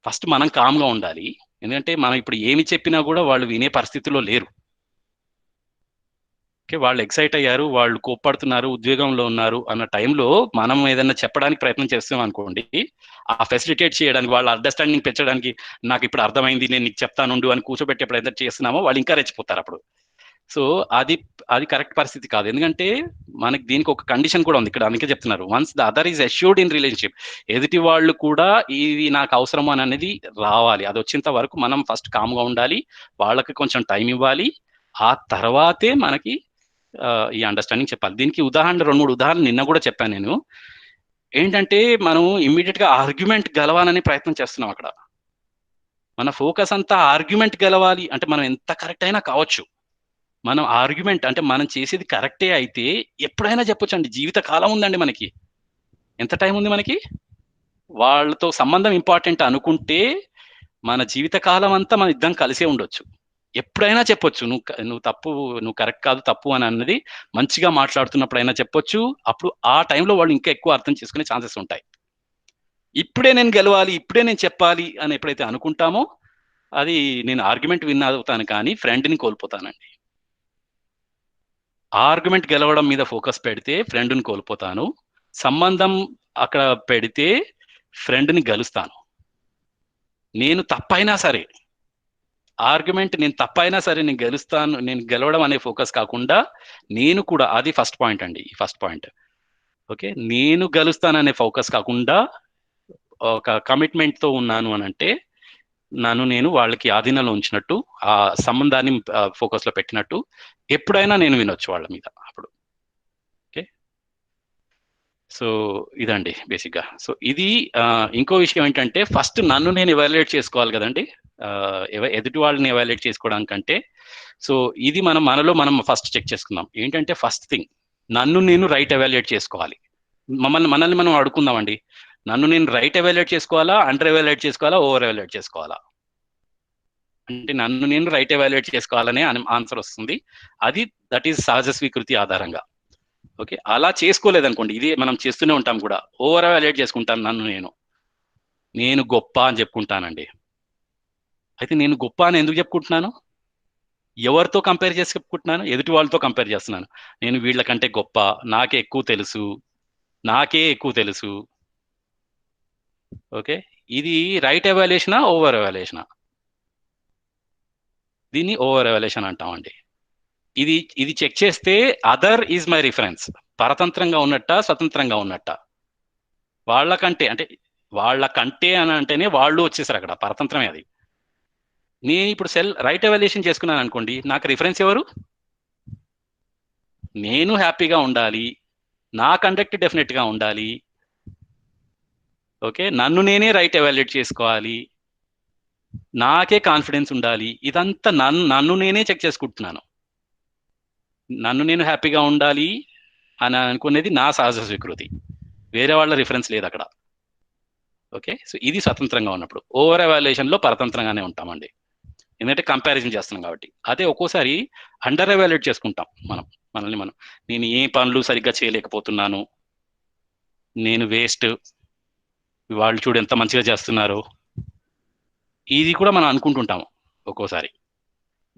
ఫస్ట్ మనం కామ్గా ఉండాలి, ఎందుకంటే మనం ఇప్పుడు ఏమి చెప్పినా కూడా వాళ్ళు వినే పరిస్థితిలో లేరు. ఓకే, వాళ్ళు ఎక్సైట్ అయ్యారు, వాళ్ళు కోప్పడుతున్నారు, ఉద్వేగంలో ఉన్నారు అన్న టైంలో మనం ఏదైనా చెప్పడానికి ప్రయత్నం చేస్తాం అనుకోండి, ఆ ఫెసిలిటేట్ చేయడానికి, వాళ్ళ అండర్స్టాండింగ్ పెంచడానికి, నాకు ఇప్పుడు అర్థమైంది నేను నీకు చెప్తానుండు అని కూర్చోబెట్టే ప్రయత్నం చేస్తున్నామో వాళ్ళు ఇంకా రెచ్చిపోతారు అప్పుడు. సో అది కరెక్ట్ పరిస్థితి కాదు. ఎందుకంటే మనకి దీనికి ఒక కండిషన్ కూడా ఉంది ఇక్కడ, అందుకే చెప్తున్నారు once the other is assured in relationship. ఎదుటి వాళ్ళు కూడా ఇది నాకు అవసరం అని అనేది రావాలి. అది వచ్చేంత వరకు మనం ఫస్ట్ కామ్గా ఉండాలి, వాళ్ళకి కొంచెం టైం ఇవ్వాలి, ఆ తర్వాతే మనకి ఈ అండర్స్టాండింగ్ చెప్పాలి. దీనికి ఉదాహరణ 2-3 ఉదాహరణలు నిన్న కూడా చెప్పాను నేను. ఏంటంటే మనం ఇమ్మీడియట్ గా ఆర్గ్యుమెంట్ గెలవాలనే ప్రయత్నం చేస్తున్నాం అక్కడ. మన ఫోకస్ అంతా ఆర్గ్యుమెంట్ గెలవాలి అంటే మనం ఎంత కరెక్ట్ అయినా కావచ్చు, మనం ఆర్గ్యుమెంట్ అంటే మనం చేసేది కరెక్టే అయితే ఎప్పుడైనా చెప్పొచ్చు అండి. జీవిత కాలం ఉందండి మనకి. ఎంత టైం ఉంది మనకి? వాళ్ళతో సంబంధం ఇంపార్టెంట్ అనుకుంటే మన జీవిత కాలం అంతా మన ఇద్దరం కలిసే ఉండొచ్చు. ఎప్పుడైనా చెప్పొచ్చు, నువ్వు తప్పు, నువ్వు కరెక్ట్ కాదు, తప్పు అని అన్నది మంచిగా మాట్లాడుతున్నప్పుడైనా చెప్పొచ్చు. అప్పుడు ఆ టైంలో వాళ్ళు ఇంకా ఎక్కువ అర్థం చేసుకునే ఛాన్సెస్ ఉంటాయి. ఇప్పుడే నేను గెలవాలి, ఇప్పుడే నేను చెప్పాలి అని ఎప్పుడైతే అనుకుంటామో అది నేను ఆర్గ్యుమెంట్ విన్ అవుతాను కానీ ఫ్రెండ్ని కోల్పోతానండి. ఆర్గ్యుమెంట్ గెలవడం మీద ఫోకస్ పెడితే ఫ్రెండ్ని కోల్పోతాను, సంబంధం అక్కడ పెడితే ఫ్రెండ్ని గెలుస్తాను. నేను తప్పైనా సరే ఆర్గ్యుమెంట్ నేను తప్పైనా సరే నేను గెలుస్తాను, నేను గెలవడం అనే ఫోకస్ కాకుండా నేను కూడా, అది ఫస్ట్ పాయింట్ అండి, ఈ ఫస్ట్ పాయింట్. ఓకే, నేను గెలుస్తాననే ఫోకస్ కాకుండా ఒక కమిట్మెంట్ తో ఉన్నాను అని అంటే నన్ను నేను వాళ్ళకి ఆధీనంలో ఉంచినట్టు, ఆ సంబంధాన్ని ఫోకస్ లో పెట్టినట్టు, ఎప్పుడైనా నేను వినొచ్చు వాళ్ళ మీద అప్పుడు. ఓకే, సో ఇదండి బేసిక్గా. సో ఇది ఇంకో విషయం ఏంటంటే ఫస్ట్ నన్ను నేను ఎవాల్యుయేట్ చేసుకోవాలి కదండి, ఎదుటి వాళ్ళని ఎవాల్యుయేట్ చేసుకోవడానికంటే. సో ఇది మనలో మనం ఫస్ట్ చెక్ చేసుకుందాం. ఏంటంటే ఫస్ట్ థింగ్, నన్ను నేను రైట్ ఎవాల్యుయేట్ చేసుకోవాలి. మనల్ని మనం అడుగుకుందామండి, నన్ను నేను రైట్ ఎవాల్యుయేట్ చేసుకోవాలా, అండర్ ఎవాల్యుయేట్ చేసుకోవాలా, ఓవర్ ఎవాల్యుయేట్ చేసుకోవాలా? అంటే నన్ను నేను రైట్ ఎవాల్యుయేట్ చేసుకోవాలనే ఆన్సర్ వస్తుంది. అది దట్ ఈస్ సహజ స్వీకృతి ఆధారంగా. ఓకే, అలా చేసుకోలేదనుకోండి, ఇది మనం చేస్తూనే ఉంటాం కూడా, ఓవర్ ఎవాల్యుయేట్ చేసుకుంటాను, నేను గొప్ప అని చెప్పుకుంటానండి. అయితే నేను గొప్ప అని ఎందుకు చెప్పుకుంటున్నాను? ఎవరితో కంపేర్ చేసి చెప్పుకుంటున్నాను? ఎదుటి వాళ్ళతో కంపేర్ చేస్తున్నాను. నేను వీళ్ళకంటే గొప్ప, నాకే ఎక్కువ తెలుసు. ఓకే, ఇది రైట్ ఎవాల్యుయేషనా, ఓవర్ ఎవాల్యుయేషనా? దీన్ని ఓవర్ ఎవాల్యుయేషన్ అంటామండి. ఇది చెక్ చేస్తే అదర్ ఈజ్ మై రిఫరెన్స్, పరతంత్రంగా ఉన్నట్ట, స్వతంత్రంగా ఉన్నట్ట. వాళ్ళకంటే అని అంటేనే వాళ్ళు వచ్చేసారు అక్కడ, పరతంత్రమే అది. నేను ఇప్పుడు రైట్ ఎవాల్యుయేషన్ చేసుకున్నాను అనుకోండి, నాకు రిఫరెన్స్ ఎవరు? నేను హ్యాపీగా ఉండాలి, నా కండక్ట్ డెఫినెట్గా ఉండాలి. ఓకే, నన్ను నేనే రైట్ ఎవాల్యుయేట్ చేసుకోవాలి, నాకే కాన్ఫిడెన్స్ ఉండాలి. ఇదంతా నన్ను నేనే చెక్ చేసుకుంటున్నాను. నన్ను నేను హ్యాపీగా ఉండాలి అని అనుకునేది నా సహజ స్వీకృతి, వేరే వాళ్ళ రిఫరెన్స్ లేదు అక్కడ. ఓకే, సో ఇది స్వతంత్రంగా ఉన్నప్పుడు. ఓవర్ ఎవాల్యుయేషన్లో పరతంత్రంగానే ఉంటామండి, ఎందుకంటే కంపారిజన్ చేస్తున్నాం కాబట్టి. అదే ఒక్కోసారి అండర్ ఎవాల్యుయేట్ చేసుకుంటాం మనల్ని మనం. నేను ఏ పనులు సరిగ్గా చేయలేకపోతున్నాను, నేను వేస్ట్, వాళ్ళు చూడు ఎంత మంచిగా చేస్తున్నారు, ఇది కూడా మనం అనుకుంటుంటాము ఒక్కోసారి.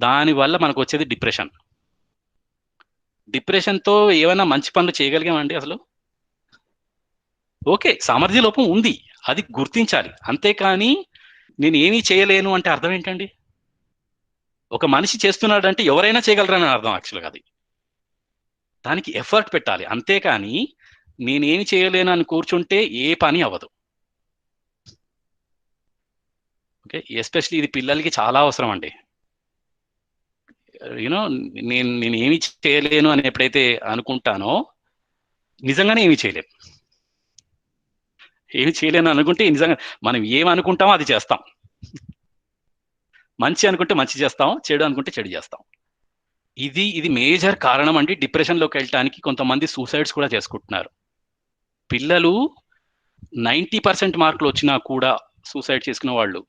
దానివల్ల మనకు వచ్చేది డిప్రెషన్తో ఏమైనా మంచి పనులు చేయగలిగామండి అసలు? ఓకే, సామర్థ్య లోపం ఉంది, అది గుర్తించాలి. అంతేకాని నేను ఏమీ చేయలేను అంటే అర్థం ఏంటండి? ఒక మనిషి చేస్తున్నాడంటే ఎవరైనా చేయగలరని అర్థం. యాక్చువల్గా అది, దానికి ఎఫర్ట్ పెట్టాలి. అంతేకాని నేనేమి చేయలేను అని కూర్చుంటే ఏ పని అవ్వదు. ఓకే, ఎస్పెషలీ ఇది పిల్లలకి చాలా అవసరం అండి. యూనో, నేను ఏమి చేయలేను అని ఎప్పుడైతే అనుకుంటానో నిజంగానే ఏమి చేయలేను అనుకుంటే నిజంగా మనం ఏమనుకుంటామో అది చేస్తాం. మంచి అనుకుంటే మంచి చేస్తాం, చెడు అనుకుంటే చెడు చేస్తాం. ఇది మేజర్ కారణం అండి డిప్రెషన్లోకి వెళ్ళటానికి. కొంతమంది సూసైడ్స్ కూడా చేసుకుంటున్నారు. పిల్లలు 90% మార్కులు వచ్చినా కూడా సూసైడ్ చేసుకున్న వాళ్ళు,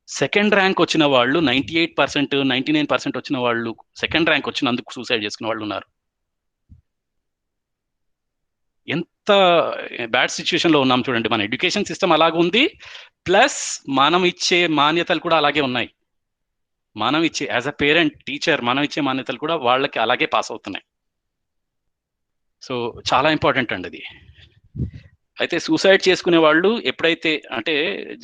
సెకండ్ ర్యాంక్ వచ్చిన వాళ్ళు 98%, 99% వచ్చిన వాళ్ళు, సెకండ్ ర్యాంక్ వచ్చినందుకు సూసైడ్ చేసుకున్న వాళ్ళు ఉన్నారు. ఎంత బ్యాడ్ సిచ్యువేషన్లో ఉన్నాం చూడండి. మన ఎడ్యుకేషన్ సిస్టమ్ అలాగే ఉంది, ప్లస్ మనం ఇచ్చే మాన్యతలు కూడా అలాగే ఉన్నాయి. మనం ఇచ్చే యాజ్ అ పేరెంట్, టీచర్, మనం ఇచ్చే మాన్యతలు కూడా వాళ్ళకి అలాగే పాస్ అవుతున్నాయి. సో చాలా ఇంపార్టెంట్ అండి అది. అయితే సూసైడ్ చేసుకునే వాళ్ళు ఎప్పుడైతే, అంటే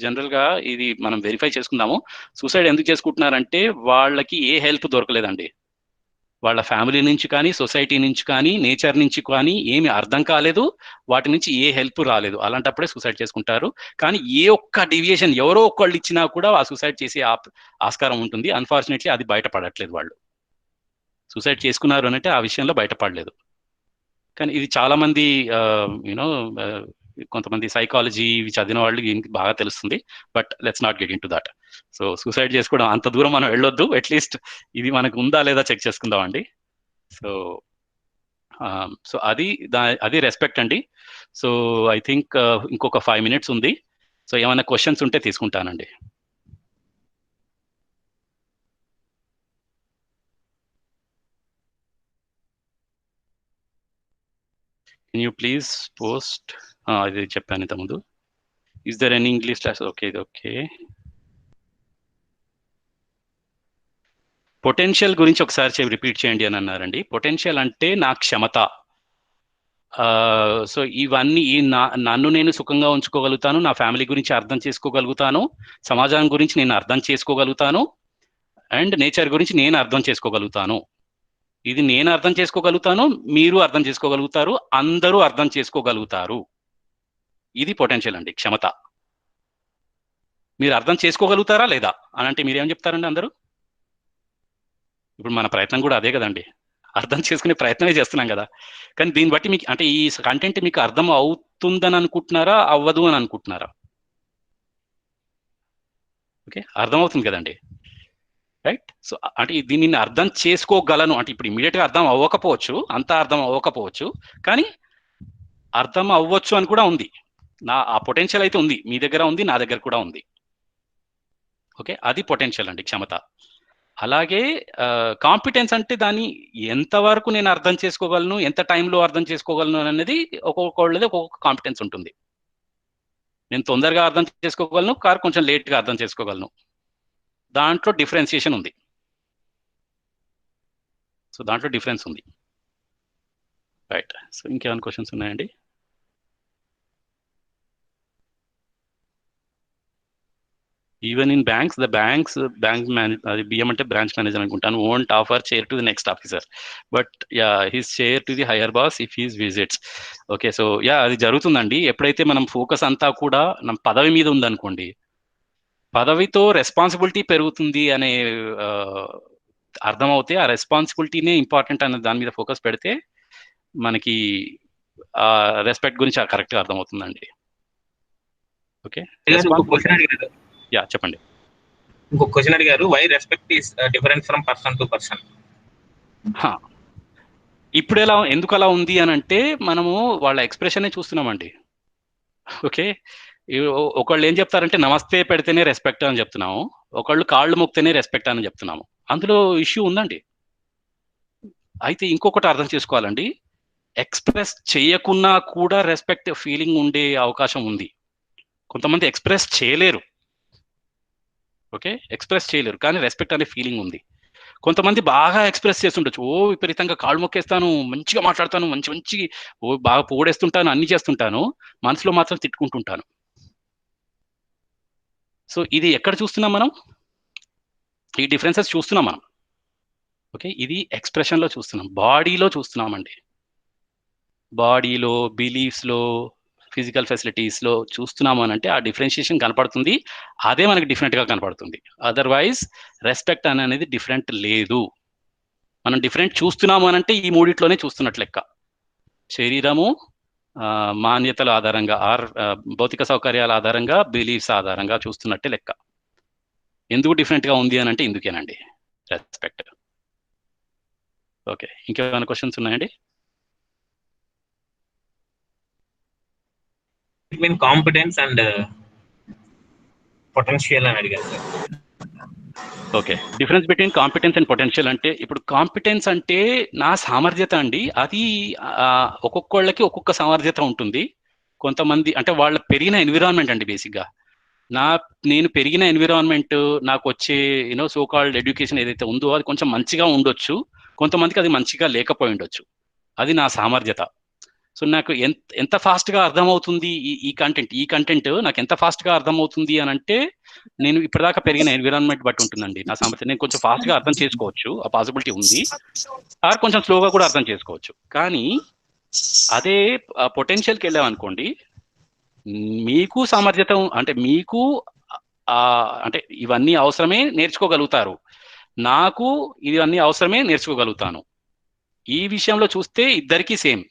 జనరల్గా ఇది మనం వెరిఫై చేసుకుందాము, సూసైడ్ ఎందుకు చేసుకుంటున్నారంటే వాళ్ళకి ఏ హెల్ప్ దొరకలేదండి. వాళ్ళ ఫ్యామిలీ నుంచి కానీ, సొసైటీ నుంచి కానీ, నేచర్ నుంచి కానీ ఏమి అర్థం కాలేదు, వాటి నుంచి ఏ హెల్ప్ రాలేదు. అలాంటప్పుడే సూసైడ్ చేసుకుంటారు. కానీ ఏ ఒక్క డివియేషన్ ఎవరో ఒక్కళ్ళు ఇచ్చినా కూడా ఆ సూసైడ్ చేసే ఆస్కారం ఉంటుంది. అన్ఫార్చునేట్లీ అది బయటపడట్లేదు. వాళ్ళు సూసైడ్ చేసుకున్నారు అంటే ఆ విషయంలో బయటపడలేదు. కానీ ఇది చాలా మంది యూనో కొంతమంది సైకాలజీ చదివిన వాళ్ళు బాగా తెలుస్తుంది. But let's not get in to that. So suicide చేసుకోవడం అంత దూరం మనం వెళ్ళొద్దు. అట్లీస్ట్ ఇది మనకు ఉందా లేదా చెక్ చేసుకుందాం అండి. సో అది రెస్పెక్ట్ అండి. సో ఐ థింక్ ఇంకొక 5 minutes ఉంది. సో ఏమైనా క్వశ్చన్స్ ఉంటే తీసుకుంటానండి. Can you please post? అది చెప్పాను ఇంతకుముందు. Is there any English class? Okay. Potential గురించి ఒకసారి రిపీట్ చేయండి అని అన్నారండి. పొటెన్షియల్ అంటే నా క్షమత, సో ఇవన్నీ నన్ను నేను సుఖంగా ఉంచుకోగలుగుతాను, నా ఫ్యామిలీ గురించి అర్థం చేసుకోగలుగుతాను, సమాజం గురించి నేను అర్థం చేసుకోగలుగుతాను, అండ్ నేచర్ గురించి నేను అర్థం చేసుకోగలుగుతాను. ఇది నేను అర్థం చేసుకోగలుగుతాను, మీరు అర్థం చేసుకోగలుగుతారు, అందరూ అర్థం చేసుకోగలుగుతారు. ఇది పొటెన్షియల్ అండి, క్షమత. మీరు అర్థం చేసుకోగలుగుతారా లేదా అని అంటే మీరేం చెప్తారండి అందరూ? ఇప్పుడు మన ప్రయత్నం కూడా అదే కదండి, అర్థం చేసుకునే ప్రయత్నమే చేస్తున్నాం కదా. కానీ దీన్ని బట్టి మీకు అంటే ఈ కంటెంట్ మీకు అర్థం అవుతుందని అనుకుంటున్నారా, అవ్వదు అని అనుకుంటున్నారా? ఓకే, అర్థమవుతుంది కదండి, రైట్? సో అంటే దీనిని అర్థం చేసుకోగలను అంటే ఇప్పుడు ఇమీడియట్గా అర్థం అవ్వకపోవచ్చు, అంతా అర్థం అవ్వకపోవచ్చు, కానీ అర్థం అవ్వచ్చు అని కూడా ఉంది. ఆ పొటెన్షియల్ అయితే ఉంది, మీ దగ్గర ఉంది, నా దగ్గర కూడా ఉంది. ఓకే, అది పొటెన్షియల్ అండి, క్షమత. అలాగే కాంపిటెన్స్ అంటే దాన్ని ఎంతవరకు నేను అర్థం చేసుకోగలను, ఎంత టైంలో అర్థం చేసుకోగలను అనేది ఒక్కొక్కళ్ళది ఒక్కొక్క కాంపిటెన్స్ ఉంటుంది. నేను తొందరగా అర్థం చేసుకోగలను, కొంచెం లేట్గా అర్థం చేసుకోగలను. దాంట్లో డిఫరెన్సియేషన్ ఉంది. సో దాంట్లో డిఫరెన్స్ ఉంది, రైట్? సో ఇంకేమైనా క్వశ్చన్స్ ఉన్నాయండి? ఈవెన్ ఇన్ బ్యాంక్స్, బ్యాంక్ అది బిఎం అంటే బ్రాంచ్ మేనేజర్ అనుకుంటాను, won't offer chair to the next officer, but yeah his chair to the hire boss if he's visits. Okay, so yeah అది జరుగుతుందండి. ఎప్పుడైతే మనం focus అంతా కూడా మన పదవి మీద ఉందనుకోండి, పదవితో రెస్పాన్సిబిలిటీ పెరుగుతుంది అనే అర్థమవుతే, ఆ రెస్పాన్సిబిలిటీనే ఇంపార్టెంట్ అనే దాని మీద ఫోకస్ పెడితే మనకి ఆ రెస్పెక్ట్ గురించి కరెక్ట్గా అర్థమవుతుందండి. ఓకే, యా చెప్పండి. ఇంకొక క్వశ్చన్ అడిగారు, why respect is different from person to person. ఇప్పుడు ఎందుకు అలా ఉంది అని అంటే మనము వాళ్ళ ఎక్స్ప్రెషనే చూస్తున్నామండి. ఓకే, ఒకళ్ళు ఏం చెప్తారంటే నమస్తే పెడితేనే రెస్పెక్ట్ అని చెప్తున్నాము, ఒకళ్ళు కాళ్ళు మొక్కితేనే రెస్పెక్ట్ అని చెప్తున్నాము. అందులో ఇష్యూ ఉందండి. అయితే ఇంకొకటి అర్థం చేసుకోవాలండి, ఎక్స్ప్రెస్ చేయకున్నా కూడా రెస్పెక్ట్ ఫీలింగ్ ఉండే అవకాశం ఉంది. కొంతమంది ఎక్స్ప్రెస్ చేయలేరు, ఓకే, ఎక్స్ప్రెస్ చేయలేరు, కానీ రెస్పెక్ట్ అనే ఫీలింగ్ ఉంది. కొంతమంది బాగా ఎక్స్ప్రెస్ చేస్తుండొచ్చు, ఓ విపరీతంగా కాళ్ళు మొక్కేస్తాను, మంచిగా మాట్లాడతాను, మంచి ఓ బాగా పొగడేస్తుంటాను, అన్ని చేస్తుంటాను, మనసులో మాత్రం తిట్టుకుంటుంటాను. సో ఇది ఎక్కడ చూస్తున్నాం మనం? ఈ డిఫరెన్సెస్ చూస్తున్నాం మనం. ఓకే, ఇది ఎక్స్ప్రెషన్లో చూస్తున్నాం, బాడీలో చూస్తున్నామండి. బాడీలో, బిలీఫ్స్లో, ఫిజికల్ ఫెసిలిటీస్లో చూస్తున్నాము అని అంటే ఆ డిఫరెన్షియేషన్ కనపడుతుంది, అదే మనకి డిఫరెంట్గా కనపడుతుంది. అదర్వైజ్ రెస్పెక్ట్ అనేది డిఫరెంట్ లేదు. మనం డిఫరెంట్ చూస్తున్నాము అని అంటే ఈ మూడిట్లోనే చూస్తున్నట్లు లెక్క. శరీరము, మాన్యతల ఆధారంగా, భౌతిక సౌకర్యాల ఆధారంగా, బిలీఫ్స్ ఆధారంగా చూస్తున్నట్టే లెక్క. ఎందుకు డిఫరెంట్గా ఉంది అని అంటే ఇందుకేనండి, రెస్పెక్ట్. ఓకే, ఇంకేమైనా క్వశ్చన్స్ ఉన్నాయండి? బిట్వీన్ కాంపిటెన్స్ అండ్ పొటెన్షియల్ అని అడిగారు sir. Okay, difference between competence and potential అంటే, ఇప్పుడు కాంపిటెన్స్ అంటే నా సామర్థ్యత అండి, అది ఒక్కొక్కళ్ళకి ఒక్కొక్క సామర్థ్యత ఉంటుంది. కొంతమంది అంటే వాళ్ళ పెరిగిన ఎన్విరాన్మెంట్ అండి, బేసిక్గా నేను పెరిగిన ఎన్విరాన్మెంట్, నాకు వచ్చే సో కాల్డ్ ఎడ్యుకేషన్ ఏదైతే ఉందో అది కొంచెం మంచిగా ఉండొచ్చు, కొంతమందికి అది మంచిగా లేకపోయి ఉండొచ్చు. అది నా సామర్థ్యత. సో నాకు ఎంత ఫాస్ట్గా అర్థమవుతుంది ఈ కంటెంట్ నాకు ఎంత ఫాస్ట్గా అర్థమవుతుంది అని అంటే, నేను ఇప్పటిదాకా పెరిగిన ఎన్విరాన్మెంట్ బట్టి ఉంటుందండి నా సామర్థ్యం. నేను కొంచెం ఫాస్ట్గా అర్థం చేసుకోవచ్చు, ఆ పాసిబిలిటీ ఉంది, ఆర్ కొంచెం స్లోగా కూడా అర్థం చేసుకోవచ్చు. కానీ అదే పొటెన్షియల్కి వెళ్ళామనుకోండి, మీకు సామర్థ్యత అంటే మీకు అంటే ఇవన్నీ అవసరమే, నేర్చుకోగలుగుతారు, నాకు ఇవన్నీ అవసరమే, నేర్చుకోగలుగుతాను. ఈ విషయంలో చూస్తే ఇద్దరికీ సేమ్,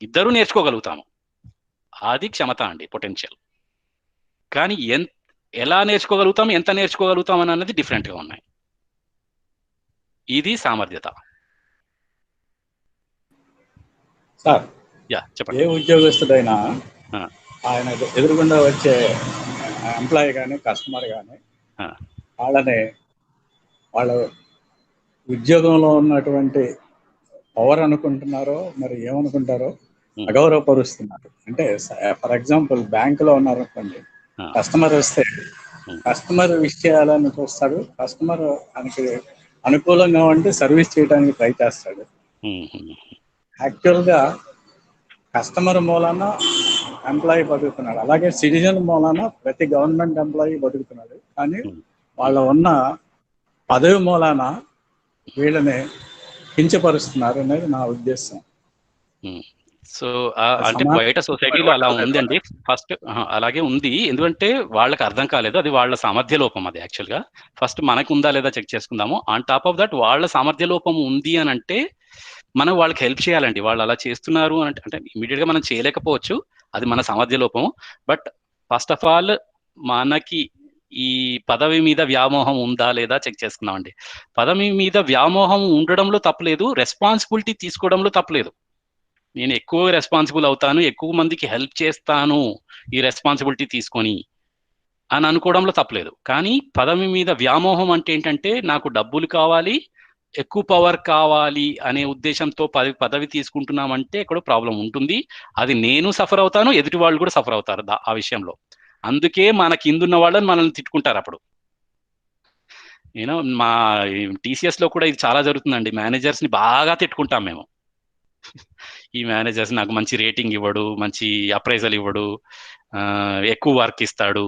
ఇద్దరు నేర్చుకోగలుగుతాము. అది క్షమత అండి, పొటెన్షియల్. కానీ ఎలా నేర్చుకోగలుగుతాం, ఎంత నేర్చుకోగలుగుతాం అన్నది డిఫరెంట్గా ఉన్నాయి. ఇది సామర్థ్యత. సార్, యా చెప్పండి. ఏ ఉద్యోగస్తుడైనా ఆయన ఎదురుగుండా వచ్చే ఎంప్లాయీ కానీ కస్టమర్ కానీ వాళ్ళ ఉద్యోగంలో ఉన్నటువంటి పవర్ అనుకుంటున్నారో మరి ఏమనుకుంటారో అగౌరవపరుస్తున్నారు. అంటే ఫర్ ఎగ్జాంపుల్ బ్యాంకులో ఉన్నారనుకోండి, కస్టమర్ వస్తే కస్టమర్ విషయాలను చూస్తాడు, కస్టమర్ ఆయనకి అనుకూలంగా ఉంటే సర్వీస్ చేయడానికి ట్రై చేస్తాడు. యాక్చువల్గా కస్టమర్ మూలాన ఎంప్లాయీ బతుకుతున్నాడు, అలాగే సిటిజన్ మూలాన ప్రతి గవర్నమెంట్ ఎంప్లాయీ బతుకుతున్నాడు. కానీ వాళ్ళ ఉన్న పదవి మూలాన వీళ్ళని కించపరుస్తున్నారు అనేది నా ఉద్దేశం. సో అంటే బయట సొసైటీలో అలా ఉందండి. ఫస్ట్ అలాగే ఉంది, ఎందుకంటే వాళ్ళకి అర్థం కాలేదు, అది వాళ్ళ సామర్థ్య లోపం. అది యాక్చువల్గా ఫస్ట్ మనకు ఉందా లేదా చెక్ చేసుకుందాము. ఆన్ టాప్ ఆఫ్ దట్ వాళ్ళ సామర్థ్య లోపం ఉంది అని అంటే మనం వాళ్ళకి హెల్ప్ చేయాలండి. వాళ్ళు అలా చేస్తున్నారు అంటే ఇమీడియట్ గా మనం చేయలేకపోవచ్చు, అది మన సామర్థ్య లోపము. బట్ ఫస్ట్ ఆఫ్ ఆల్ మనకి ఈ పదవి మీద వ్యామోహం ఉందా లేదా చెక్ చేసుకుందామండి. పదవి మీద వ్యామోహం ఉండడంలో తప్పలేదు, రెస్పాన్సిబిలిటీ తీసుకోవడంలో తప్పలేదు. నేను ఎక్కువ రెస్పాన్సిబుల్ అవుతాను, ఎక్కువ మందికి హెల్ప్ చేస్తాను ఈ రెస్పాన్సిబిలిటీ తీసుకొని అని అనుకోవడంలో తప్పలేదు. కానీ పదవి మీద వ్యామోహం అంటే ఏంటంటే నాకు డబ్బులు కావాలి, ఎక్కువ పవర్ కావాలి అనే ఉద్దేశంతో పదవి తీసుకుంటున్నామంటే ఎక్కడో ప్రాబ్లం ఉంటుంది. అది నేను సఫర్ అవుతాను, ఎదుటి వాళ్ళు కూడా సఫర్ అవుతారు ఆ విషయంలో. అందుకే మన కిందున్న వాళ్ళని మనల్ని తిట్టుకుంటారు అప్పుడు. మా TCS లో కూడా ఇది చాలా జరుగుతుందండి. మేనేజర్స్ ని బాగా తిట్టుకుంటాం మేము. ఈ మేనేజర్స్ నాకు మంచి రేటింగ్ ఇవ్వడు, మంచి అప్రైజల్ ఇవ్వడు, ఎక్కువ వర్క్ ఇస్తాడు.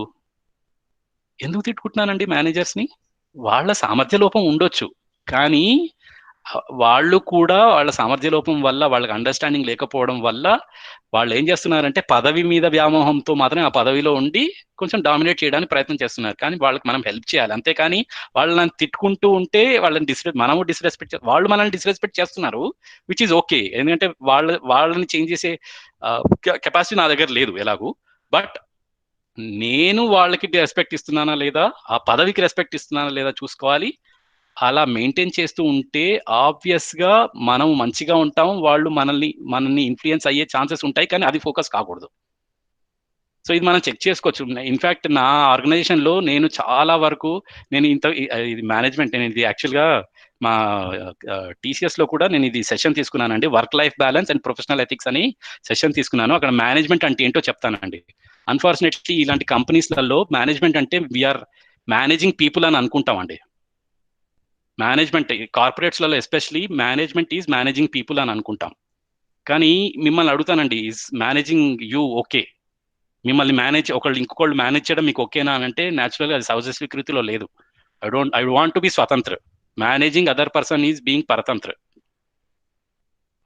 ఎందుకు తిట్టుకుంటున్నానండి మేనేజర్స్ ని? వాళ్ళ సామర్థ్య లోపం ఉండొచ్చు, కానీ వాళ్ళు కూడా వాళ్ళ సామర్థ్య లోపం వల్ల, వాళ్ళకి అండర్స్టాండింగ్ లేకపోవడం వల్ల వాళ్ళు ఏం చేస్తున్నారంటే పదవి మీద వ్యామోహంతో మాత్రమే ఆ పదవిలో ఉండి కొంచెం డామినేట్ చేయడానికి ప్రయత్నం చేస్తున్నారు. కానీ వాళ్ళకి మనం హెల్ప్ చేయాలి, అంతేకాని వాళ్ళని తిట్టుకుంటూ ఉంటే వాళ్ళని మనము డిస్రెస్పెక్ట్, వాళ్ళు మనల్ని డిస్రెస్పెక్ట్ చేస్తున్నారు, విచ్ ఈజ్ ఓకే. ఎందుకంటే వాళ్ళని చేంజ్ చేసే కెపాసిటీ నా దగ్గర లేదు ఎలాగూ. బట్ నేను వాళ్ళకి రెస్పెక్ట్ ఇస్తున్నానా లేదా, ఆ పదవికి రెస్పెక్ట్ ఇస్తున్నానా లేదా చూసుకోవాలి. అలా మెయింటైన్ చేస్తూ ఉంటే ఆబ్వియస్ గా మనం మంచిగా ఉంటాం, వాళ్ళు మనల్ని ఇన్ఫ్లుయెన్స్ అయ్యే ఛాన్సెస్ ఉంటాయి, కానీ అది ఫోకస్ కాకూడదు. సో ఇది మనం చెక్ చేసుకోవచ్చు. ఇన్ఫాక్ట్ నా ఆర్గనైజేషన్ లో నేను చాలా వరకు ఇది మేనేజ్మెంట్, నేను ఇది యాక్చువల్ గా మా TCS లో కూడా నేను ఇది సెషన్ తీసుకున్నానండి, work life balance and professional ethics అని సెషన్ తీసుకున్నాను. అక్కడ మేనేజ్మెంట్ అంటే ఏంటో చెప్తానండి. అన్ఫార్చునేట్లీ ఇలాంటి కంపెనీస్లలో మేనేజ్మెంట్ అంటే వీఆర్ మేనేజింగ్ పీపుల్ అని అనుకుంటామండి. మేనేజ్మెంట్ కార్పొరేట్స్లలో especially management is managing people అని అనుకుంటాం. కానీ మిమ్మల్ని అడుగుతానండి, ఈజ్ మేనేజింగ్ యూ ఓకే? మిమ్మల్ని ఇంకొకళ్ళు మేనేజ్ చేయడం మీకు ఓకేనా అని అంటే న్యాచురల్గా అది సహజ స్వీకృతిలో లేదు. ఐ వాంట్ టు బి స్వతంత్ర. Managing other person is being పరతంత్ర.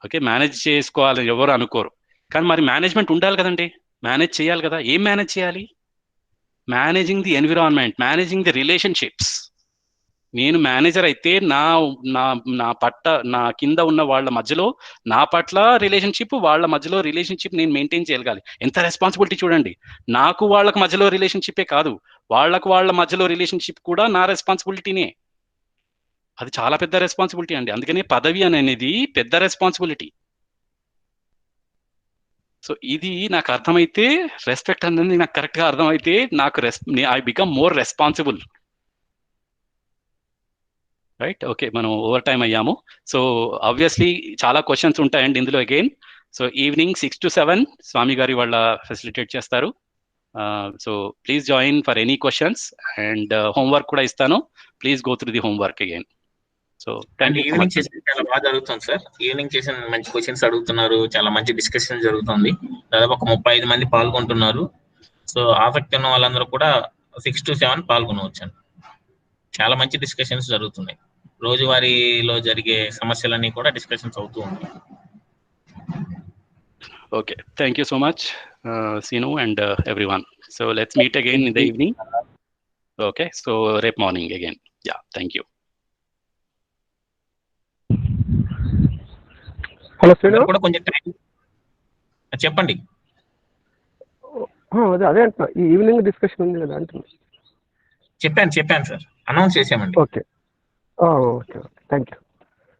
ఓకే, మేనేజ్ చేసుకోవాలి ఎవరు అనుకోరు, కానీ మరి మేనేజ్మెంట్ ఉండాలి కదండి, మేనేజ్ చేయాలి కదా. ఏం మేనేజ్ చేయాలి? Managing the environment, managing the relationships. నేను మేనేజర్ అయితే నా కింద ఉన్న వాళ్ళ మధ్యలో నా పట్ల రిలేషన్షిప్, వాళ్ళ మధ్యలో రిలేషన్షిప్ నేను మెయింటైన్ చేయగలగాలి. ఎంత రెస్పాన్సిబిలిటీ చూడండి. నాకు వాళ్ళకి మధ్యలో రిలేషన్షిప్పే కాదు, వాళ్ళ మధ్యలో రిలేషన్షిప్ కూడా నా రెస్పాన్సిబిలిటీనే. అది చాలా పెద్ద రెస్పాన్సిబిలిటీ అండి. అందుకని పదవి అనేది పెద్ద రెస్పాన్సిబిలిటీ. సో ఇది నాకు అర్థమైతే, రెస్పెక్ట్ అనేది నాకు కరెక్ట్ గా అర్థమైతే I become more responsible. Right, okay, మనం ఓవర్ టైం అయ్యాము. సో ఆబ్వియస్లీ చాలా క్వశ్చన్స్ ఉంటాయండి ఇందులో అగైన్. సో ఈవినింగ్ 6 to 7 స్వామి గారి వాళ్ళ ఫెసిలిటేట్ చేస్తారు. So please join for any questions, and homework కూడా ఇస్తాను. Please go through the homework again. So evening session చాలా బాగా జరుగుతుంది సార్. ఈవినింగ్ సెషన్ మంచి క్వశ్చన్స్ అడుగుతున్నారు, చాలా మంచి డిస్కషన్ జరుగుతుంది. దాదాపు ఒక 35 మంది పాల్గొంటున్నారు. సో ఆసక్తి ఉన్న వాళ్ళందరూ కూడా 6 to 7 పాల్గొనవచ్చండి. చాలా మంచి డిస్కషన్స్ జరుగుతున్నాయి. రోజువారీలో జరిగే సమస్యలన్నీ కూడా డిస్కషన్స్ అవుతూ ఉంటాయి. Okay, thank you so much Sinu and everyone. So let's meet again in the evening. Okay, so rep morning again. Yeah, thank you. Hello Srinu, కూడా కొంచెం టైం చెప్పండి. అదే అంటున్నా, ఈ ఈవినింగ్ డిస్కషన్ ఉంది కదా అంటున్నా. చెప్పాను సార్, అనౌన్స్ చేసామండి. Okay, okay, thank you.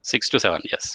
6 to 7, yes.